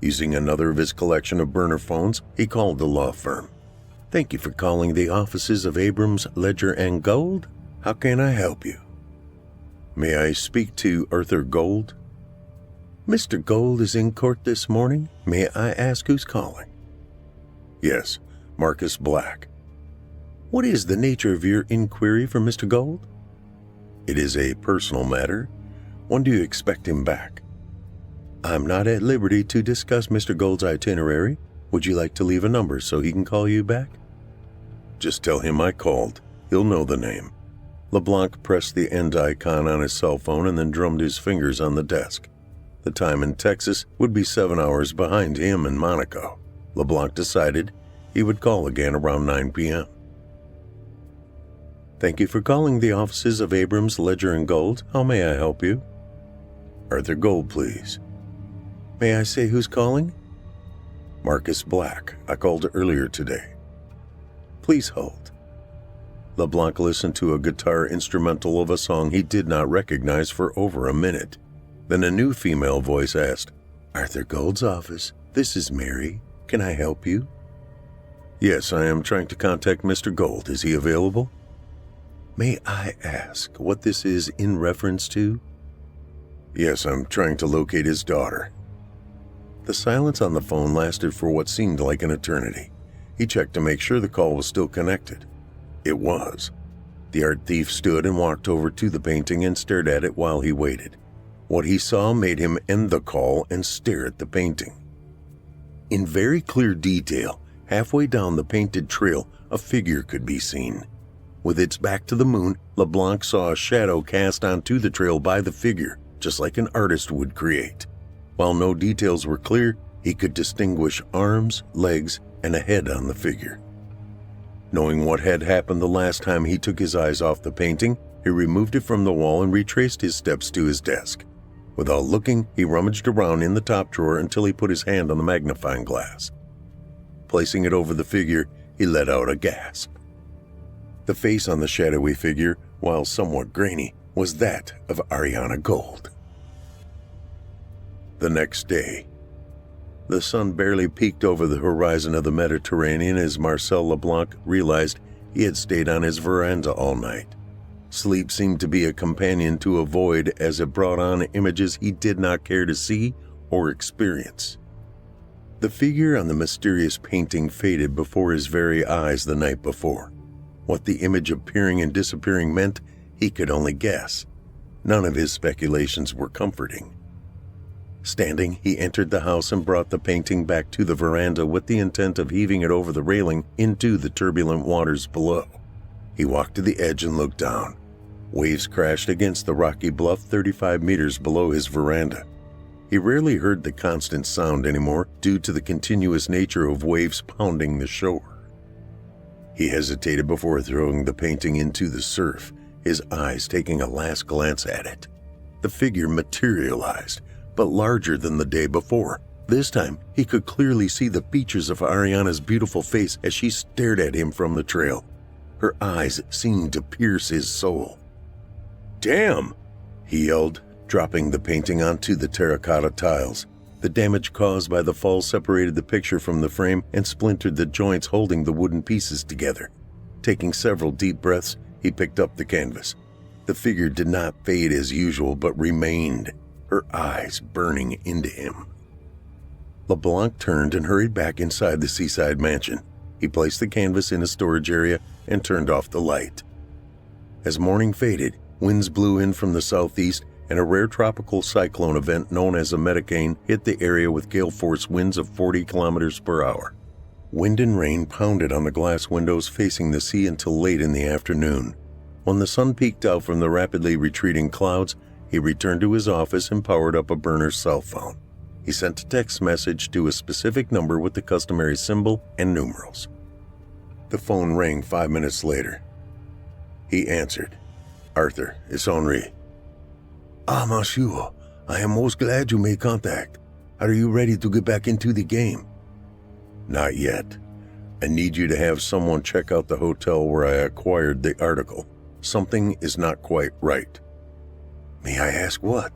Using another of his collection of burner phones, he called the law firm. Thank you for calling the offices of Abrams, Ledger & Gold. How can I help you? May I speak to Arthur Gold? Mr. Gold is in court this morning. May I ask who's calling? Yes, Marcus Black. What is the nature of your inquiry for Mr. Gold? It is a personal matter. When do you expect him back? I'm not at liberty to discuss Mr. Gold's itinerary. Would you like to leave a number so he can call you back? Just tell him I called. He'll know the name. LeBlanc pressed the end icon on his cell phone and then drummed his fingers on the desk. The time in Texas would be 7 hours behind him in Monaco. LeBlanc decided he would call again around 9 p.m. Thank you for calling the offices of Abrams, Ledger & Gold. How may I help you? Arthur Gold, please. May I say who's calling? Marcus Black. I called earlier today. Please hold. LeBlanc listened to a guitar instrumental of a song he did not recognize for over a minute. Then a new female voice asked, Arthur Gold's office. This is Mary. Can I help you? Yes, I am trying to contact Mr. Gold. Is he available? May I ask what this is in reference to? Yes, I'm trying to locate his daughter. The silence on the phone lasted for what seemed like an eternity. He checked to make sure the call was still connected. It was. The art thief stood and walked over to the painting and stared at it while he waited. What he saw made him end the call and stare at the painting. In very clear detail, halfway down the painted trail, a figure could be seen. With its back to the moon, LeBlanc saw a shadow cast onto the trail by the figure, just like an artist would create. While no details were clear, he could distinguish arms, legs, and a head on the figure. Knowing what had happened the last time he took his eyes off the painting, he removed it from the wall and retraced his steps to his desk. Without looking, he rummaged around in the top drawer until he put his hand on the magnifying glass. Placing it over the figure, he let out a gasp. The face on the shadowy figure, while somewhat grainy, was that of Ariana Gold. The next day, the sun barely peeked over the horizon of the Mediterranean as Marcel LeBlanc realized he had stayed on his veranda all night. Sleep seemed to be a companion to avoid as it brought on images he did not care to see or experience. The figure on the mysterious painting faded before his very eyes the night before. What the image appearing and disappearing meant, he could only guess. None of his speculations were comforting. Standing, he entered the house and brought the painting back to the veranda with the intent of heaving it over the railing into the turbulent waters below. He walked to the edge and looked down. Waves crashed against the rocky bluff 35 meters below his veranda. He rarely heard the constant sound anymore due to the continuous nature of waves pounding the shore. He hesitated before throwing the painting into the surf, his eyes taking a last glance at it. The figure materialized, but larger than the day before. This time, he could clearly see the features of Ariana's beautiful face as she stared at him from the trail. Her eyes seemed to pierce his soul. "Damn!" he yelled, dropping the painting onto the terracotta tiles. The damage caused by the fall separated the picture from the frame and splintered the joints holding the wooden pieces together. Taking several deep breaths, he picked up the canvas. The figure did not fade as usual, but remained, her eyes burning into him. LeBlanc turned and hurried back inside the seaside mansion. He placed the canvas in a storage area and turned off the light. As morning faded, winds blew in from the southeast and a rare tropical cyclone event known as a metacane hit the area with gale force winds of 40 kilometers per hour. Wind and rain pounded on the glass windows facing the sea until late in the afternoon. When the sun peeked out from the rapidly retreating clouds, he returned to his office and powered up a burner cell phone. He sent a text message to a specific number with the customary symbol and numerals. The phone rang 5 minutes later. He answered. "Arthur, it's Henri." "Ah, monsieur, I am most glad you made contact. Are you ready to get back into the game?" "Not yet. I need you to have someone check out the hotel where I acquired the article. Something is not quite right." "May I ask what?"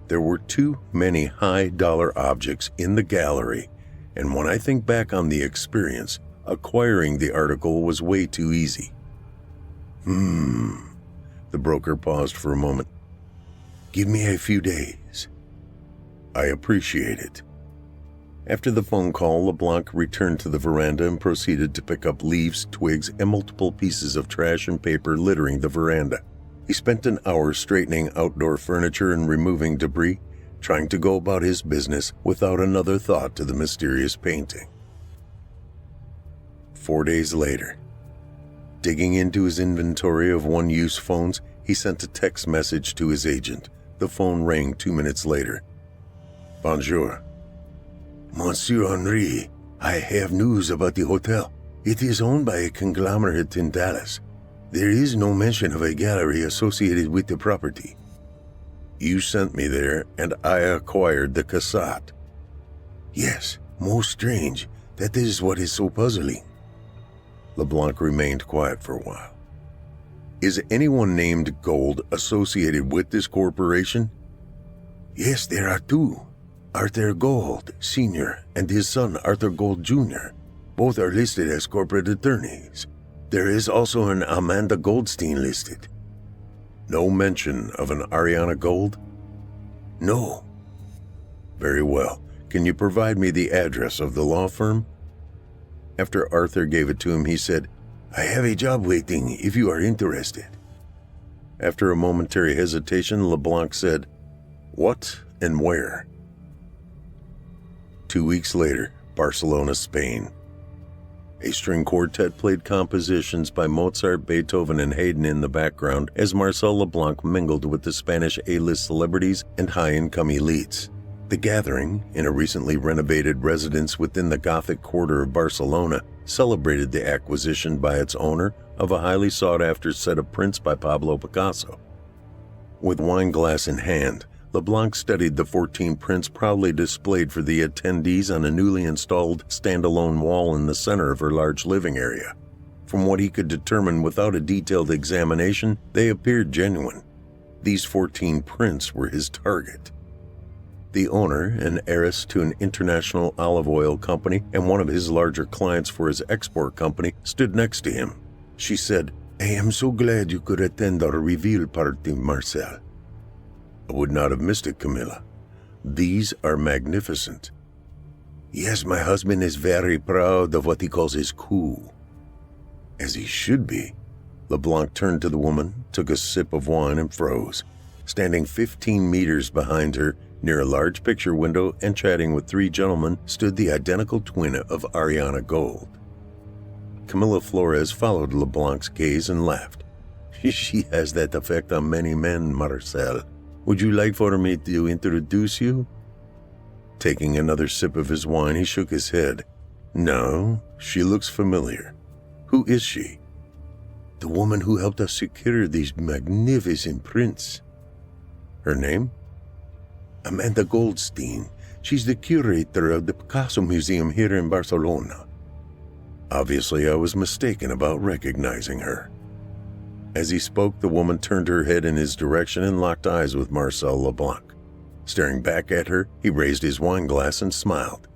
"There were too many high-dollar objects in the gallery, and when I think back on the experience, acquiring the article was way too easy." The broker paused for a moment. "Give me a few days." "I appreciate it." After the phone call, LeBlanc returned to the veranda and proceeded to pick up leaves, twigs, and multiple pieces of trash and paper littering the veranda. He spent an hour straightening outdoor furniture and removing debris, trying to go about his business without another thought to the mysterious painting. 4 days later, digging into his inventory of one-use phones, he sent a text message to his agent. The phone rang 2 minutes later. "Bonjour." "Monsieur Henri, I have news about the hotel. It is owned by a conglomerate in Dallas. There is no mention of a gallery associated with the property." "You sent me there, and I acquired the cassette." "Yes, most strange. That is what is so puzzling." LeBlanc remained quiet for a while. "Is anyone named Gold associated with this corporation?" "Yes, there are two. Arthur Gold, Sr., and his son Arthur Gold, Jr. Both are listed as corporate attorneys. There is also an Amanda Goldstein listed." "No mention of an Ariana Gold?" No. Very well. Can you provide me the address of the law firm? After Arthur gave it to him, he said, I have a job waiting if you are interested. After a momentary hesitation, LeBlanc said, What and where? 2 weeks later, Barcelona, Spain. A string quartet played compositions by Mozart, Beethoven, and Haydn in the background as Marcel LeBlanc mingled with the Spanish A-list celebrities and high-income elites. The gathering, in a recently renovated residence within the Gothic quarter of Barcelona, celebrated the acquisition by its owner of a highly sought-after set of prints by Pablo Picasso. With wine glass in hand, LeBlanc studied the 14 prints proudly displayed for the attendees on a newly installed standalone wall in the center of her large living area. From what he could determine without a detailed examination, they appeared genuine. These 14 prints were his target. The owner, an heiress to an international olive oil company and one of his larger clients for his export company, stood next to him. She said, I am so glad you could attend our reveal party, Marcel. I would not have missed it, Camilla. These are magnificent. Yes, my husband is very proud of what he calls his coup. As he should be. LeBlanc turned to the woman, took a sip of wine, and froze. Standing 15 meters behind her, near a large picture window and chatting with 3 gentlemen, stood the identical twin of Ariana Gold. Camilla Flores followed LeBlanc's gaze and laughed. She has that effect on many men, Marcel. Would you like for me to introduce you? Taking another sip of his wine, he shook his head. No, she looks familiar. Who is she? The woman who helped us secure these magnificent prints. Her name? Amanda Goldstein. She's the curator of the Picasso Museum here in Barcelona. Obviously, I was mistaken about recognizing her. As he spoke, the woman turned her head in his direction and locked eyes with Marcel LeBlanc. Staring back at her, he raised his wine glass and smiled.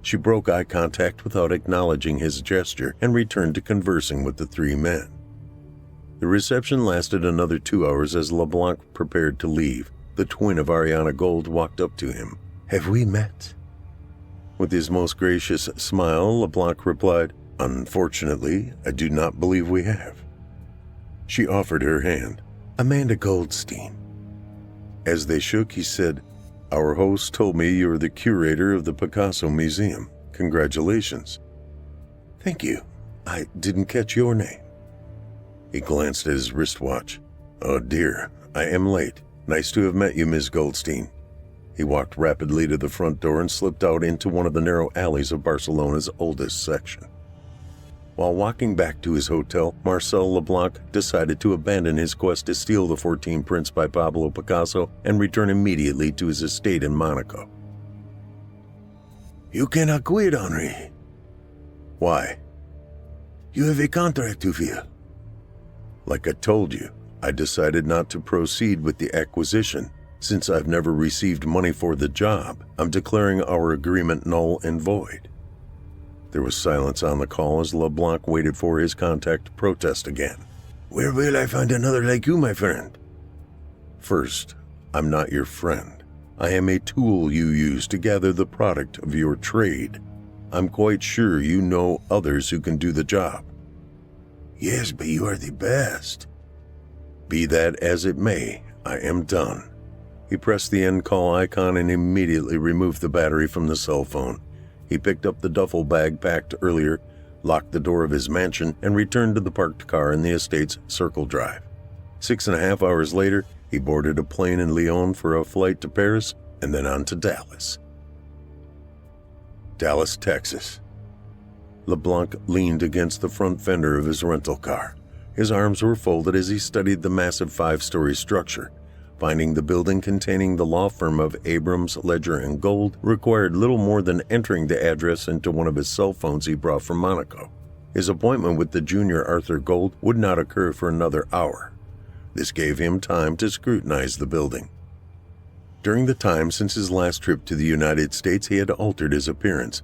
She broke eye contact without acknowledging his gesture and returned to conversing with the 3 men. The reception lasted another 2 hours as LeBlanc prepared to leave. The twin of Ariana Gold walked up to him. Have we met? With his most gracious smile, LeBlanc replied, Unfortunately, I do not believe we have. She offered her hand. Amanda Goldstein. As they shook, he said, Our host told me you're the curator of the Picasso Museum. Congratulations. Thank you. I didn't catch your name. He glanced at his wristwatch. Oh dear, I am late. Nice to have met you, Ms. Goldstein. He walked rapidly to the front door and slipped out into one of the narrow alleys of Barcelona's oldest section. While walking back to his hotel, Marcel LeBlanc decided to abandon his quest to steal the 14 prints by Pablo Picasso and return immediately to his estate in Monaco. You cannot quit, Henri. Why? You have a contract to fill. Like I told you, I decided not to proceed with the acquisition. Since I've never received money for the job, I'm declaring our agreement null and void. There was silence on the call as LeBlanc waited for his contact to protest again. Where will I find another like you, my friend? First, I'm not your friend. I am a tool you use to gather the product of your trade. I'm quite sure you know others who can do the job. Yes, but you are the best. Be that as it may, I am done. He pressed the end call icon and immediately removed the battery from the cell phone. He picked up the duffel bag packed earlier, locked the door of his mansion, and returned to the parked car in the estate's Circle Drive. 6.5 hours later, he boarded a plane in Lyon for a flight to Paris and then on to Dallas. Dallas, Texas. LeBlanc leaned against the front fender of his rental car. His arms were folded as he studied the massive 5-story structure. Finding the building containing the law firm of Abrams, Ledger, and Gold required little more than entering the address into one of his cell phones he brought from Monaco. His appointment with the junior Arthur Gold would not occur for another hour. This gave him time to scrutinize the building. During the time since his last trip to the United States, he had altered his appearance.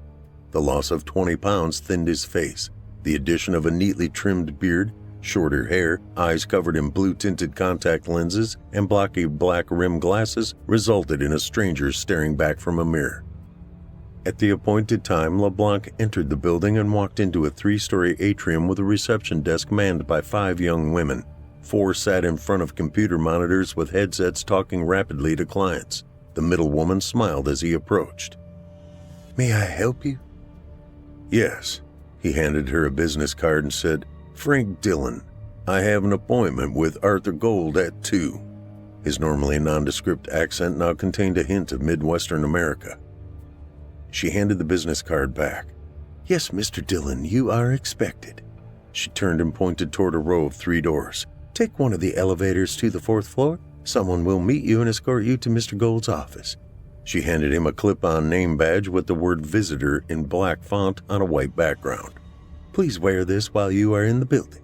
The loss of 20 pounds thinned his face. The addition of a neatly trimmed beard Shorter hair, eyes covered in blue-tinted contact lenses, and blocky black rimmed glasses resulted in a stranger staring back from a mirror. At the appointed time, LeBlanc entered the building and walked into a 3-story atrium with a reception desk manned by 5 young women. 4 sat in front of computer monitors with headsets talking rapidly to clients. The middle woman smiled as he approached. "May I help you?" "Yes." He handed her a business card and said, "Frank Dillon. I have an appointment with Arthur Gold at 2. His normally nondescript accent now contained a hint of Midwestern America. She handed the business card back. "Yes, Mr. Dillon, you are expected." She turned and pointed toward a row of 3 doors. "Take one of the elevators to the 4th floor. Someone will meet you and escort you to Mr. Gold's office." She handed him a clip-on name badge with the word visitor in black font on a white background. "Please wear this while you are in the building."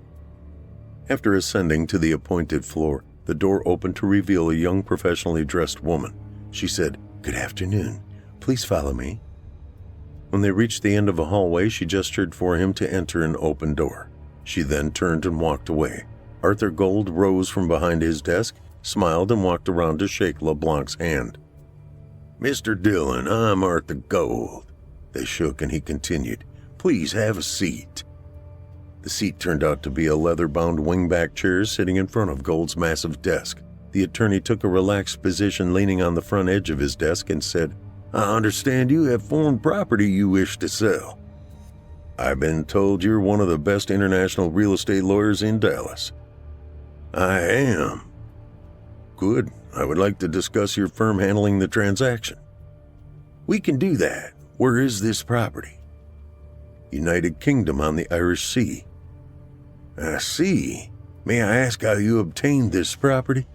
After ascending to the appointed floor, the door opened to reveal a young professionally dressed woman. She said, "Good afternoon. Please follow me." When they reached the end of a hallway, she gestured for him to enter an open door. She then turned and walked away. Arthur Gold rose from behind his desk, smiled, and walked around to shake LeBlanc's hand. "Mr. Dillon, I'm Arthur Gold." They shook and he continued, "Please have a seat." The seat turned out to be a leather-bound wingback chair sitting in front of Gold's massive desk. The attorney took a relaxed position leaning on the front edge of his desk and said, "I understand you have foreign property you wish to sell. I've been told you're one of the best international real estate lawyers in Dallas." "I am." "Good. I would like to discuss your firm handling the transaction." "We can do that. Where is this property?" "United Kingdom on the Irish Sea." "I see. May I ask how you obtained this property?"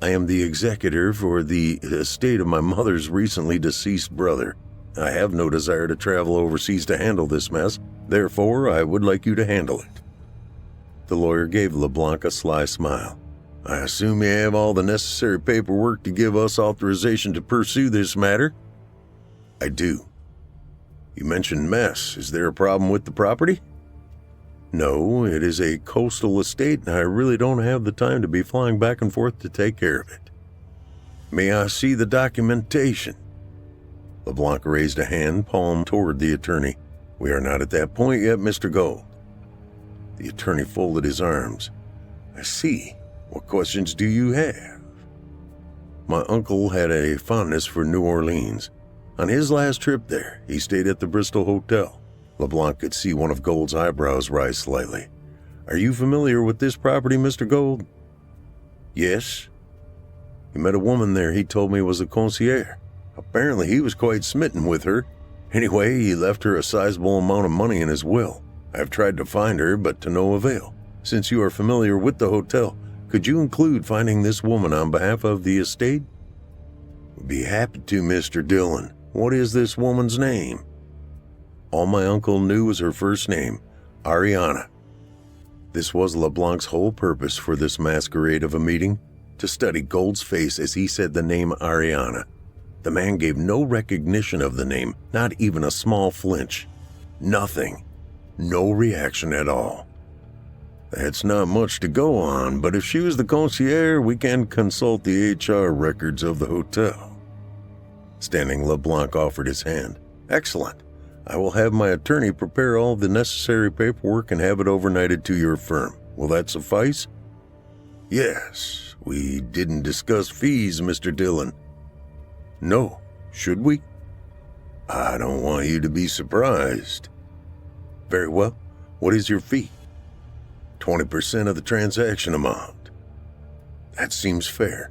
"I am the executor for the estate of my mother's recently deceased brother. I have no desire to travel overseas to handle this mess. Therefore, I would like you to handle it." The lawyer gave LeBlanc a sly smile. "I assume you have all the necessary paperwork to give us authorization to pursue this matter?" "I do." "You mentioned mess. Is there a problem with the property?" "No, it is a coastal estate and I really don't have the time to be flying back and forth to take care of it." "May I see the documentation?" LeBlanc raised a hand, palm toward the attorney. "We are not at that point yet, Mr. Gold." The attorney folded his arms. "I see. What questions do you have?" "My uncle had a fondness for New Orleans. On his last trip there, he stayed at the Bristol Hotel." LeBlanc could see one of Gold's eyebrows rise slightly. "Are you familiar with this property, Mr. Gold?" "Yes." "He met a woman there he told me was a concierge. Apparently he was quite smitten with her. Anyway, he left her a sizable amount of money in his will. I've tried to find her, but to no avail. Since you are familiar with the hotel, could you include finding this woman on behalf of the estate?" "Would be happy to, Mr. Dillon. What is this woman's name?" All my uncle knew was her first name, Ariana. This was LeBlanc's whole purpose for this masquerade of a meeting, to study Gold's face as he said the name Ariana. The man gave no recognition of the name, not even a small flinch. Nothing. No reaction at all. "That's not much to go on, but if she was the concierge, we can consult the HR records of the hotel." Standing, LeBlanc offered his hand. "Excellent. I will have my attorney prepare all the necessary paperwork and have it overnighted to your firm. Will that suffice?" "Yes. We didn't discuss fees, Mr. Dillon." "No. Should we?" "I don't want you to be surprised." "Very well. What is your fee?" 20% of the transaction amount." "That seems fair."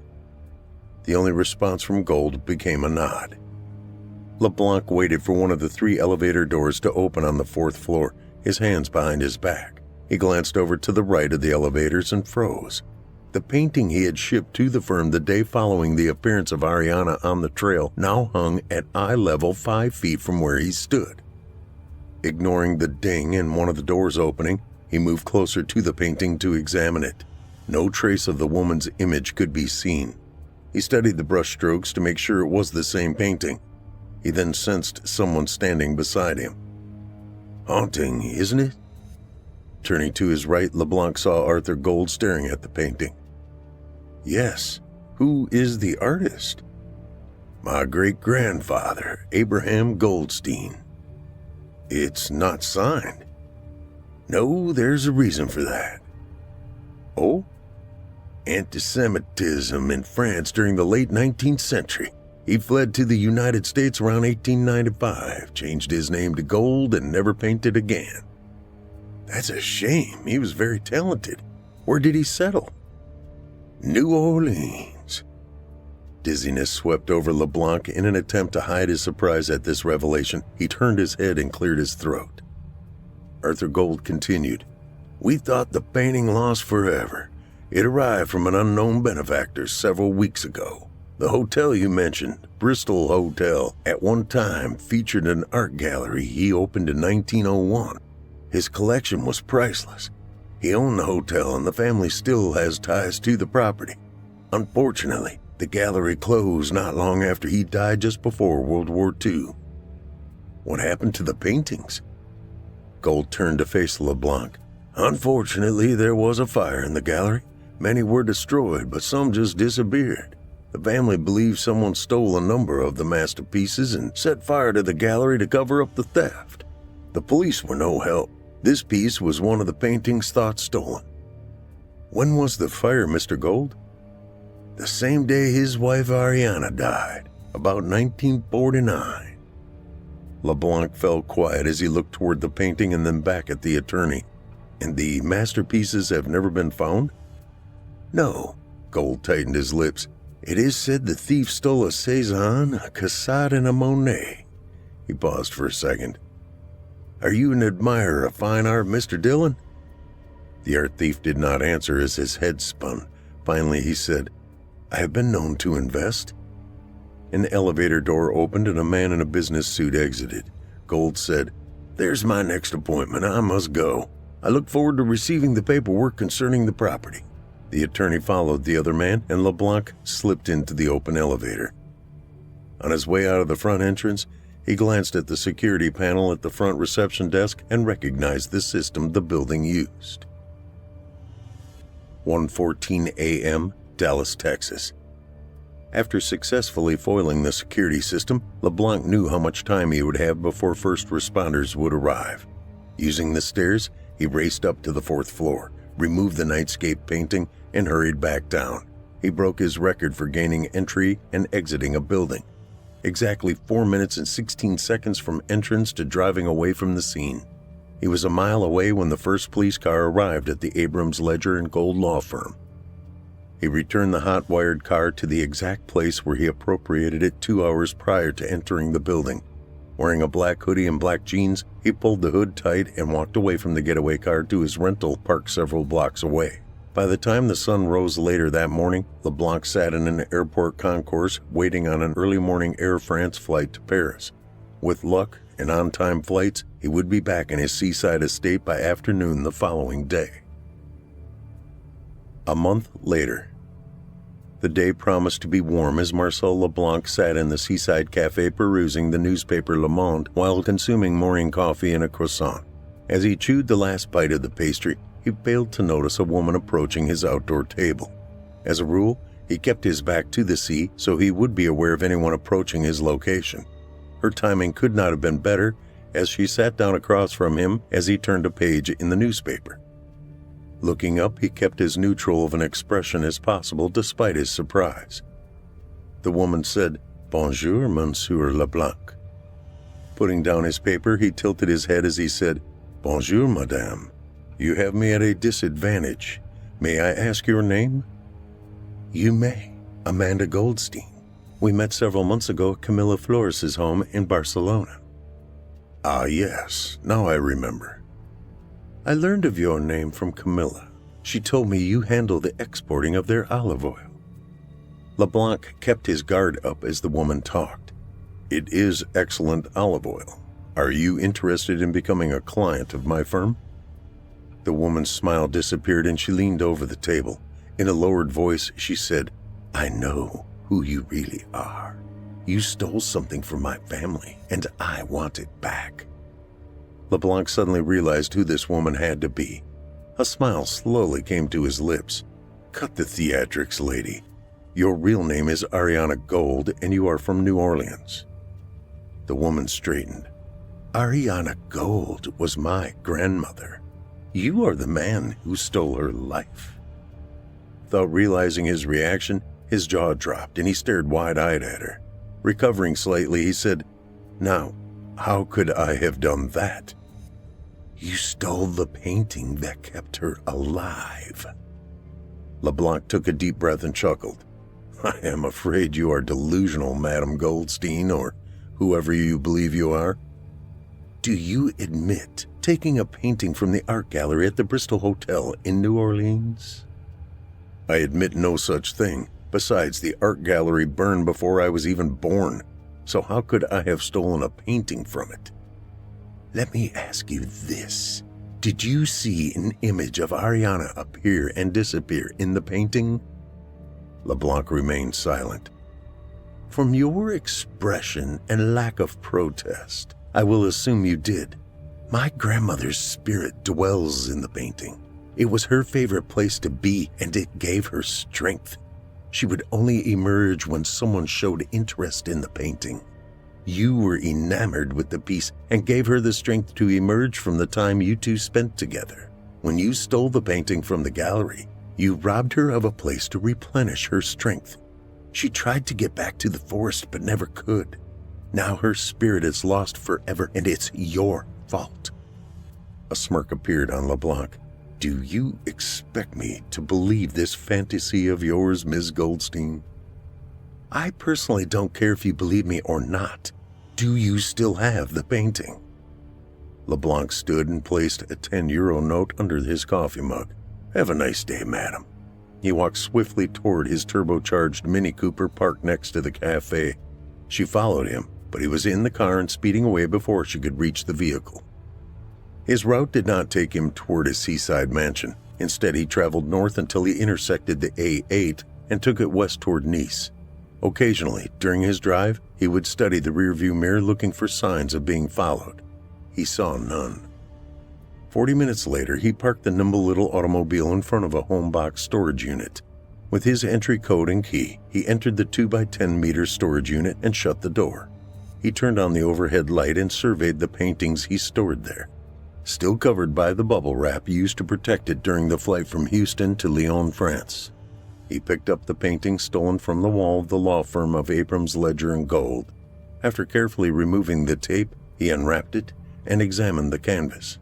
The only response from Gold became a nod. LeBlanc waited for one of the 3 elevator doors to open on the 4th floor, his hands behind his back. He glanced over to the right of the elevators and froze. The painting he had shipped to the firm the day following the appearance of Ariana on the trail now hung at eye level 5 feet from where he stood. Ignoring the ding in one of the doors opening, he moved closer to the painting to examine it. No trace of the woman's image could be seen. He studied the brushstrokes to make sure it was the same painting. He then sensed someone standing beside him. "Haunting, isn't it?" Turning to his right, LeBlanc saw Arthur Gold staring at the painting. Yes, who is the artist? My great-grandfather, Abraham Goldstein. It's not signed. No, there's a reason for that. Oh? Anti-Semitism in France during the late 19th century. He fled to the United States around 1895, changed his name to Gold, and never painted again. That's a shame. He was very talented. Where did he settle? New Orleans. Dizziness swept over LeBlanc. In an attempt to hide his surprise at this revelation, he turned his head and cleared his throat. Arthur Gold continued, We thought the painting lost forever. It arrived from an unknown benefactor several weeks ago. The hotel you mentioned, Bristol Hotel, at one time featured an art gallery he opened in 1901. His collection was priceless. He owned the hotel and the family still has ties to the property. Unfortunately, the gallery closed not long after he died just before World War II. What happened to the paintings? Gold turned to face LeBlanc. Unfortunately, there was a fire in the gallery. Many were destroyed, but some just disappeared. The family believes someone stole a number of the masterpieces and set fire to the gallery to cover up the theft. The police were no help. This piece was one of the paintings thought stolen. When was the fire, Mr. Gold? The same day his wife Ariana died, about 1949. LeBlanc fell quiet as he looked toward the painting and then back at the attorney. And the masterpieces have never been found? No. Gold tightened his lips. It is said the thief stole a Cézanne, a Cassatt, and a Monet. He paused for a second. Are you an admirer of fine art, Mr. Dillon? The art thief did not answer as his head spun. Finally, he said, I have been known to invest. An elevator door opened and a man in a business suit exited. Gold said, There's my next appointment. I must go. I look forward to receiving the paperwork concerning the property. The attorney followed the other man, and LeBlanc slipped into the open elevator. On his way out of the front entrance, he glanced at the security panel at the front reception desk and recognized the system the building used. 1:14 a.m., Dallas, Texas. After successfully foiling the security system, LeBlanc knew how much time he would have before first responders would arrive. Using the stairs, he raced up to the 4th floor, removed the nightscape painting, and hurried back down. He broke his record for gaining entry and exiting a building. Exactly 4 minutes and 16 seconds from entrance to driving away from the scene. He was a mile away when the first police car arrived at the Abrams Ledger and Gold law firm. He returned the hot-wired car to the exact place where he appropriated it 2 hours prior to entering the building. Wearing a black hoodie and black jeans, he pulled the hood tight and walked away from the getaway car to his rental parked several blocks away. By the time the sun rose later that morning, LeBlanc sat in an airport concourse waiting on an early morning Air France flight to Paris. With luck and on-time flights, he would be back in his seaside estate by afternoon the following day. A month later. The day promised to be warm as Marcel LeBlanc sat in the seaside cafe perusing the newspaper Le Monde while consuming morning coffee and a croissant. As he chewed the last bite of the pastry, he failed to notice a woman approaching his outdoor table. As a rule, he kept his back to the sea so he would be aware of anyone approaching his location. Her timing could not have been better as she sat down across from him as he turned a page in the newspaper. Looking up, he kept as neutral of an expression as possible despite his surprise. The woman said, Bonjour, Monsieur Leblanc. Putting down his paper, he tilted his head as he said, Bonjour, Madame. You have me at a disadvantage. May I ask your name? You may. Amanda Goldstein. We met several months ago at Camilla Flores' home in Barcelona. Ah, yes. Now I remember. I learned of your name from Camilla. She told me you handle the exporting of their olive oil. LeBlanc kept his guard up as the woman talked. It is excellent olive oil. Are you interested in becoming a client of my firm? The woman's smile disappeared and she leaned over the table. In a lowered voice, she said, I know who you really are. You stole something from my family, and I want it back. LeBlanc suddenly realized who this woman had to be. A smile slowly came to his lips. "Cut the theatrics, lady. Your real name is Ariana Gold, and you are from New Orleans." The woman straightened. "Ariana Gold was my grandmother. You are the man who stole her life." Without realizing his reaction, his jaw dropped and he stared wide-eyed at her. Recovering slightly, he said, "Now, how could I have done that?" "You stole the painting that kept her alive." LeBlanc took a deep breath and chuckled. "I am afraid you are delusional, Madame Goldstein, or whoever you believe you are. Do you admit taking a painting from the art gallery at the Bristol Hotel in New Orleans?" "I admit no such thing. Besides, the art gallery burned before I was even born, so how could I have stolen a painting from it?" "Let me ask you this. Did you see an image of Ariana appear and disappear in the painting?" LeBlanc remained silent. "From your expression and lack of protest, I will assume you did. My grandmother's spirit dwells in the painting. It was her favorite place to be, and it gave her strength. She would only emerge when someone showed interest in the painting. You were enamored with the piece and gave her the strength to emerge from the time you two spent together. When you stole the painting from the gallery, you robbed her of a place to replenish her strength. She tried to get back to the forest but never could. Now her spirit is lost forever, and it's your fault." A smirk appeared on LeBlanc. "Do you expect me to believe this fantasy of yours, Ms. Goldstein?" "I personally don't care if you believe me or not. Do you still have the painting?" LeBlanc stood and placed a 10-euro note under his coffee mug. "Have a nice day, madam." He walked swiftly toward his turbocharged Mini Cooper parked next to the cafe. She followed him, but he was in the car and speeding away before she could reach the vehicle. His route did not take him toward his seaside mansion. Instead, he traveled north until he intersected the A8 and took it west toward Nice. Occasionally, during his drive, he would study the rearview mirror looking for signs of being followed. He saw none. 40 minutes later, he parked the nimble little automobile in front of a home box storage unit. With his entry code and key, he entered the 2x10-meter storage unit and shut the door. He turned on the overhead light and surveyed the paintings he stored there. Still covered by the bubble wrap used to protect it during the flight from Houston to Lyon, France. He picked up the painting stolen from the wall of the law firm of Abrams, Ledger & Gold. After carefully removing the tape, he unwrapped it and examined the canvas.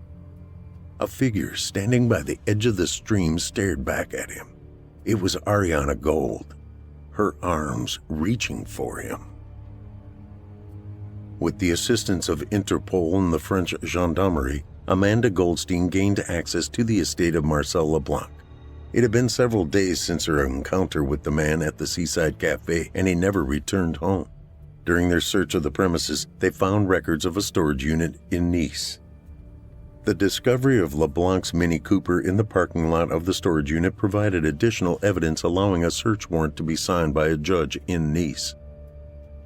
A figure standing by the edge of the stream stared back at him. It was Ariana Gold, her arms reaching for him. With the assistance of Interpol and the French gendarmerie, Amanda Goldstein gained access to the estate of Marcel LeBlanc. It had been several days since her encounter with the man at the seaside cafe, and he never returned home. During their search of the premises, they found records of a storage unit in Nice. The discovery of LeBlanc's Mini Cooper in the parking lot of the storage unit provided additional evidence allowing a search warrant to be signed by a judge in Nice.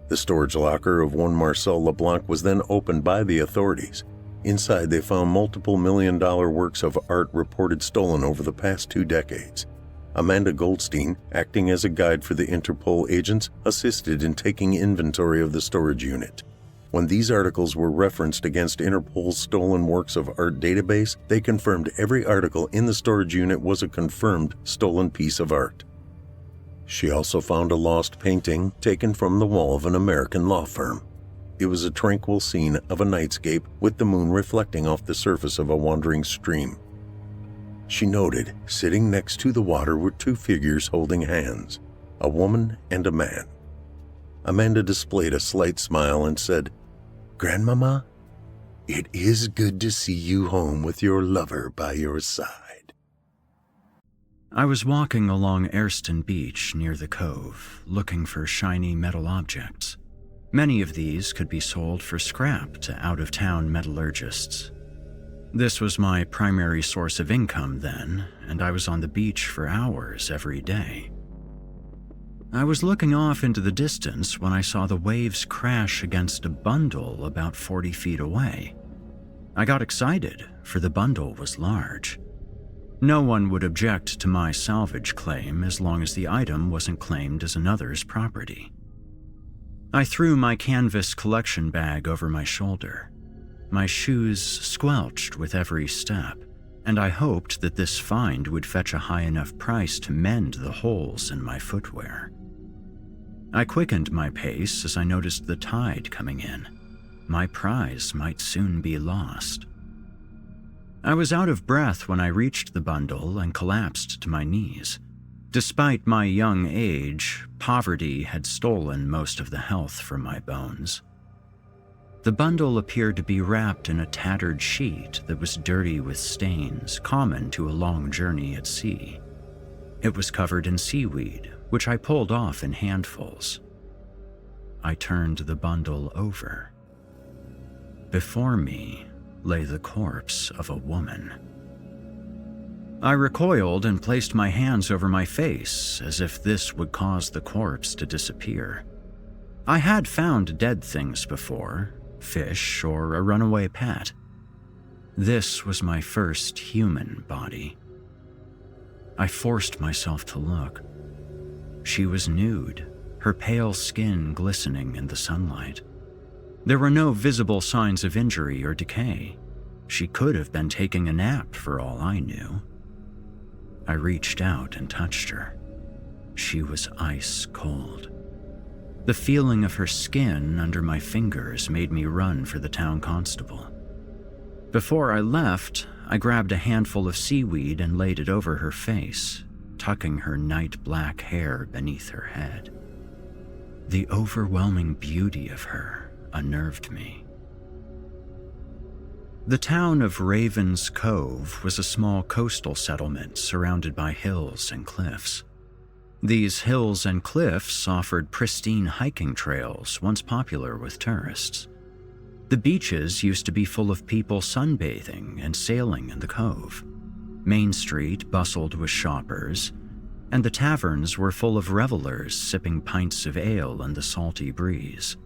The storage locker of one Marcel LeBlanc was then opened by the authorities. Inside, they found multiple million-dollar works of art reported stolen over the past 2 decades. Amanda Goldstein, acting as a guide for the Interpol agents, assisted in taking inventory of the storage unit. When these articles were referenced against Interpol's stolen works of art database, they confirmed every article in the storage unit was a confirmed stolen piece of art. She also found a lost painting taken from the wall of an American law firm. It was a tranquil scene of a nightscape with the moon reflecting off the surface of a wandering stream. She noted, sitting next to the water were 2 figures holding hands, a woman and a man. Amanda displayed a slight smile and said, "Grandmama, it is good to see you home with your lover by your side." I was walking along Airston Beach near the cove, looking for shiny metal objects. Many of these could be sold for scrap to out-of-town metallurgists. This was my primary source of income then, and I was on the beach for hours every day. I was looking off into the distance when I saw the waves crash against a bundle about 40 feet away. I got excited, for the bundle was large. No one would object to my salvage claim as long as the item wasn't claimed as another's property. I threw my canvas collection bag over my shoulder. My shoes squelched with every step, and I hoped that this find would fetch a high enough price to mend the holes in my footwear. I quickened my pace as I noticed the tide coming in. My prize might soon be lost. I was out of breath when I reached the bundle and collapsed to my knees. Despite my young age, poverty had stolen most of the health from my bones. The bundle appeared to be wrapped in a tattered sheet that was dirty with stains common to a long journey at sea. It was covered in seaweed, which I pulled off in handfuls. I turned the bundle over. Before me lay the corpse of a woman. I recoiled and placed my hands over my face as if this would cause the corpse to disappear. I had found dead things before, fish or a runaway pet. This was my first human body. I forced myself to look. She was nude, her pale skin glistening in the sunlight. There were no visible signs of injury or decay. She could have been taking a nap for all I knew. I reached out and touched her. She was ice cold. The feeling of her skin under my fingers made me run for the town constable. Before I left, I grabbed a handful of seaweed and laid it over her face, tucking her night black hair beneath her head. The overwhelming beauty of her unnerved me. The town of Raven's Cove was a small coastal settlement surrounded by hills and cliffs. These hills and cliffs offered pristine hiking trails once popular with tourists. The beaches used to be full of people sunbathing and sailing in the cove. Main Street bustled with shoppers, and the taverns were full of revelers sipping pints of ale in the salty breeze.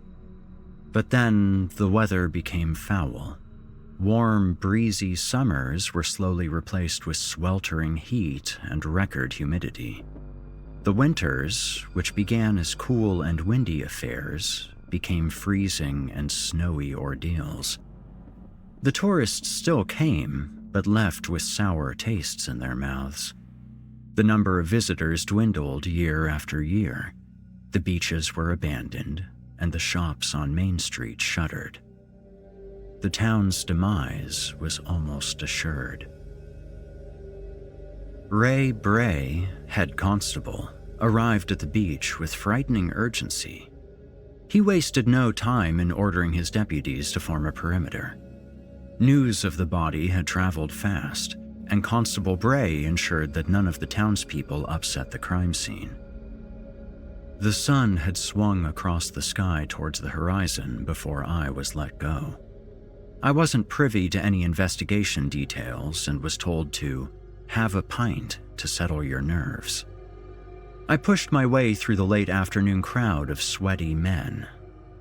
But then the weather became foul. Warm, breezy summers were slowly replaced with sweltering heat and record humidity. The winters, which began as cool and windy affairs, became freezing and snowy ordeals. The tourists still came, but left with sour tastes in their mouths. The number of visitors dwindled year after year. The beaches were abandoned, and the shops on Main Street shuttered. The town's demise was almost assured. Ray Bray, head constable, arrived at the beach with frightening urgency. He wasted no time in ordering his deputies to form a perimeter. News of the body had traveled fast, and Constable Bray ensured that none of the townspeople upset the crime scene. The sun had swung across the sky towards the horizon before I was let go. I wasn't privy to any investigation details and was told to have a pint to settle your nerves. I pushed my way through the late afternoon crowd of sweaty men,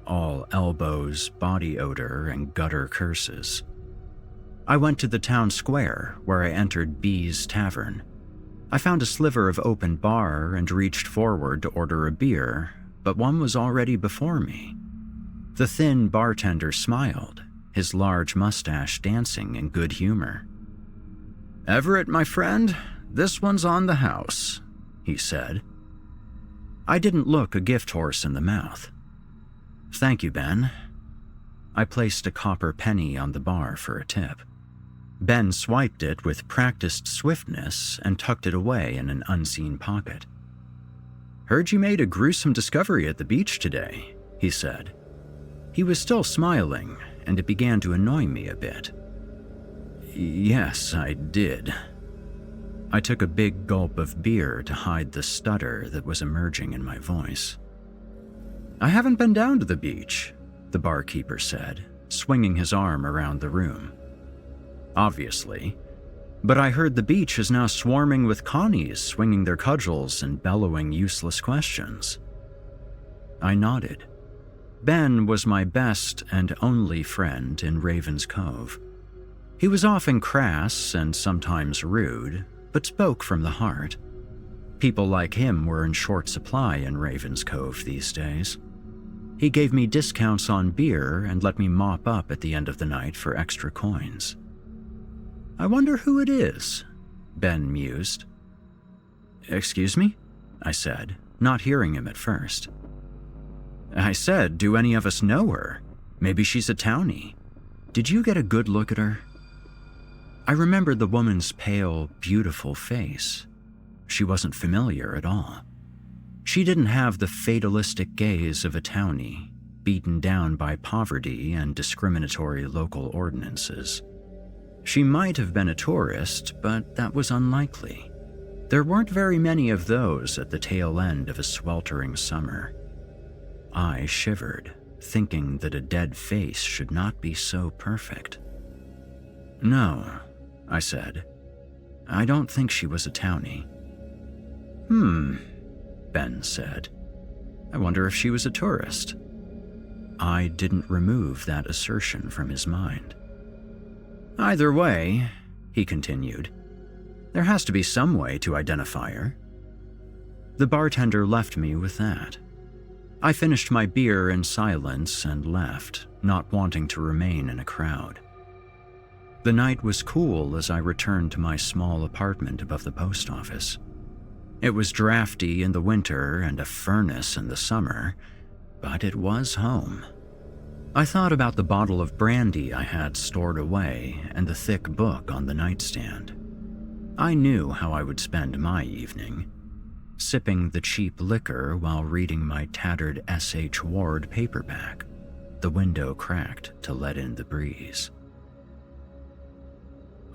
all elbows, body odor, and gutter curses. I went to the town square, where I entered B's Tavern. I found a sliver of open bar and reached forward to order a beer, but one was already before me. The thin bartender smiled, his large mustache dancing in good humor. "Everett, my friend, this one's on the house," he said. I didn't look a gift horse in the mouth. "Thank you, Ben." I placed a copper penny on the bar for a tip. Ben swiped it with practiced swiftness and tucked it away in an unseen pocket. "Heard you made a gruesome discovery at the beach today," he said. He was still smiling, and it began to annoy me a bit. "Yes, I did." I took a big gulp of beer to hide the stutter that was emerging in my voice. "I haven't been down to the beach," the barkeeper said, swinging his arm around the room. "Obviously, but I heard the beach is now swarming with Connies swinging their cudgels and bellowing useless questions." I nodded. Ben was my best and only friend in Raven's Cove. He was often crass and sometimes rude, but spoke from the heart. People like him were in short supply in Raven's Cove these days. He gave me discounts on beer and let me mop up at the end of the night for extra coins. "I wonder who it is," Ben mused. "Excuse me?" I said, not hearing him at first. "I said, do any of us know her? Maybe she's a townie. Did you get a good look at her?" I remembered the woman's pale, beautiful face. She wasn't familiar at all. She didn't have the fatalistic gaze of a townie, beaten down by poverty and discriminatory local ordinances. She might have been a tourist, but that was unlikely. There weren't very many of those at the tail end of a sweltering summer. I shivered, thinking that a dead face should not be so perfect. "No," I said. "I don't think she was a townie." Ben said. "I wonder if she was a tourist." I didn't remove that assertion from his mind. "Either way," he continued, "there has to be some way to identify her." The bartender left me with that. I finished my beer in silence and left, not wanting to remain in a crowd. The night was cool as I returned to my small apartment above the post office. It was drafty in the winter and a furnace in the summer, but it was home. I thought about the bottle of brandy I had stored away and the thick book on the nightstand. I knew how I would spend my evening, sipping the cheap liquor while reading my tattered S.H. Ward paperback, the window cracked to let in the breeze.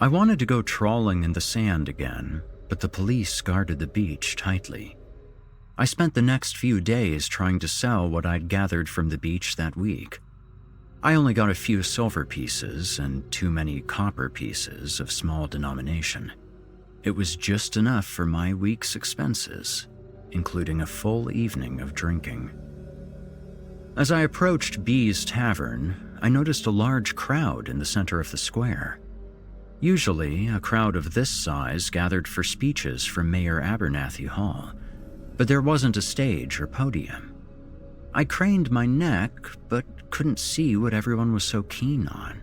I wanted to go trawling in the sand again, but the police guarded the beach tightly. I spent the next few days trying to sell what I'd gathered from the beach that week. I only got a few silver pieces and too many copper pieces of small denomination. It was just enough for my week's expenses, including a full evening of drinking. As I approached B's Tavern, I noticed a large crowd in the center of the square. Usually, a crowd of this size gathered for speeches from Mayor Abernathy Hall, but there wasn't a stage or podium. I craned my neck, but couldn't see what everyone was so keen on.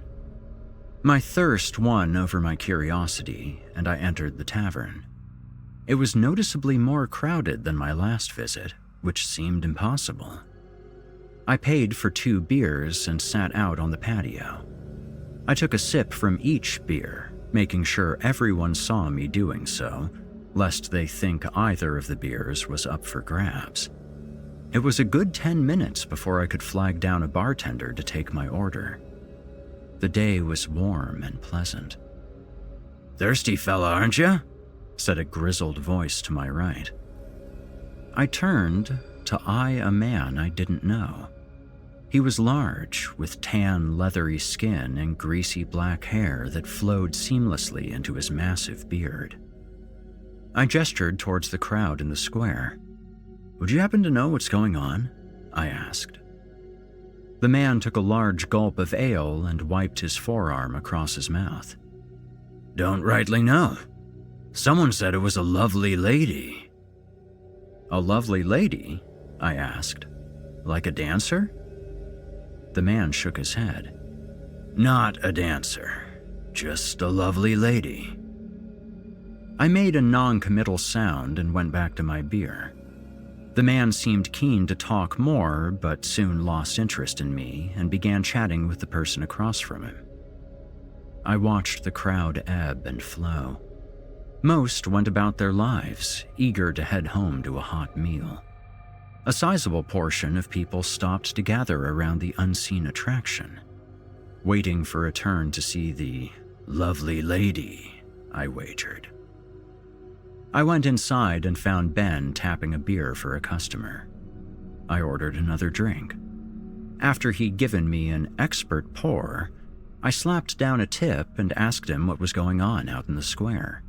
My thirst won over my curiosity, and I entered the tavern. It was noticeably more crowded than my last visit, which seemed impossible. I paid for 2 beers and sat out on the patio. I took a sip from each beer, making sure everyone saw me doing so, lest they think either of the beers was up for grabs. It was a good 10 minutes before I could flag down a bartender to take my order. The day was warm and pleasant. "Thirsty fella, aren't you?" said a grizzled voice to my right. I turned to eye a man I didn't know. He was large, with tan, leathery skin and greasy black hair that flowed seamlessly into his massive beard. I gestured towards the crowd in the square. "Would you happen to know what's going on?" I asked. The man took a large gulp of ale and wiped his forearm across his mouth. "Don't rightly know. Someone said it was a lovely lady." "A lovely lady?" I asked. "Like a dancer?" The man shook his head. "Not a dancer, just a lovely lady." I made a non-committal sound and went back to my beer. The man seemed keen to talk more, but soon lost interest in me and began chatting with the person across from him. I watched the crowd ebb and flow. Most went about their lives, eager to head home to a hot meal. A sizable portion of people stopped to gather around the unseen attraction, waiting for a turn to see the lovely lady, I wagered. I went inside and found Ben tapping a beer for a customer. I ordered another drink. After he'd given me an expert pour, I slapped down a tip and asked him what was going on out in the square.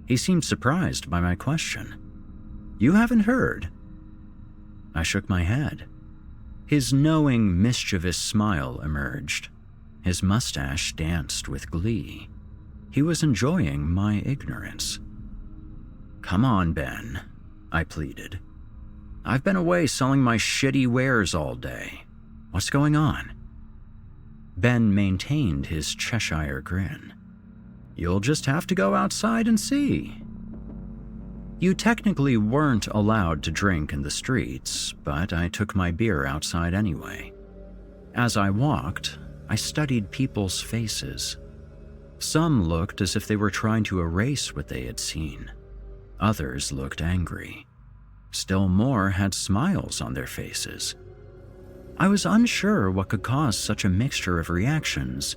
He seemed surprised by my question. "You haven't heard?" I shook my head. His knowing, mischievous smile emerged. His mustache danced with glee. He was enjoying my ignorance. Come on, Ben, I pleaded. I've been away selling my shitty wares all day. What's going on? Ben maintained his Cheshire grin. You'll just have to go outside and see. You technically weren't allowed to drink in the streets, but I took my beer outside anyway. As I walked, I studied people's faces. Some looked as if they were trying to erase what they had seen. Others looked angry. Still more had smiles on their faces. I was unsure what could cause such a mixture of reactions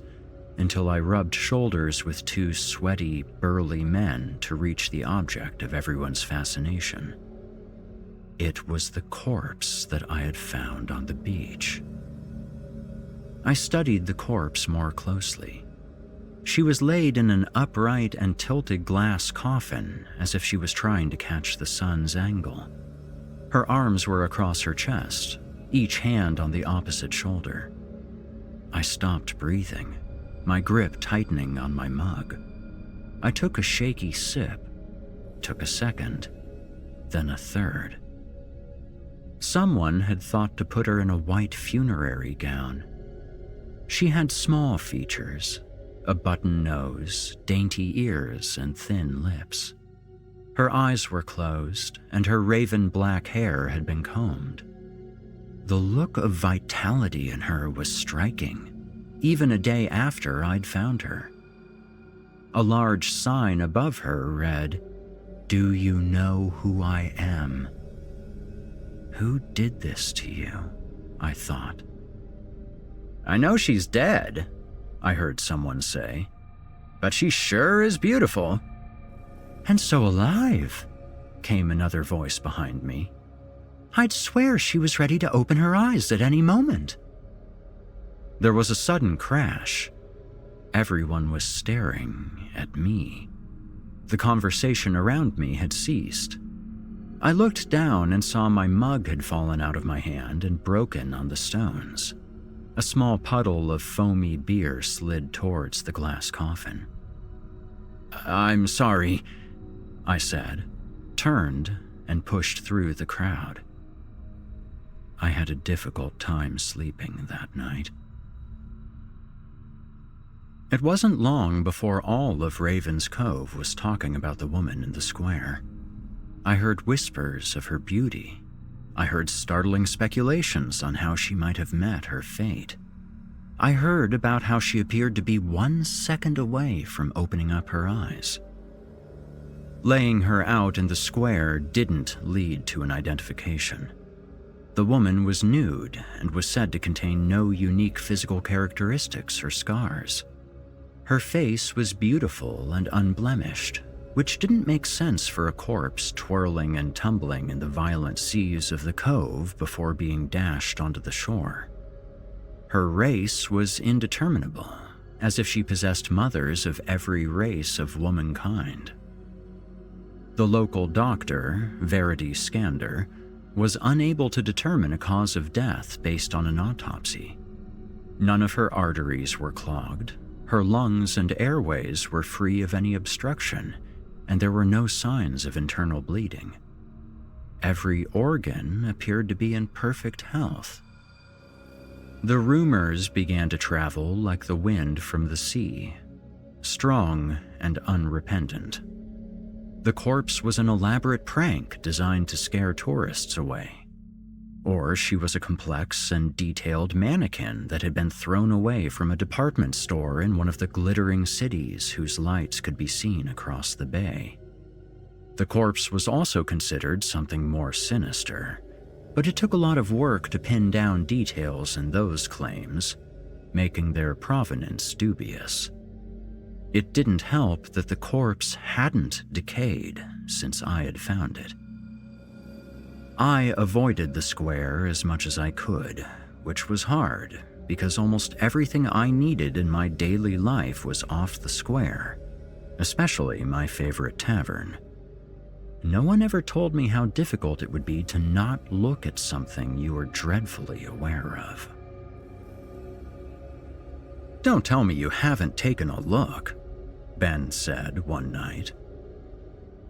until I rubbed shoulders with two sweaty, burly men to reach the object of everyone's fascination. It was the corpse that I had found on the beach. I studied the corpse more closely. She was laid in an upright and tilted glass coffin as if she was trying to catch the sun's angle. Her arms were across her chest, each hand on the opposite shoulder. I stopped breathing, my grip tightening on my mug. I took a shaky sip, took a second, then a third. Someone had thought to put her in a white funerary gown. She had small features, a button nose, dainty ears, and thin lips. Her eyes were closed, and her raven black hair had been combed. The look of vitality in her was striking, even a day after I'd found her. A large sign above her read, "Do you know who I am?" Who did this to you? I thought. I know she's dead, I heard someone say, but she sure is beautiful. And so alive, came another voice behind me. I'd swear she was ready to open her eyes at any moment. There was a sudden crash. Everyone was staring at me. The conversation around me had ceased. I looked down and saw my mug had fallen out of my hand and broken on the stones. A small puddle of foamy beer slid towards the glass coffin. I'm sorry, I said, turned, and pushed through the crowd. I had a difficult time sleeping that night. It wasn't long before all of Raven's Cove was talking about the woman in the square. I heard whispers of her beauty. I heard startling speculations on how she might have met her fate. I heard about how she appeared to be 1 second away from opening up her eyes. Laying her out in the square didn't lead to an identification. The woman was nude and was said to contain no unique physical characteristics or scars. Her face was beautiful and unblemished, which didn't make sense for a corpse twirling and tumbling in the violent seas of the cove before being dashed onto the shore. Her race was indeterminable, as if she possessed mothers of every race of womankind. The local doctor, Verity Scander, was unable to determine a cause of death based on an autopsy. None of her arteries were clogged, her lungs and airways were free of any obstruction, and there were no signs of internal bleeding. Every organ appeared to be in perfect health. The rumors began to travel like the wind from the sea, strong and unrepentant. The corpse was an elaborate prank designed to scare tourists away. Or she was a complex and detailed mannequin that had been thrown away from a department store in one of the glittering cities whose lights could be seen across the bay. The corpse was also considered something more sinister, but it took a lot of work to pin down details in those claims, making their provenance dubious. It didn't help that the corpse hadn't decayed since I had found it. I avoided the square as much as I could, which was hard because almost everything I needed in my daily life was off the square, especially my favorite tavern. No one ever told me how difficult it would be to not look at something you were dreadfully aware of. Don't tell me you haven't taken a look, Ben said one night.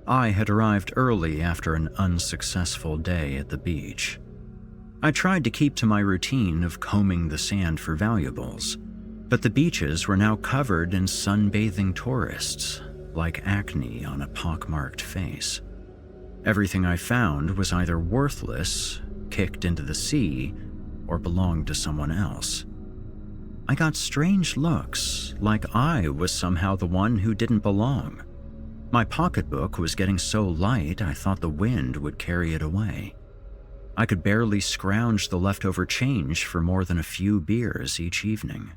I had arrived early after an unsuccessful day at the beach. I tried to keep to my routine of combing the sand for valuables, but the beaches were now covered in sunbathing tourists, like acne on a pockmarked face. Everything I found was either worthless, kicked into the sea, or belonged to someone else. I got strange looks, like I was somehow the one who didn't belong. My pocketbook was getting so light I thought the wind would carry it away. I could barely scrounge the leftover change for more than a few beers each evening.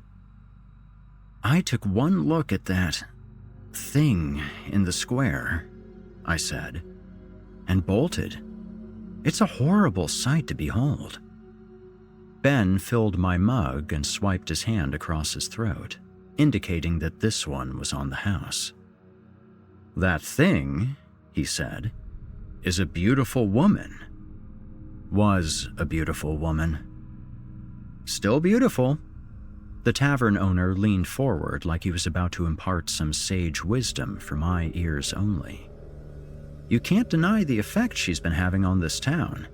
I took one look at that thing in the square, I said, and bolted. It's a horrible sight to behold. Ben filled my mug and swiped his hand across his throat, indicating that this one was on the house. That thing, he said, is a beautiful woman. Was a beautiful woman. Still beautiful. The tavern owner leaned forward like he was about to impart some sage wisdom for my ears only. You can't deny the effect she's been having on this town.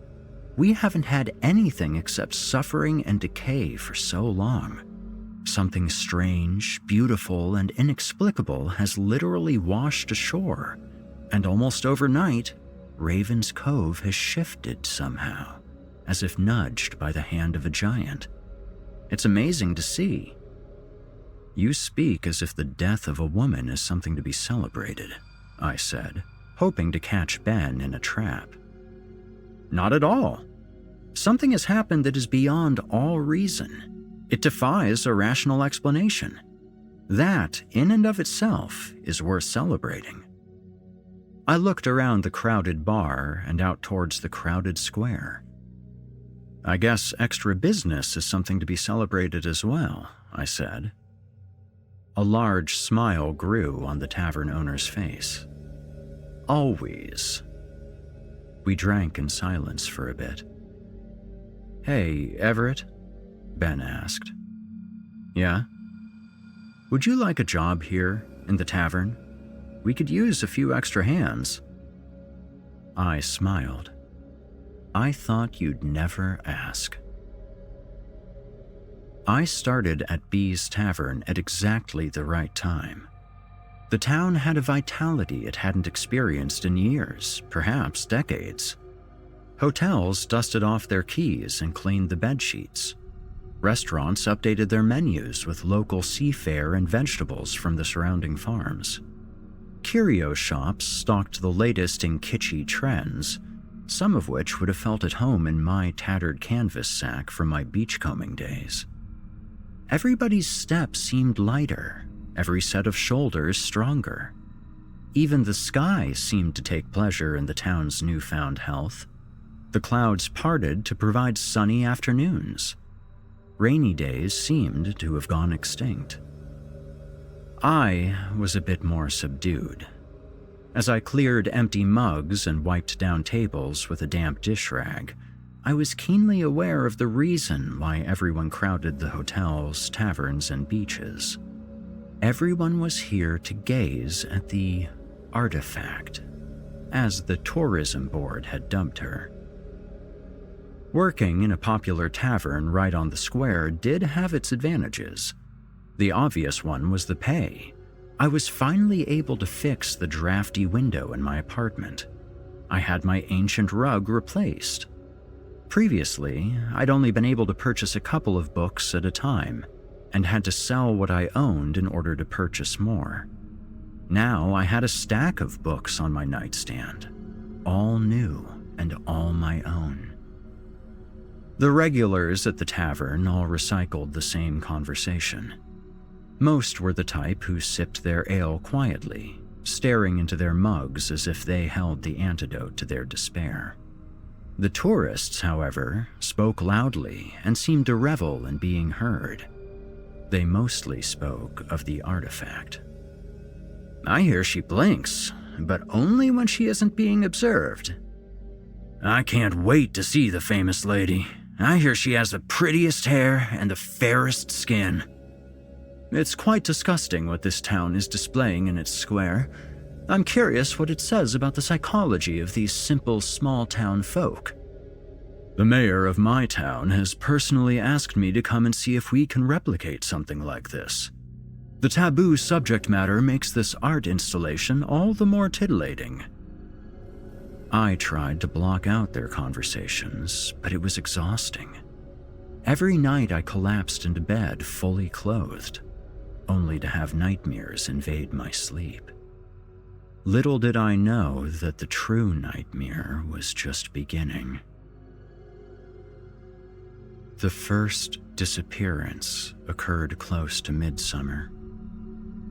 We haven't had anything except suffering and decay for so long. Something strange, beautiful, and inexplicable has literally washed ashore, and almost overnight, Raven's Cove has shifted somehow, as if nudged by the hand of a giant. It's amazing to see. You speak as if the death of a woman is something to be celebrated, I said, hoping to catch Ben in a trap. Not at all. Something has happened that is beyond all reason. It defies a rational explanation. That, in and of itself, is worth celebrating. I looked around the crowded bar and out towards the crowded square. I guess extra business is something to be celebrated as well, I said. A large smile grew on the tavern owner's face. Always. We drank in silence for a bit. Hey, Everett? Ben asked. Yeah? Would you like a job here, in the tavern? We could use a few extra hands. I smiled. I thought you'd never ask. I started at B's Tavern at exactly the right time. The town had a vitality it hadn't experienced in years, perhaps decades. Hotels dusted off their keys and cleaned the bedsheets. Restaurants updated their menus with local seafare and vegetables from the surrounding farms. Curio shops stocked the latest in kitschy trends, some of which would have felt at home in my tattered canvas sack from my beachcombing days. Everybody's step seemed lighter, every set of shoulders stronger. Even the sky seemed to take pleasure in the town's newfound health. The clouds parted to provide sunny afternoons. Rainy days seemed to have gone extinct. I was a bit more subdued. As I cleared empty mugs and wiped down tables with a damp dish rag, I was keenly aware of the reason why everyone crowded the hotels, taverns, and beaches. Everyone was here to gaze at the artifact, as the tourism board had dubbed her. Working in a popular tavern right on the square did have its advantages. The obvious one was the pay. I was finally able to fix the drafty window in my apartment. I had my ancient rug replaced. Previously, I'd only been able to purchase a couple of books at a time, and had to sell what I owned in order to purchase more. Now I had a stack of books on my nightstand, all new and all my own. The regulars at the tavern all recycled the same conversation. Most were the type who sipped their ale quietly, staring into their mugs as if they held the antidote to their despair. The tourists, however, spoke loudly and seemed to revel in being heard. They mostly spoke of the artifact. I hear she blinks, but only when she isn't being observed. I can't wait to see the famous lady. I hear she has the prettiest hair and the fairest skin. It's quite disgusting what this town is displaying in its square. I'm curious what it says about the psychology of these simple small-town folk. The mayor of my town has personally asked me to come and see if we can replicate something like this. The taboo subject matter makes this art installation all the more titillating. I tried to block out their conversations, but it was exhausting. Every night I collapsed into bed fully clothed, only to have nightmares invade my sleep. Little did I know that the true nightmare was just beginning. The first disappearance occurred close to midsummer.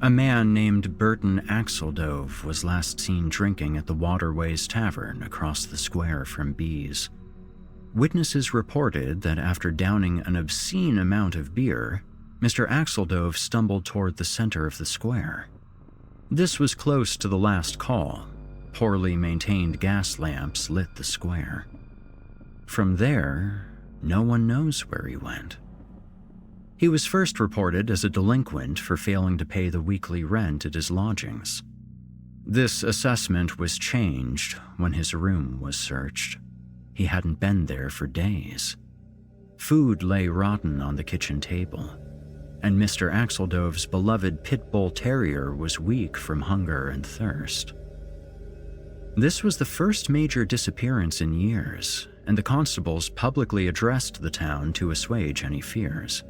A man named Burton Axeldove was last seen drinking at the Waterways Tavern across the square from B's. Witnesses reported that after downing an obscene amount of beer, Mr. Axeldove stumbled toward the center of the square. This was close to the last call. Poorly maintained gas lamps lit the square. From there, no one knows where he went. He was first reported as a delinquent for failing to pay the weekly rent at his lodgings. This assessment was changed when his room was searched. He hadn't been there for days. Food lay rotten on the kitchen table, and Mr. Axeldove's beloved pit bull terrier was weak from hunger and thirst. This was the first major disappearance in years, and the constables publicly addressed the town to assuage any fears.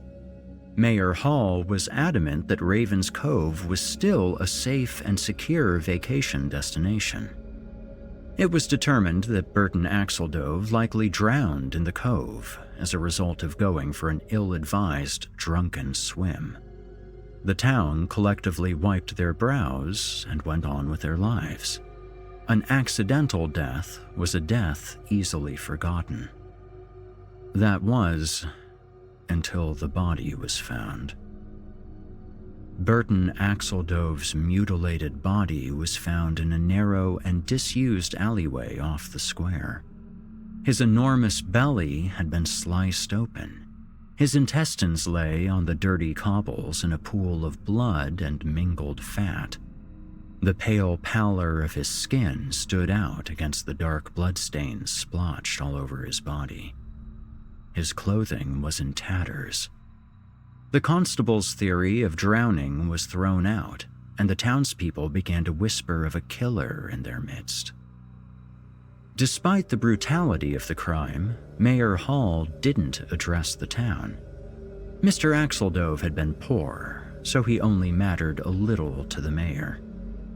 Mayor Hall was adamant that Raven's Cove was still a safe and secure vacation destination. It was determined that Burton Axeldove likely drowned in the cove as a result of going for an ill-advised drunken swim. The town collectively wiped their brows and went on with their lives. An accidental death was a death easily forgotten. That was until the body was found. Burton Axeldove's mutilated body was found in a narrow and disused alleyway off the square. His enormous belly had been sliced open. His intestines lay on the dirty cobbles in a pool of blood and mingled fat. The pale pallor of his skin stood out against the dark bloodstains splotched all over his body. His clothing was in tatters. The constable's theory of drowning was thrown out, and the townspeople began to whisper of a killer in their midst. Despite the brutality of the crime, Mayor Hall didn't address the town. Mr. Axeldove had been poor, so he only mattered a little to the mayor.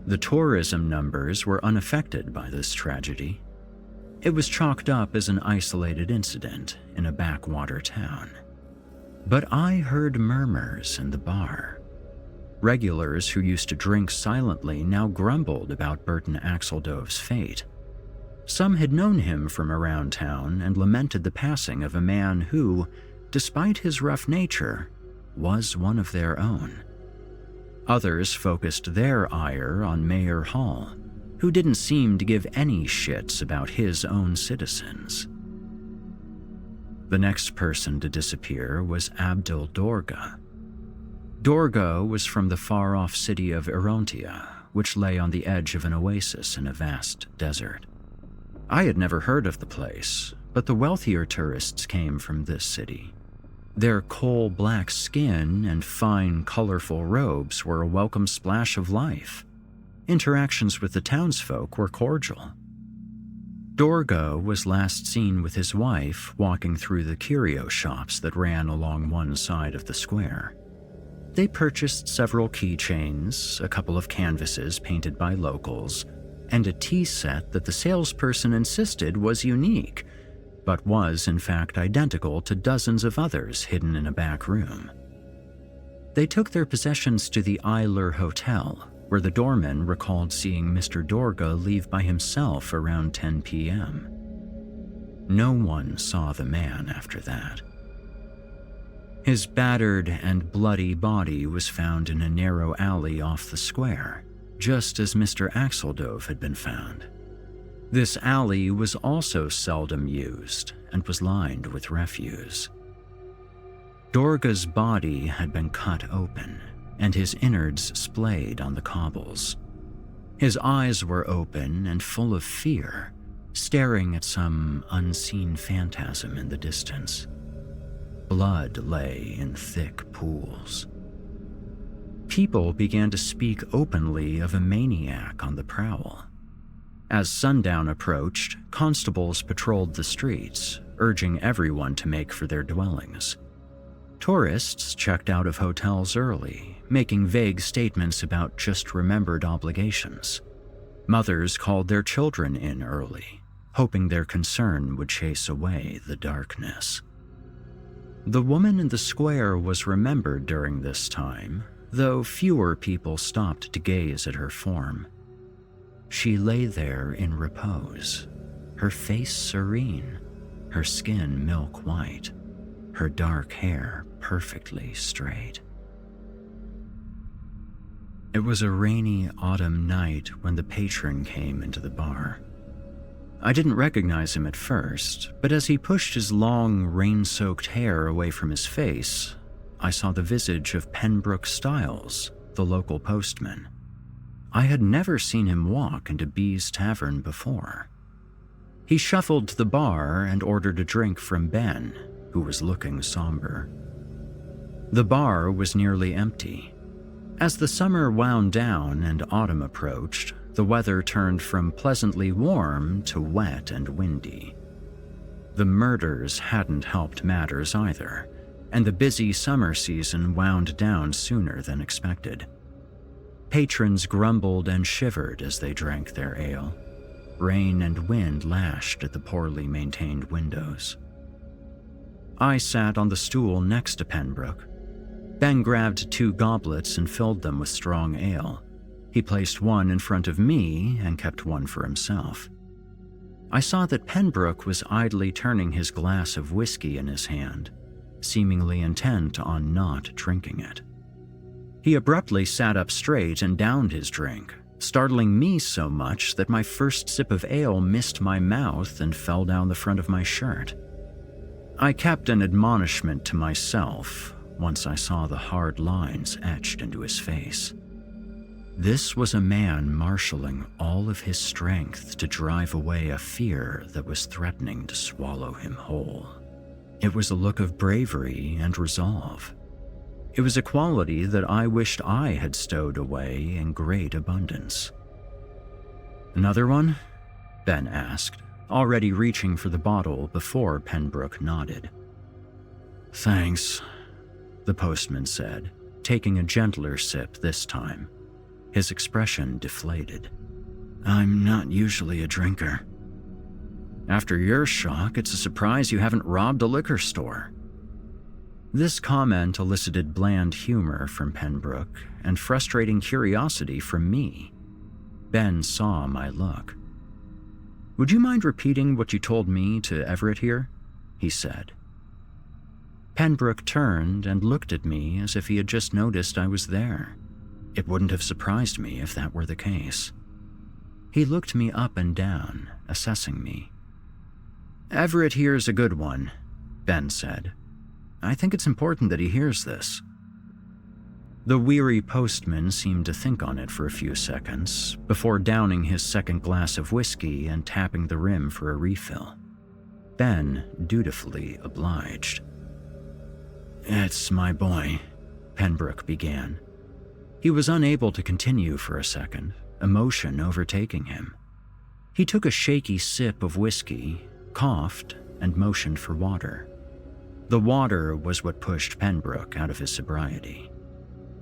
The tourism numbers were unaffected by this tragedy. It was chalked up as an isolated incident in a backwater town. But I heard murmurs in the bar. Regulars who used to drink silently now grumbled about Burton Axeldove's fate. Some had known him from around town and lamented the passing of a man who, despite his rough nature, was one of their own. Others focused their ire on Mayor Hall, who didn't seem to give any shits about his own citizens. The next person to disappear was Abdul Dorga. Dorga was from the far-off city of Erontia, which lay on the edge of an oasis in a vast desert. I had never heard of the place, but the wealthier tourists came from this city. Their coal-black skin and fine, colorful robes were a welcome splash of life. Interactions with the townsfolk were cordial. Dorga was last seen with his wife walking through the curio shops that ran along one side of the square. They purchased several keychains, a couple of canvases painted by locals, and a tea set that the salesperson insisted was unique, but was in fact identical to dozens of others hidden in a back room. They took their possessions to the Eiler Hotel, where the doorman recalled seeing Mr. Dorga leave by himself around 10 p.m. No one saw the man after that. His battered and bloody body was found in a narrow alley off the square, just as Mr. Axeldove had been found. This alley was also seldom used and was lined with refuse. Dorga's body had been cut open, and his innards splayed on the cobbles. His eyes were open and full of fear, staring at some unseen phantasm in the distance. Blood lay in thick pools. People began to speak openly of a maniac on the prowl. As sundown approached, constables patrolled the streets, urging everyone to make for their dwellings. Tourists checked out of hotels early, making vague statements about just remembered obligations. Mothers called their children in early, hoping their concern would chase away the darkness. The woman in the square was remembered during this time, though fewer people stopped to gaze at her form. She lay there in repose, her face serene, her skin milk white, her dark hair perfectly straight. It was a rainy autumn night when the patron came into the bar. I didn't recognize him at first, but as he pushed his long, rain-soaked hair away from his face, I saw the visage of Pembroke Styles, the local postman. I had never seen him walk into B's Tavern before. He shuffled to the bar and ordered a drink from Ben, who was looking somber. The bar was nearly empty. As the summer wound down and autumn approached, the weather turned from pleasantly warm to wet and windy. The murders hadn't helped matters either, and the busy summer season wound down sooner than expected. Patrons grumbled and shivered as they drank their ale. Rain and wind lashed at the poorly maintained windows. I sat on the stool next to Pembroke. Ben grabbed 2 goblets and filled them with strong ale. He placed one in front of me and kept one for himself. I saw that Pembroke was idly turning his glass of whiskey in his hand, seemingly intent on not drinking it. He abruptly sat up straight and downed his drink, startling me so much that my first sip of ale missed my mouth and fell down the front of my shirt. I kept an admonishment to myself once I saw the hard lines etched into his face. This was a man marshaling all of his strength to drive away a fear that was threatening to swallow him whole. It was a look of bravery and resolve. It was a quality that I wished I had stowed away in great abundance. "Another one?" Ben asked, already reaching for the bottle before Pembroke nodded. "Thanks," the postman said, taking a gentler sip this time. His expression deflated. "I'm not usually a drinker." "After your shock, it's a surprise you haven't robbed a liquor store." This comment elicited bland humor from Pembroke and frustrating curiosity from me. Ben saw my look. "Would you mind repeating what you told me to Everett here?" he said. Pembroke turned and looked at me as if he had just noticed I was there. It wouldn't have surprised me if that were the case. He looked me up and down, assessing me. "Everett here's a good one," Ben said. "I think it's important that he hears this." The weary postman seemed to think on it for a few seconds before downing his second glass of whiskey and tapping the rim for a refill. Ben dutifully obliged. "It's my boy," Pembroke began. He was unable to continue for a second, emotion overtaking him. He took a shaky sip of whiskey, coughed, and motioned for water. The water was what pushed Pembroke out of his sobriety.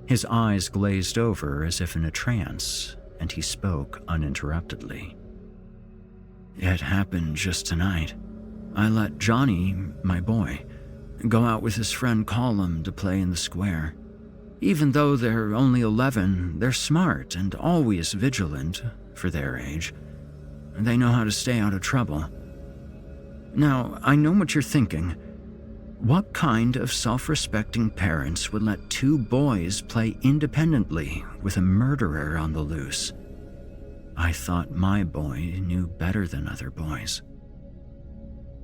His eyes glazed over as if in a trance, and he spoke uninterruptedly. "It happened just tonight. I let Johnny, my boy, go out with his friend Colum to play in the square. Even though they're only 11, they're smart and always vigilant for their age. They know how to stay out of trouble. Now, I know what you're thinking. What kind of self-respecting parents would let 2 boys play independently with a murderer on the loose? I thought my boy knew better than other boys."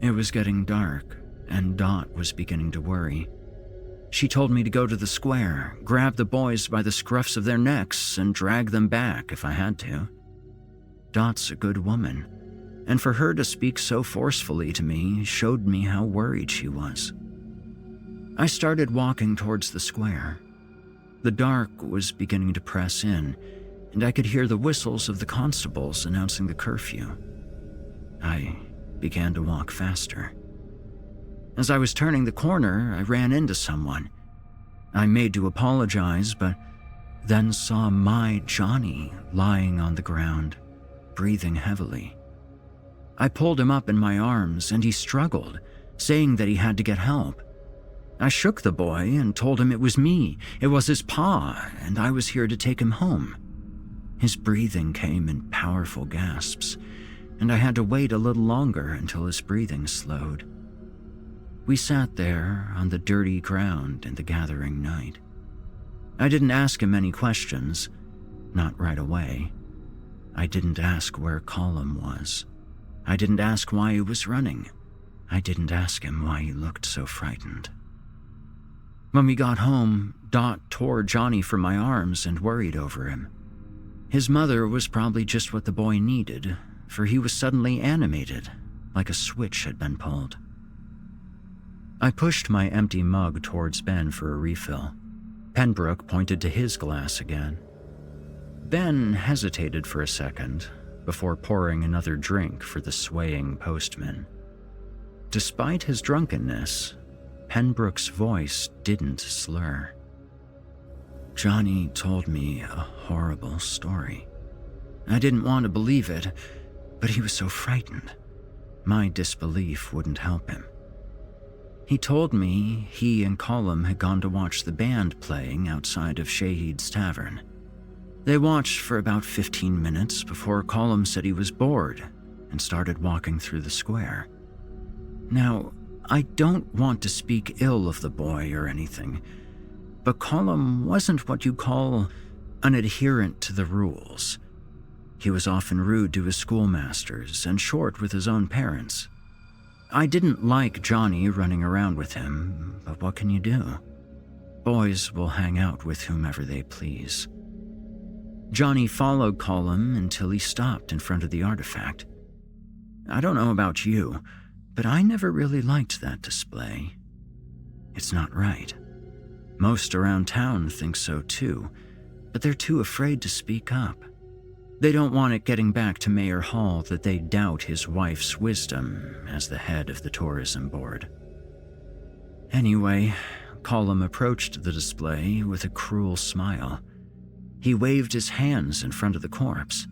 It was getting dark, and Dot was beginning to worry. She told me to go to the square, grab the boys by the scruffs of their necks, and drag them back if I had to. Dot's a good woman, and for her to speak so forcefully to me showed me how worried she was. I started walking towards the square. The dark was beginning to press in, and I could hear the whistles of the constables announcing the curfew. I began to walk faster. As I was turning the corner, I ran into someone. I made to apologize, but then saw my Johnny lying on the ground, breathing heavily. I pulled him up in my arms, and he struggled, saying that he had to get help. I shook the boy and told him it was me. It was his pa, and I was here to take him home. His breathing came in powerful gasps, and I had to wait a little longer until his breathing slowed. We sat there on the dirty ground in the gathering night. I didn't ask him any questions, not right away. I didn't ask where Colum was. I didn't ask why he was running. I didn't ask him why he looked so frightened. When we got home, Dot tore Johnny from my arms and worried over him. His mother was probably just what the boy needed, for he was suddenly animated, like a switch had been pulled. I pushed my empty mug towards Ben for a refill. Pembroke pointed to his glass again. Ben hesitated for a second before pouring another drink for the swaying postman. Despite his drunkenness, Pembroke's voice didn't slur. Johnny told me a horrible story. I didn't want to believe it, but he was so frightened. My disbelief wouldn't help him. He told me he and Colum had gone to watch the band playing outside of Shahid's Tavern. They watched for about 15 minutes before Colum said he was bored and started walking through the square. Now, I don't want to speak ill of the boy or anything, but Colum wasn't what you call an adherent to the rules. He was often rude to his schoolmasters and short with his own parents. I didn't like Johnny running around with him, but what can you do? Boys will hang out with whomever they please. Johnny followed Colum until he stopped in front of the artifact. I don't know about you, but I never really liked that display. It's not right. Most around town think so too, but they're too afraid to speak up. They don't want it getting back to Mayor Hall that they doubt his wife's wisdom as the head of the tourism board. Anyway, Colum approached the display with a cruel smile. He waved his hands in front of the corpse.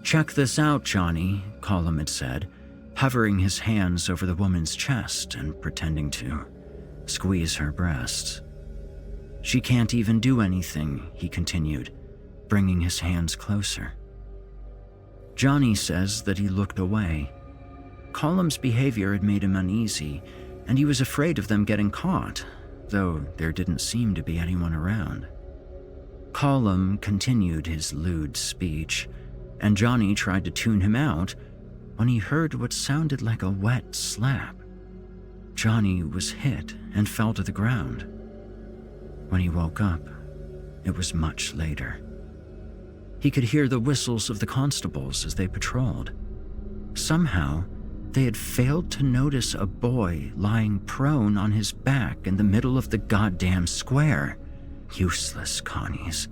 "Check this out, Johnny," Colum had said, hovering his hands over the woman's chest and pretending to squeeze her breasts. "She can't even do anything," he continued, bringing his hands closer. Johnny says that he looked away. Colum's behavior had made him uneasy, and he was afraid of them getting caught, though there didn't seem to be anyone around. Colum continued his lewd speech, and Johnny tried to tune him out when he heard what sounded like a wet slap. Johnny was hit and fell to the ground. When he woke up, it was much later. He could hear the whistles of the constables as they patrolled. Somehow, they had failed to notice a boy lying prone on his back in the middle of the goddamn square. Useless Connies.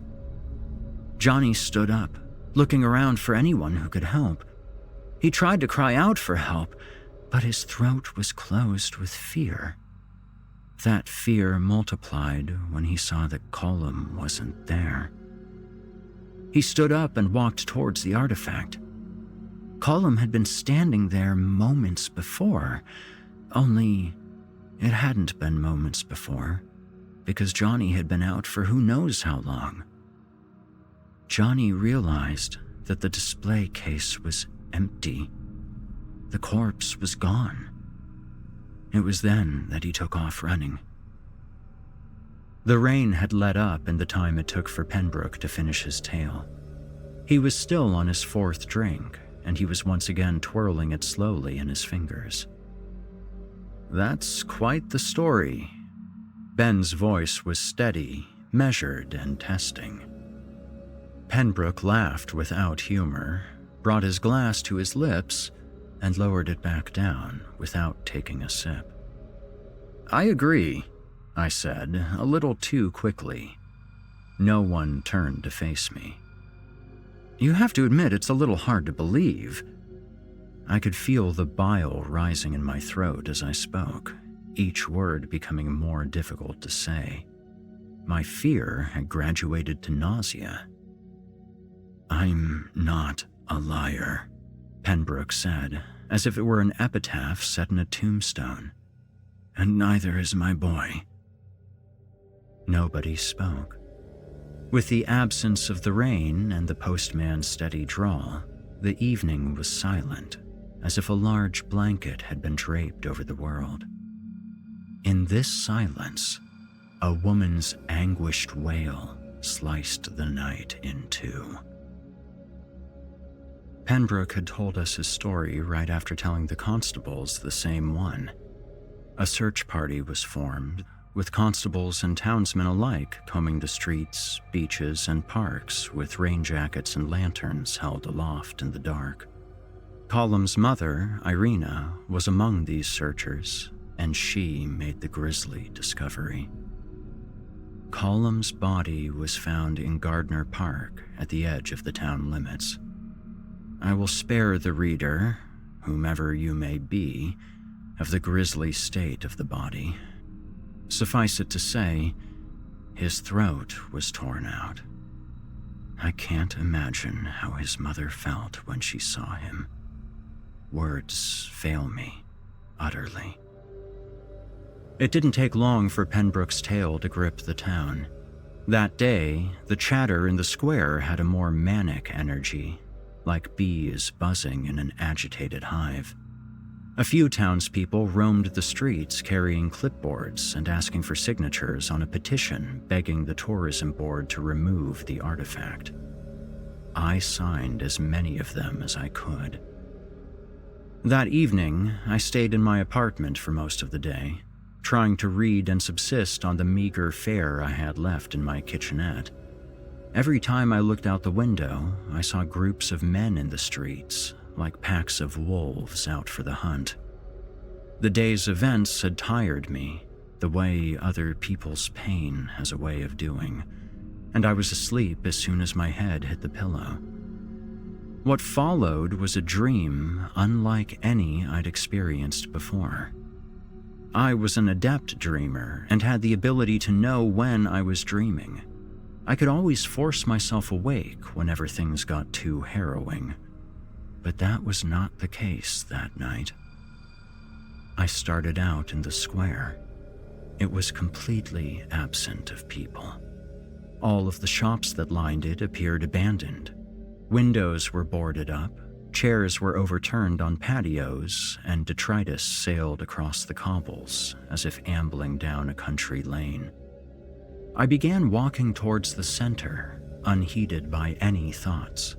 Johnny stood up, looking around for anyone who could help. He tried to cry out for help, but his throat was closed with fear. That fear multiplied when he saw that Colum wasn't there. He stood up and walked towards the artifact. Colum had been standing there moments before, only it hadn't been moments before, because Johnny had been out for who knows how long. Johnny realized that the display case was empty. The corpse was gone. It was then that he took off running. The rain had let up in the time it took for Pembroke to finish his tale. He was still on his fourth drink, and he was once again twirling it slowly in his fingers. "That's quite the story." Ben's voice was steady, measured, and testing. Pembroke laughed without humor, brought his glass to his lips, and lowered it back down without taking a sip. "I agree," I said, a little too quickly. No one turned to face me. "You have to admit it's a little hard to believe." I could feel the bile rising in my throat as I spoke, each word becoming more difficult to say. My fear had graduated to nausea. "I'm not a liar," Pembroke said, as if it were an epitaph set in a tombstone. "And neither is my boy." Nobody spoke. With the absence of the rain and the postman's steady drawl, the evening was silent, as if a large blanket had been draped over the world. In this silence, a woman's anguished wail sliced the night in two. Pembroke had told us his story right after telling the constables the same one. A search party was formed, with constables and townsmen alike combing the streets, beaches, and parks with rain jackets and lanterns held aloft in the dark. Colum's mother, Irina, was among these searchers, and she made the grisly discovery. Colum's body was found in Gardner Park at the edge of the town limits. I will spare the reader, whomever you may be, of the grisly state of the body. Suffice it to say, his throat was torn out. I can't imagine how his mother felt when she saw him. Words fail me utterly. It didn't take long for Pembroke's tale to grip the town. That day, the chatter in the square had a more manic energy, like bees buzzing in an agitated hive. A few townspeople roamed the streets carrying clipboards and asking for signatures on a petition begging the tourism board to remove the artifact. I signed as many of them as I could. That evening, I stayed in my apartment for most of the day, trying to read and subsist on the meager fare I had left in my kitchenette. Every time I looked out the window, I saw groups of men in the streets, like packs of wolves out for the hunt. The day's events had tired me, the way other people's pain has a way of doing, and I was asleep as soon as my head hit the pillow. What followed was a dream unlike any I'd experienced before. I was an adept dreamer and had the ability to know when I was dreaming. I could always force myself awake whenever things got too harrowing. But that was not the case that night. I started out in the square. It was completely absent of people. All of the shops that lined it appeared abandoned. Windows were boarded up, chairs were overturned on patios, and detritus sailed across the cobbles as if ambling down a country lane. I began walking towards the center, unheeded by any thoughts.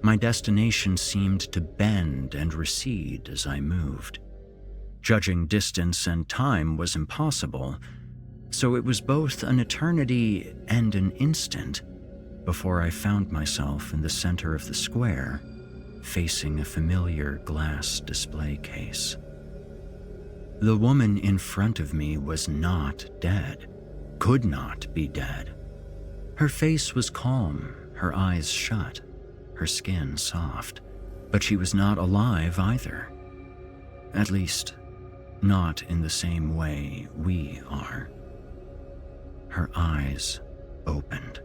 My destination seemed to bend and recede as I moved. Judging distance and time was impossible, so it was both an eternity and an instant before I found myself in the center of the square, facing a familiar glass display case. The woman in front of me was not dead, could not be dead. Her face was calm, her eyes shut, her skin soft, but she was not alive either. At least, not in the same way we are. Her eyes opened.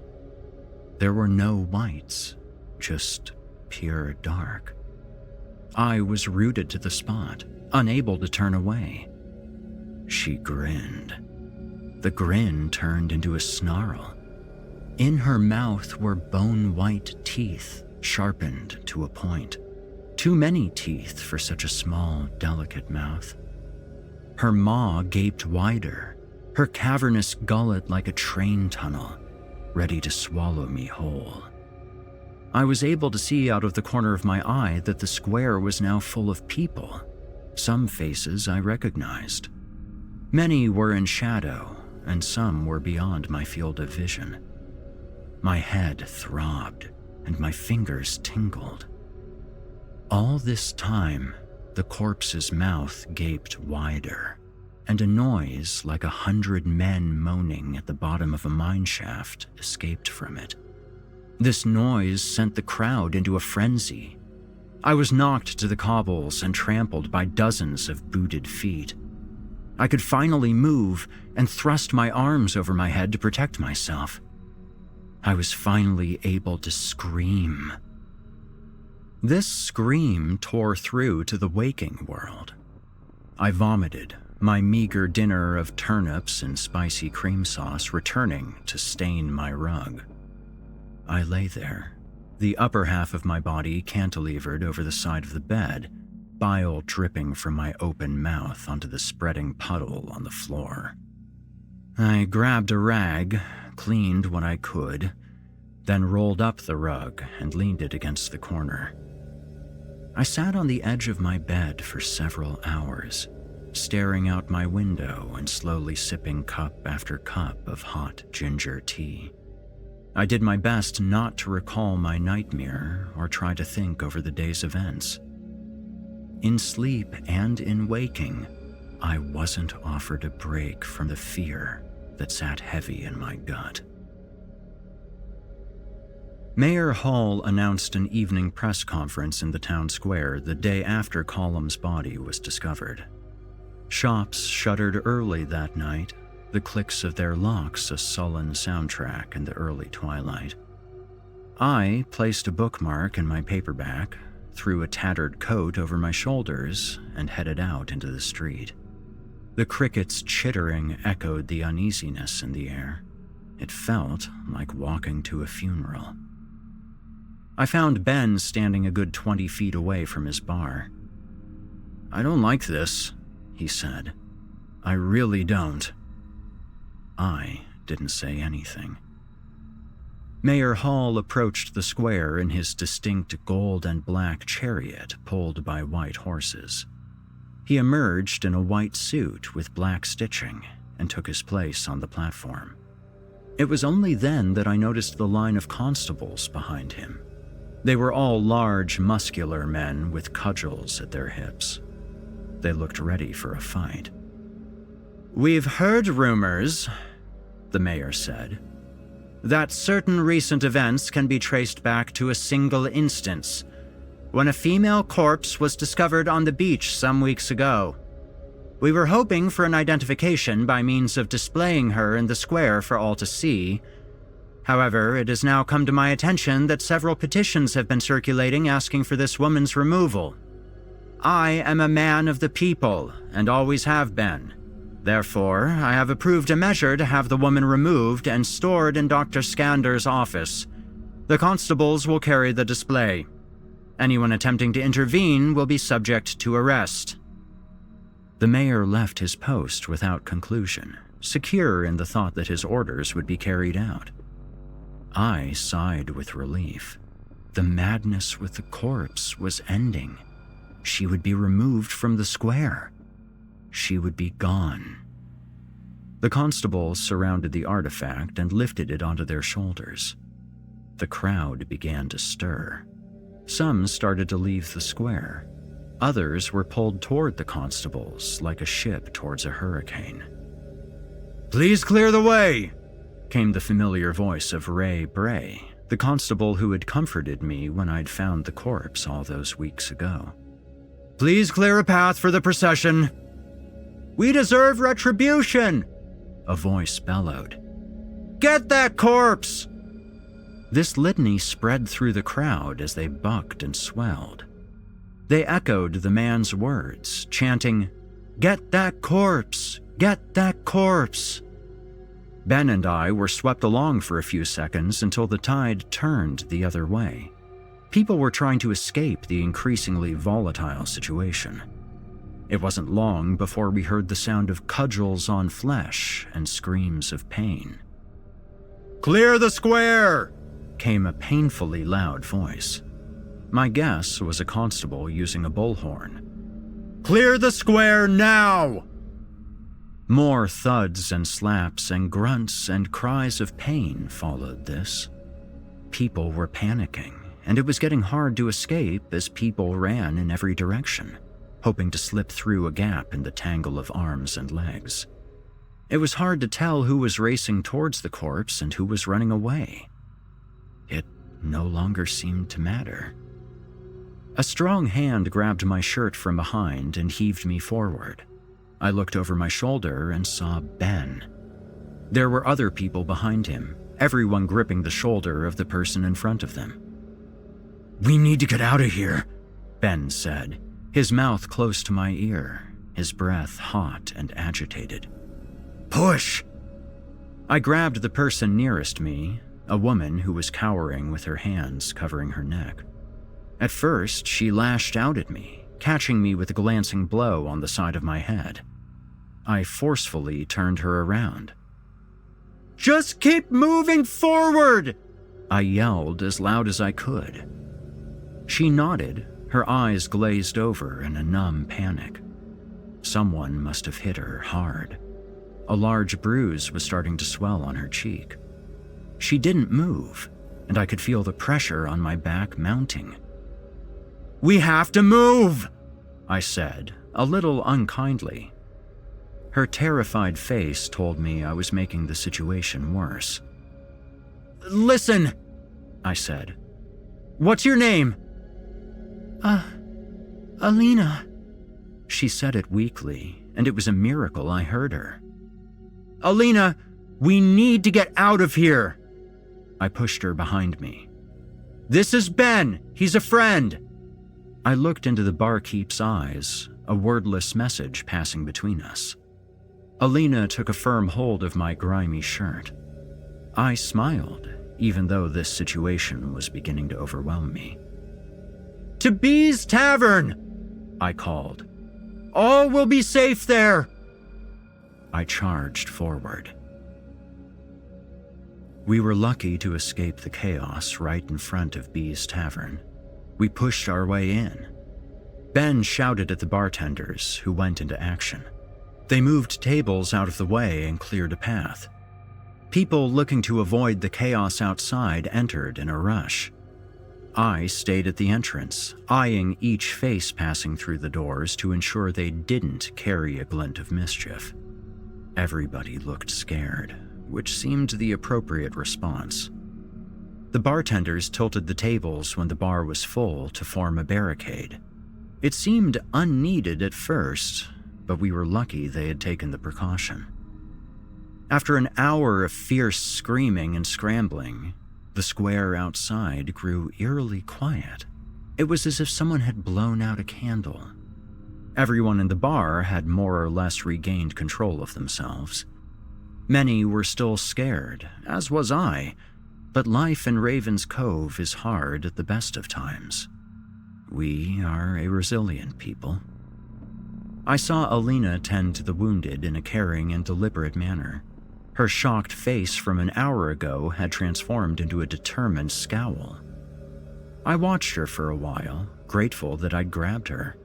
There were no whites, just pure dark. I was rooted to the spot, unable to turn away. She grinned. The grin turned into a snarl. In her mouth were bone-white teeth, sharpened to a point. Too many teeth for such a small, delicate mouth. Her maw gaped wider, her cavernous gullet like a train tunnel, ready to swallow me whole. I was able to see out of the corner of my eye that the square was now full of people. Some faces I recognized. Many were in shadow, and some were beyond my field of vision. My head throbbed, and my fingers tingled. All this time, the corpse's mouth gaped wider, and a noise like 100 men moaning at the bottom of a mine shaft escaped from it. This noise sent the crowd into a frenzy. I was knocked to the cobbles and trampled by dozens of booted feet. I could finally move and thrust my arms over my head to protect myself. I was finally able to scream. This scream tore through to the waking world. I vomited, my meager dinner of turnips and spicy cream sauce returning to stain my rug. I lay there, the upper half of my body cantilevered over the side of the bed, bile dripping from my open mouth onto the spreading puddle on the floor. I grabbed a rag, cleaned what I could, then rolled up the rug and leaned it against the corner. I sat on the edge of my bed for several hours, staring out my window and slowly sipping cup after cup of hot ginger tea. I did my best not to recall my nightmare or try to think over the day's events. In sleep and in waking, I wasn't offered a break from the fear that sat heavy in my gut. Mayor Hall announced an evening press conference in the town square the day after Column's body was discovered. Shops shuttered early that night, the clicks of their locks a sullen soundtrack in the early twilight. I placed a bookmark in my paperback, threw a tattered coat over my shoulders, and headed out into the street. The crickets' chittering echoed the uneasiness in the air. It felt like walking to a funeral. I found Ben standing a good 20 feet away from his bar. "I don't like this," he said. "I really don't." I didn't say anything. Mayor Hall approached the square in his distinct gold and black chariot pulled by white horses. He emerged in a white suit with black stitching and took his place on the platform. It was only then that I noticed the line of constables behind him. They were all large, muscular men with cudgels at their hips. They looked ready for a fight. "We've heard rumors," the mayor said, "that certain recent events can be traced back to a single instance, when a female corpse was discovered on the beach some weeks ago. We were hoping for an identification by means of displaying her in the square for all to see. However, it has now come to my attention that several petitions have been circulating asking for this woman's removal. I am a man of the people, and always have been. Therefore, I have approved a measure to have the woman removed and stored in Dr. Skander's office. The constables will carry the display. Anyone attempting to intervene will be subject to arrest." The mayor left his post without conclusion, secure in the thought that his orders would be carried out. I sighed with relief. The madness with the corpse was ending. She would be removed from the square. She would be gone. The constables surrounded the artifact and lifted it onto their shoulders. The crowd began to stir. Some started to leave the square. Others were pulled toward the constables like a ship towards a hurricane. "Please clear the way," came the familiar voice of Ray Bray, the constable who had comforted me when I'd found the corpse all those weeks ago. "Please clear a path for the procession." "We deserve retribution," a voice bellowed. "Get that corpse!" This litany spread through the crowd as they bucked and swelled. They echoed the man's words, chanting, "Get that corpse! Get that corpse!" Ben and I were swept along for a few seconds until the tide turned the other way. People were trying to escape the increasingly volatile situation. It wasn't long before we heard the sound of cudgels on flesh and screams of pain. "Clear the square!" came a painfully loud voice. My guess was a constable using a bullhorn. "Clear the square now!" More thuds and slaps and grunts and cries of pain followed this. People were panicking, and it was getting hard to escape as people ran in every direction, hoping to slip through a gap in the tangle of arms and legs. It was hard to tell who was racing towards the corpse and who was running away. It no longer seemed to matter. A strong hand grabbed my shirt from behind and heaved me forward. I looked over my shoulder and saw Ben. There were other people behind him, everyone gripping the shoulder of the person in front of them. "We need to get out of here," Ben said, his mouth close to my ear, his breath hot and agitated. "Push!" I grabbed the person nearest me, a woman who was cowering with her hands covering her neck. At first, she lashed out at me, catching me with a glancing blow on the side of my head. I forcefully turned her around. "Just keep moving forward!" I yelled as loud as I could. She nodded, her eyes glazed over in a numb panic. Someone must have hit her hard. A large bruise was starting to swell on her cheek. She didn't move, and I could feel the pressure on my back mounting. "We have to move!" I said, a little unkindly. Her terrified face told me I was making the situation worse. "Listen," I said. "What's your name?" Alina." She said it weakly, and it was a miracle I heard her. "Alina, we need to get out of here." I pushed her behind me. "This is Ben. He's a friend." I looked into the barkeep's eyes, a wordless message passing between us. Alina took a firm hold of my grimy shirt. I smiled, even though this situation was beginning to overwhelm me. "To B's Tavern!" I called. "All will be safe there!" I charged forward. We were lucky to escape the chaos right in front of B's Tavern. We pushed our way in. Ben shouted at the bartenders, who went into action. They moved tables out of the way and cleared a path. People looking to avoid the chaos outside entered in a rush. I stayed at the entrance, eyeing each face passing through the doors to ensure they didn't carry a glint of mischief. Everybody looked scared, which seemed the appropriate response. The bartenders tilted the tables when the bar was full to form a barricade. It seemed unneeded at first, but we were lucky they had taken the precaution. After an hour of fierce screaming and scrambling, the square outside grew eerily quiet. It was as if someone had blown out a candle. Everyone in the bar had more or less regained control of themselves. Many were still scared, as was I, but life in Raven's Cove is hard at the best of times. We are a resilient people. I saw Alina tend to the wounded in a caring and deliberate manner. Her shocked face from an hour ago had transformed into a determined scowl. I watched her for a while, grateful that I'd grabbed her.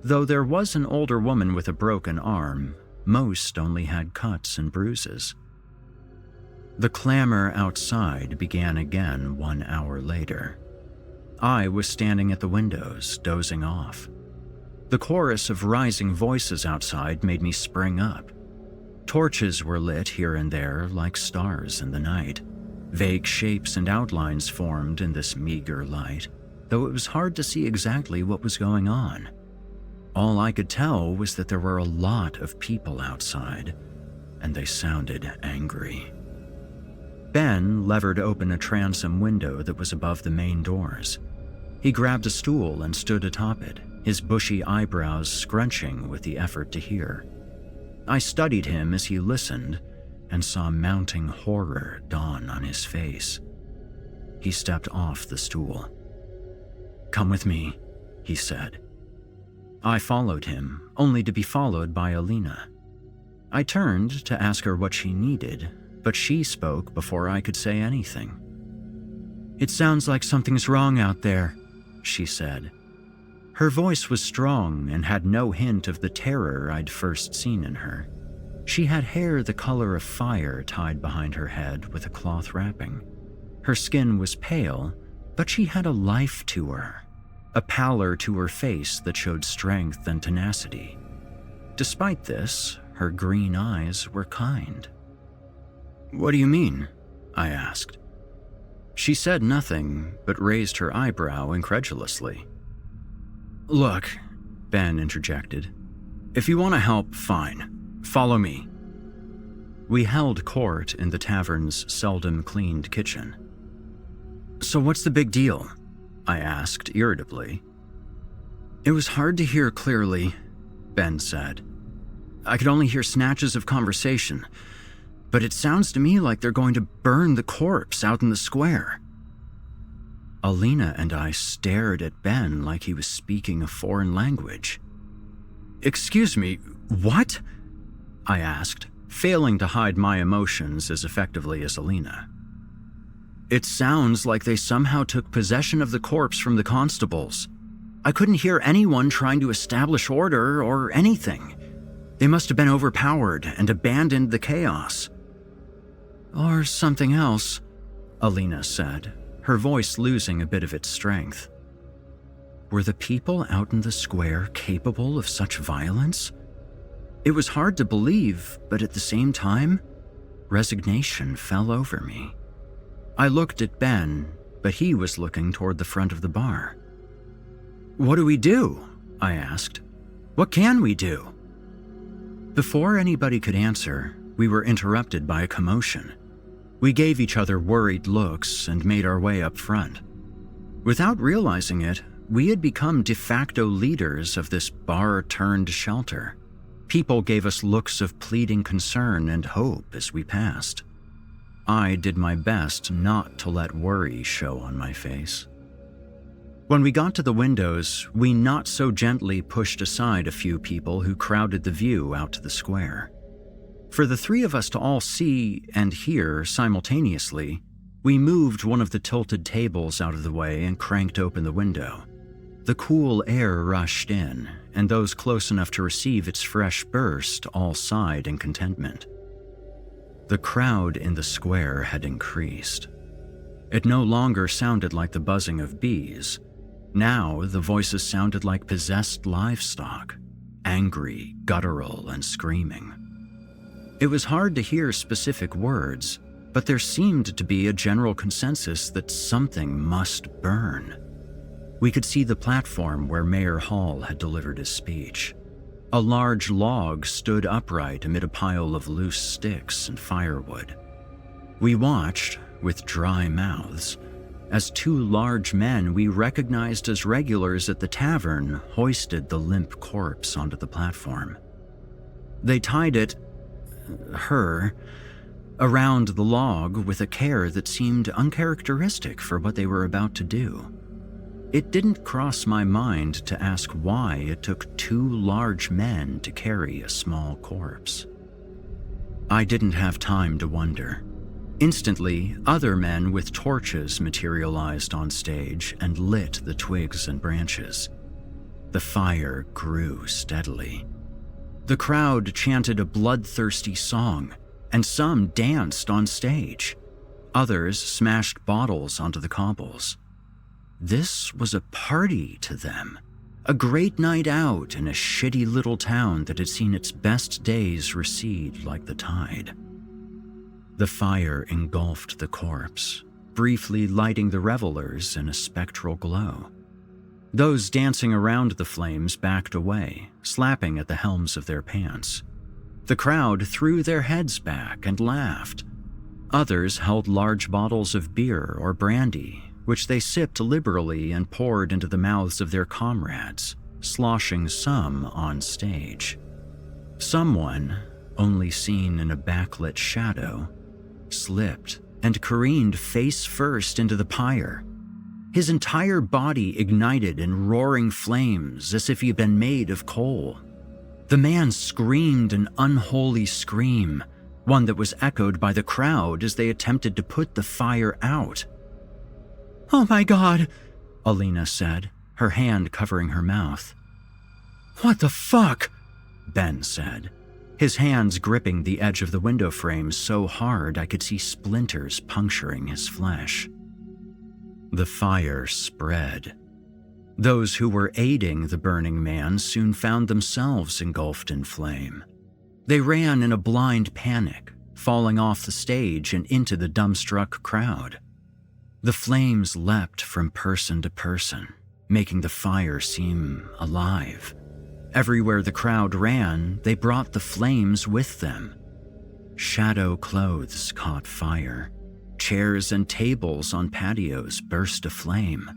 Though there was an older woman with a broken arm, most only had cuts and bruises. The clamor outside began again 1 hour later. I was standing at the windows, dozing off. The chorus of rising voices outside made me spring up. Torches were lit here and there like stars in the night. Vague shapes and outlines formed in this meager light, though it was hard to see exactly what was going on. All I could tell was that there were a lot of people outside, and they sounded angry. Ben levered open a transom window that was above the main doors. He grabbed a stool and stood atop it, his bushy eyebrows scrunching with the effort to hear. I studied him as he listened and saw mounting horror dawn on his face. He stepped off the stool. "Come with me," he said. I followed him, only to be followed by Alina. I turned to ask her what she needed, but she spoke before I could say anything. "It sounds like something's wrong out there," she said. Her voice was strong and had no hint of the terror I'd first seen in her. She had hair the color of fire tied behind her head with a cloth wrapping. Her skin was pale, But she had a life to her, a pallor to her face that showed strength and tenacity. Despite this, her green eyes were kind. "What do you mean?" I asked. She said nothing, but raised her eyebrow incredulously. "Look," Ben interjected. "If you want to help, fine. Follow me." We held court in the tavern's seldom-cleaned kitchen. "So what's the big deal?" I asked irritably. "It was hard to hear clearly," Ben said. "I could only hear snatches of conversation, but it sounds to me like they're going to burn the corpse out in the square." Alina and I stared at Ben like he was speaking a foreign language. "Excuse me, what?" I asked, failing to hide my emotions as effectively as Alina. "It sounds like they somehow took possession of the corpse from the constables. I couldn't hear anyone trying to establish order or anything. They must have been overpowered and abandoned the chaos." "Or something else," Alina said, her voice losing a bit of its strength. Were the people out in the square capable of such violence? It was hard to believe, but at the same time, resignation fell over me. I looked at Ben, but he was looking toward the front of the bar. "What do we do?" I asked. "What can we do?" Before anybody could answer, we were interrupted by a commotion. We gave each other worried looks and made our way up front. Without realizing it, we had become de facto leaders of this bar-turned-shelter. People gave us looks of pleading concern and hope as we passed. I did my best not to let worry show on my face. When we got to the windows, we not so gently pushed aside a few people who crowded the view out to the square. For the three of us to all see and hear simultaneously, we moved one of the tilted tables out of the way and cranked open the window. The cool air rushed in, and those close enough to receive its fresh burst all sighed in contentment. The crowd in the square had increased. It no longer sounded like the buzzing of bees. Now the voices sounded like possessed livestock, angry, guttural, and screaming. It was hard to hear specific words, but there seemed to be a general consensus that something must burn. We could see the platform where Mayor Hall had delivered his speech. A large log stood upright amid a pile of loose sticks and firewood. We watched, with dry mouths, as two large men we recognized as regulars at the tavern hoisted the limp corpse onto the platform. They tied her, around the log with a care that seemed uncharacteristic for what they were about to do. It didn't cross my mind to ask why it took two large men to carry a small corpse. I didn't have time to wonder. Instantly, other men with torches materialized on stage and lit the twigs and branches. The fire grew steadily. The crowd chanted a bloodthirsty song, and some danced on stage. Others smashed bottles onto the cobbles. This was a party to them, a great night out in a shitty little town that had seen its best days recede like the tide. The fire engulfed the corpse, briefly lighting the revelers in a spectral glow. Those dancing around the flames backed away, slapping at the helms of their pants. The crowd threw their heads back and laughed. Others held large bottles of beer or brandy, which they sipped liberally and poured into the mouths of their comrades, sloshing some on stage. Someone, only seen in a backlit shadow, slipped and careened face first into the pyre. His entire body ignited in roaring flames as if he had been made of coal. The man screamed an unholy scream, one that was echoed by the crowd as they attempted to put the fire out. "Oh my God," Alina said, her hand covering her mouth. "What the fuck?" Ben said, his hands gripping the edge of the window frame so hard I could see splinters puncturing his flesh. The fire spread. Those who were aiding the burning man soon found themselves engulfed in flame. They ran in a blind panic, falling off the stage and into the dumbstruck crowd. The flames leapt from person to person, making the fire seem alive. Everywhere the crowd ran, they brought the flames with them. Shadow clothes caught fire. Chairs and tables on patios burst aflame.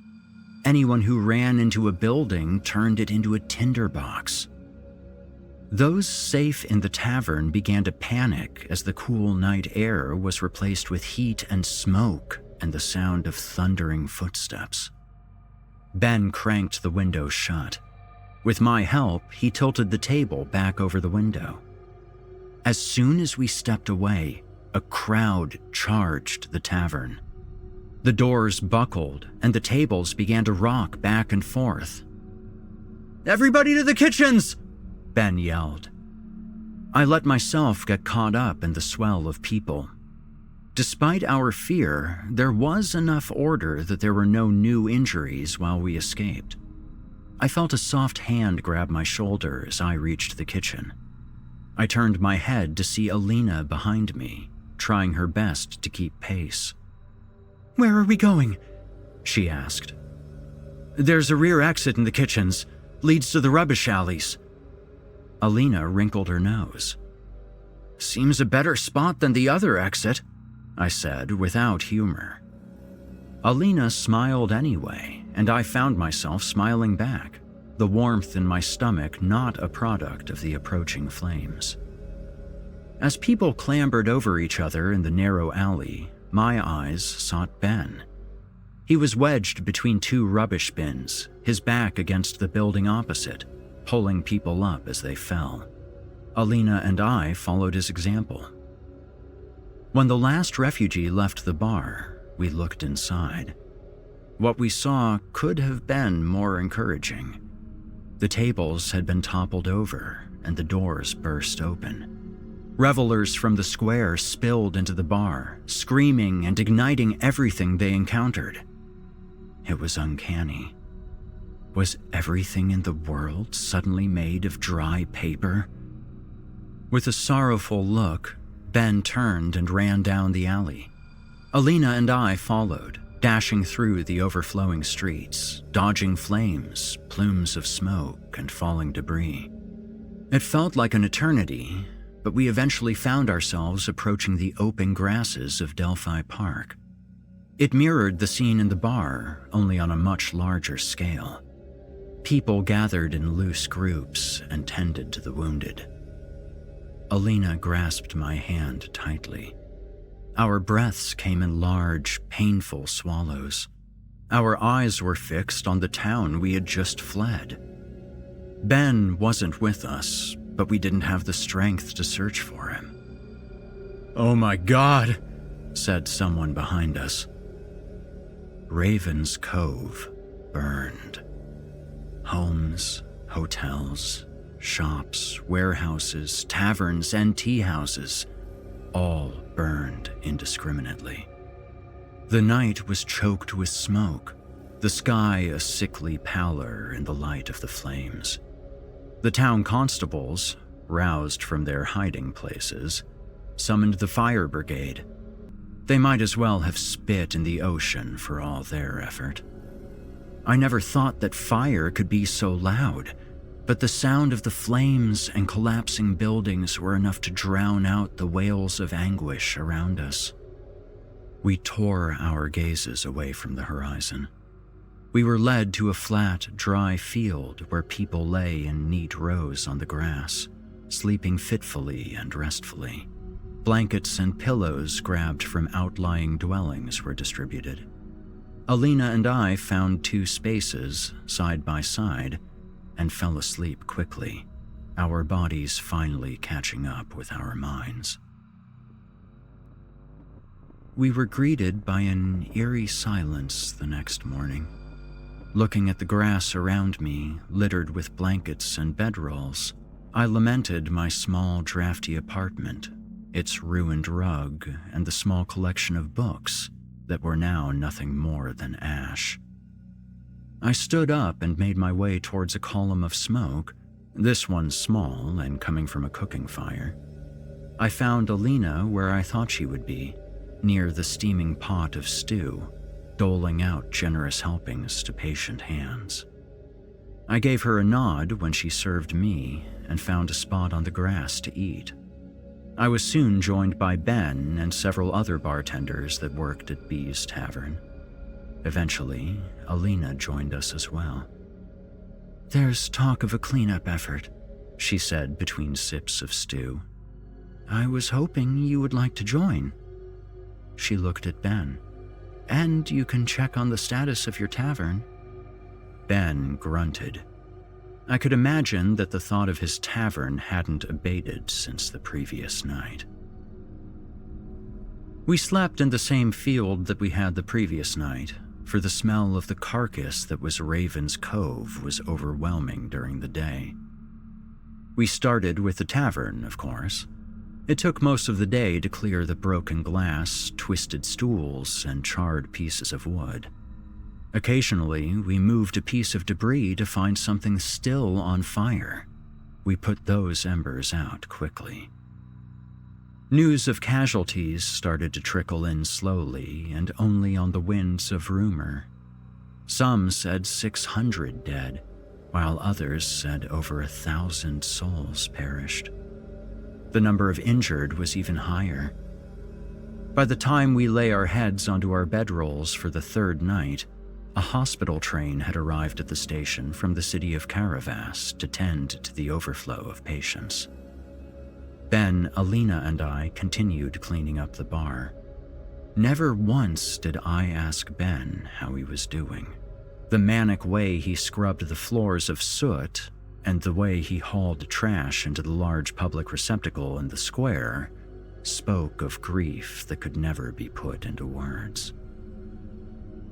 Anyone who ran into a building turned it into a tinderbox. Those safe in the tavern began to panic as the cool night air was replaced with heat and smoke and the sound of thundering footsteps. Ben cranked the window shut. With my help, he tilted the table back over the window. As soon as we stepped away, a crowd charged the tavern. The doors buckled, and the tables began to rock back and forth. "Everybody to the kitchens!" Ben yelled. I let myself get caught up in the swell of people. Despite our fear, there was enough order that there were no new injuries while we escaped. I felt a soft hand grab my shoulder as I reached the kitchen. I turned my head to see Alina behind me, trying her best to keep pace. "Where are we going?" she asked. "There's a rear exit in the kitchens. Leads to the rubbish alleys." Alina wrinkled her nose. "Seems a better spot than the other exit," I said without humor. Alina smiled anyway, and I found myself smiling back, the warmth in my stomach not a product of the approaching flames. As people clambered over each other in the narrow alley, my eyes sought Ben. He was wedged between two rubbish bins, his back against the building opposite, pulling people up as they fell. Alina and I followed his example. When the last refugee left the bar, we looked inside. What we saw could have been more encouraging. The tables had been toppled over and the doors burst open. Revelers from the square spilled into the bar, screaming and igniting everything they encountered. It was uncanny. Was everything in the world suddenly made of dry paper? With a sorrowful look, Ben turned and ran down the alley. Alina and I followed, dashing through the overflowing streets, dodging flames, plumes of smoke, and falling debris. It felt like an eternity, but we eventually found ourselves approaching the open grasses of Delphi Park. It mirrored the scene in the bar, only on a much larger scale. People gathered in loose groups and tended to the wounded. Alina grasped my hand tightly. Our breaths came in large, painful swallows. Our eyes were fixed on the town we had just fled. Ben wasn't with us, but we didn't have the strength to search for him. "Oh my God," said someone behind us. Raven's Cove burned. Homes, hotels, shops, warehouses, taverns, and tea houses, all burned indiscriminately. The night was choked with smoke, the sky a sickly pallor in the light of the flames. The town constables, roused from their hiding places, summoned the fire brigade. They might as well have spit in the ocean for all their effort. I never thought that fire could be so loud, but the sound of the flames and collapsing buildings were enough to drown out the wails of anguish around us. We tore our gazes away from the horizon. We were led to a flat, dry field where people lay in neat rows on the grass, sleeping fitfully and restfully. Blankets and pillows grabbed from outlying dwellings were distributed. Alina and I found two spaces side by side and fell asleep quickly, our bodies finally catching up with our minds. We were greeted by an eerie silence the next morning. Looking at the grass around me, littered with blankets and bedrolls, I lamented my small, drafty apartment, its ruined rug, and the small collection of books, that were now nothing more than ash. I stood up and made my way towards a column of smoke, this one small and coming from a cooking fire. I found Alina where I thought she would be, near the steaming pot of stew, doling out generous helpings to patient hands. I gave her a nod when she served me and found a spot on the grass to eat. I was soon joined by Ben and several other bartenders that worked at B's Tavern. Eventually, Alina joined us as well. "There's talk of a cleanup effort," she said between sips of stew. "I was hoping you would like to join." She looked at Ben. "And you can check on the status of your tavern." Ben grunted. I could imagine that the thought of his tavern hadn't abated since the previous night. We slept in the same field that we had the previous night, for the smell of the carcass that was Raven's Cove was overwhelming during the day. We started with the tavern, of course. It took most of the day to clear the broken glass, twisted stools, and charred pieces of wood. Occasionally, we moved a piece of debris to find something still on fire. We put those embers out quickly. News of casualties started to trickle in slowly and only on the winds of rumor. Some said 600 dead, while others said over 1,000 souls perished. The number of injured was even higher. By the time we lay our heads onto our bedrolls for the third night, a hospital train had arrived at the station from the city of Caravas to tend to the overflow of patients. Ben, Alina, and I continued cleaning up the bar. Never once did I ask Ben how he was doing. The manic way he scrubbed the floors of soot and the way he hauled trash into the large public receptacle in the square spoke of grief that could never be put into words.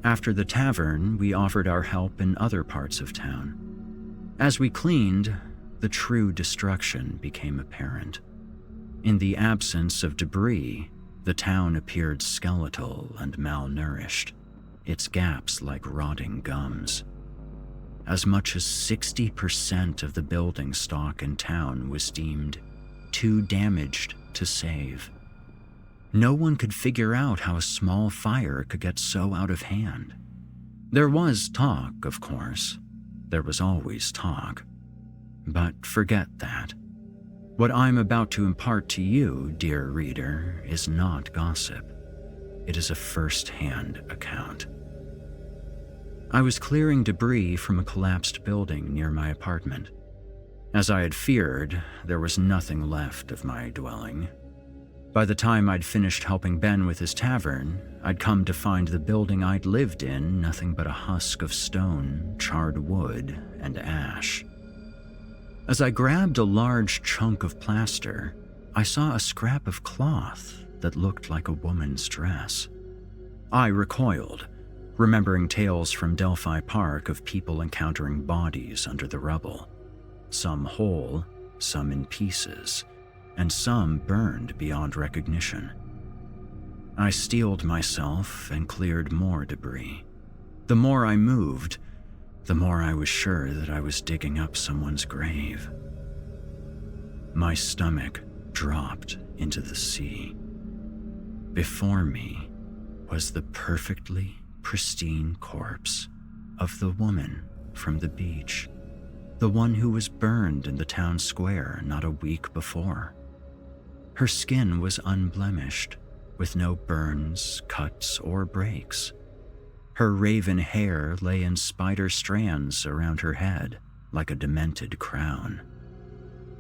After the tavern, we offered our help in other parts of town. As we cleaned, the true destruction became apparent. In the absence of debris, the town appeared skeletal and malnourished, its gaps like rotting gums. As much as 60% of the building stock in town was deemed too damaged to save. No one could figure out how a small fire could get so out of hand. There was talk, of course. There was always talk. But forget that. What I'm about to impart to you, dear reader, is not gossip. It is a first-hand account. I was clearing debris from a collapsed building near my apartment. As I had feared, there was nothing left of my dwelling. By the time I'd finished helping Ben with his tavern, I'd come to find the building I'd lived in nothing but a husk of stone, charred wood, and ash. As I grabbed a large chunk of plaster, I saw a scrap of cloth that looked like a woman's dress. I recoiled, remembering tales from Delphi Park of people encountering bodies under the rubble, some whole, some in pieces, and some burned beyond recognition. I steeled myself and cleared more debris. The more I moved, the more I was sure that I was digging up someone's grave. My stomach dropped into the sea. Before me was the perfectly pristine corpse of the woman from the beach, the one who was burned in the town square not a week before. Her skin was unblemished, with no burns, cuts, or breaks. Her raven hair lay in spider strands around her head like a demented crown.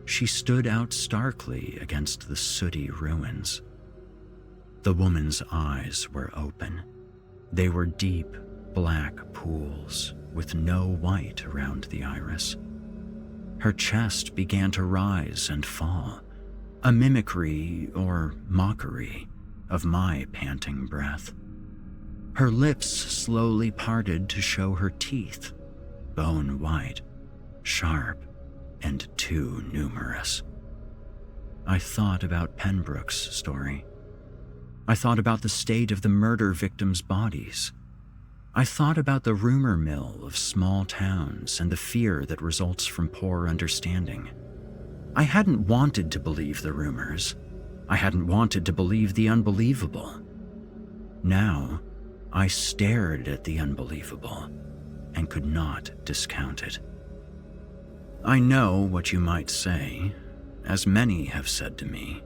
She stood out starkly against the sooty ruins. The woman's eyes were open. They were deep, black pools with no white around the iris. Her chest began to rise and fall, a mimicry or mockery of my panting breath. Her lips slowly parted to show her teeth, bone white, sharp, and too numerous. I thought about Pembroke's story. I thought about the state of the murder victims' bodies. I thought about the rumor mill of small towns and the fear that results from poor understanding. I hadn't wanted to believe the rumors. I hadn't wanted to believe the unbelievable. Now, I stared at the unbelievable and could not discount it. I know what you might say, as many have said to me,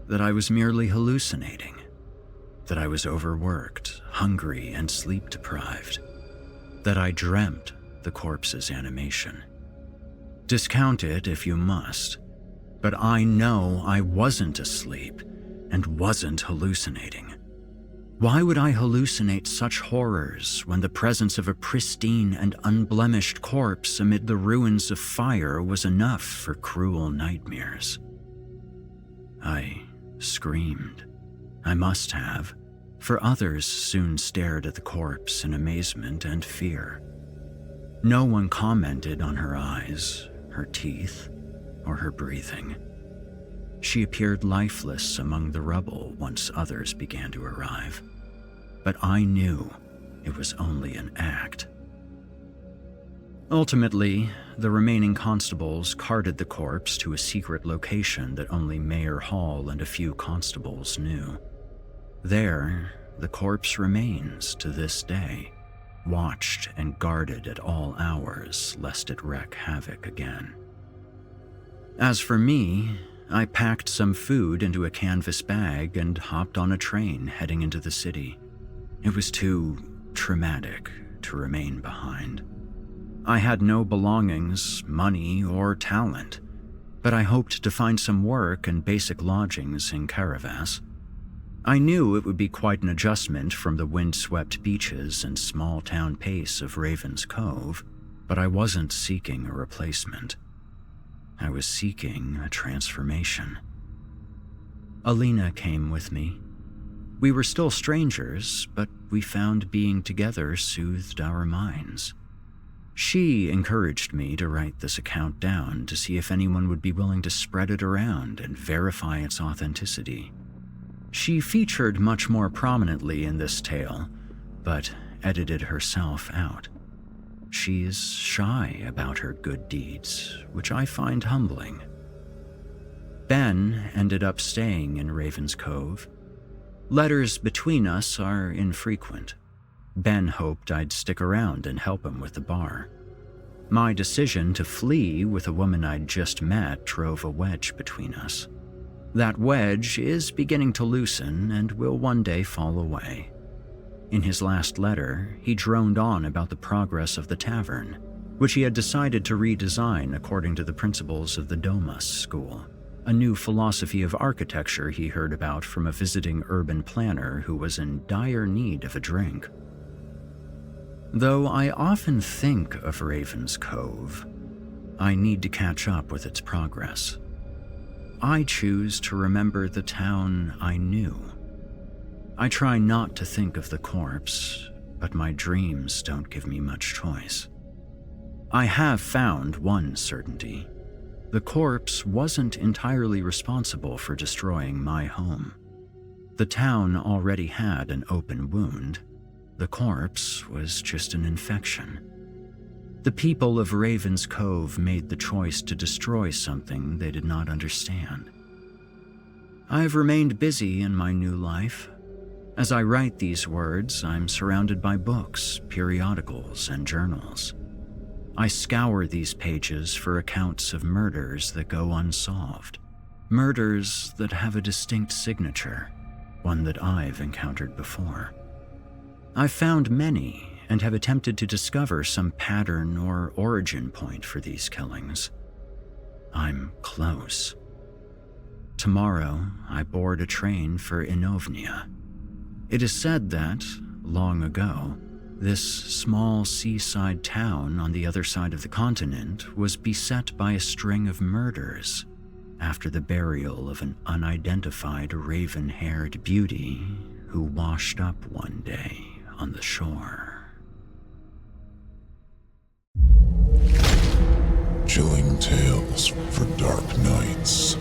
that I was merely hallucinating, that I was overworked, hungry, and sleep-deprived, that I dreamt the corpse's animation. Discount it if you must, but I know I wasn't asleep and wasn't hallucinating. Why would I hallucinate such horrors when the presence of a pristine and unblemished corpse amid the ruins of fire was enough for cruel nightmares? I screamed. I must have, for others soon stared at the corpse in amazement and fear. No one commented on her eyes, her teeth, or her breathing. She appeared lifeless among the rubble once others began to arrive, but I knew it was only an act. Ultimately, the remaining constables carted the corpse to a secret location that only Mayor Hall and a few constables knew. There, the corpse remains to this day, watched and guarded at all hours lest it wreak havoc again. As for me, I packed some food into a canvas bag and hopped on a train heading into the city. It was too traumatic to remain behind. I had no belongings, money, or talent, but I hoped to find some work and basic lodgings in Caravas. I knew it would be quite an adjustment from the windswept beaches and small-town pace of Raven's Cove, but I wasn't seeking a replacement. I was seeking a transformation. Alina came with me. We were still strangers, but we found being together soothed our minds. She encouraged me to write this account down to see if anyone would be willing to spread it around and verify its authenticity. She featured much more prominently in this tale, but edited herself out. She's shy about her good deeds, which I find humbling. Ben ended up staying in Raven's Cove. Letters between us are infrequent. Ben hoped I'd stick around and help him with the bar. My decision to flee with a woman I'd just met drove a wedge between us. That wedge is beginning to loosen and will one day fall away. In his last letter, he droned on about the progress of the tavern, which he had decided to redesign according to the principles of the Domus School, a new philosophy of architecture he heard about from a visiting urban planner who was in dire need of a drink. Though I often think of Raven's Cove, I need to catch up with its progress. I choose to remember the town I knew. I try not to think of the corpse, but my dreams don't give me much choice. I have found one certainty. The corpse wasn't entirely responsible for destroying my home. The town already had an open wound. The corpse was just an infection. The people of Raven's Cove made the choice to destroy something they did not understand. I've remained busy in my new life. As I write these words, I'm surrounded by books, periodicals, and journals. I scour these pages for accounts of murders that go unsolved. Murders that have a distinct signature, one that I've encountered before. I've found many and have attempted to discover some pattern or origin point for these killings. I'm close. Tomorrow, I board a train for Inovnia. It is said that, long ago, this small seaside town on the other side of the continent was beset by a string of murders after the burial of an unidentified raven-haired beauty who washed up one day on the shore. Chilling tales for dark nights.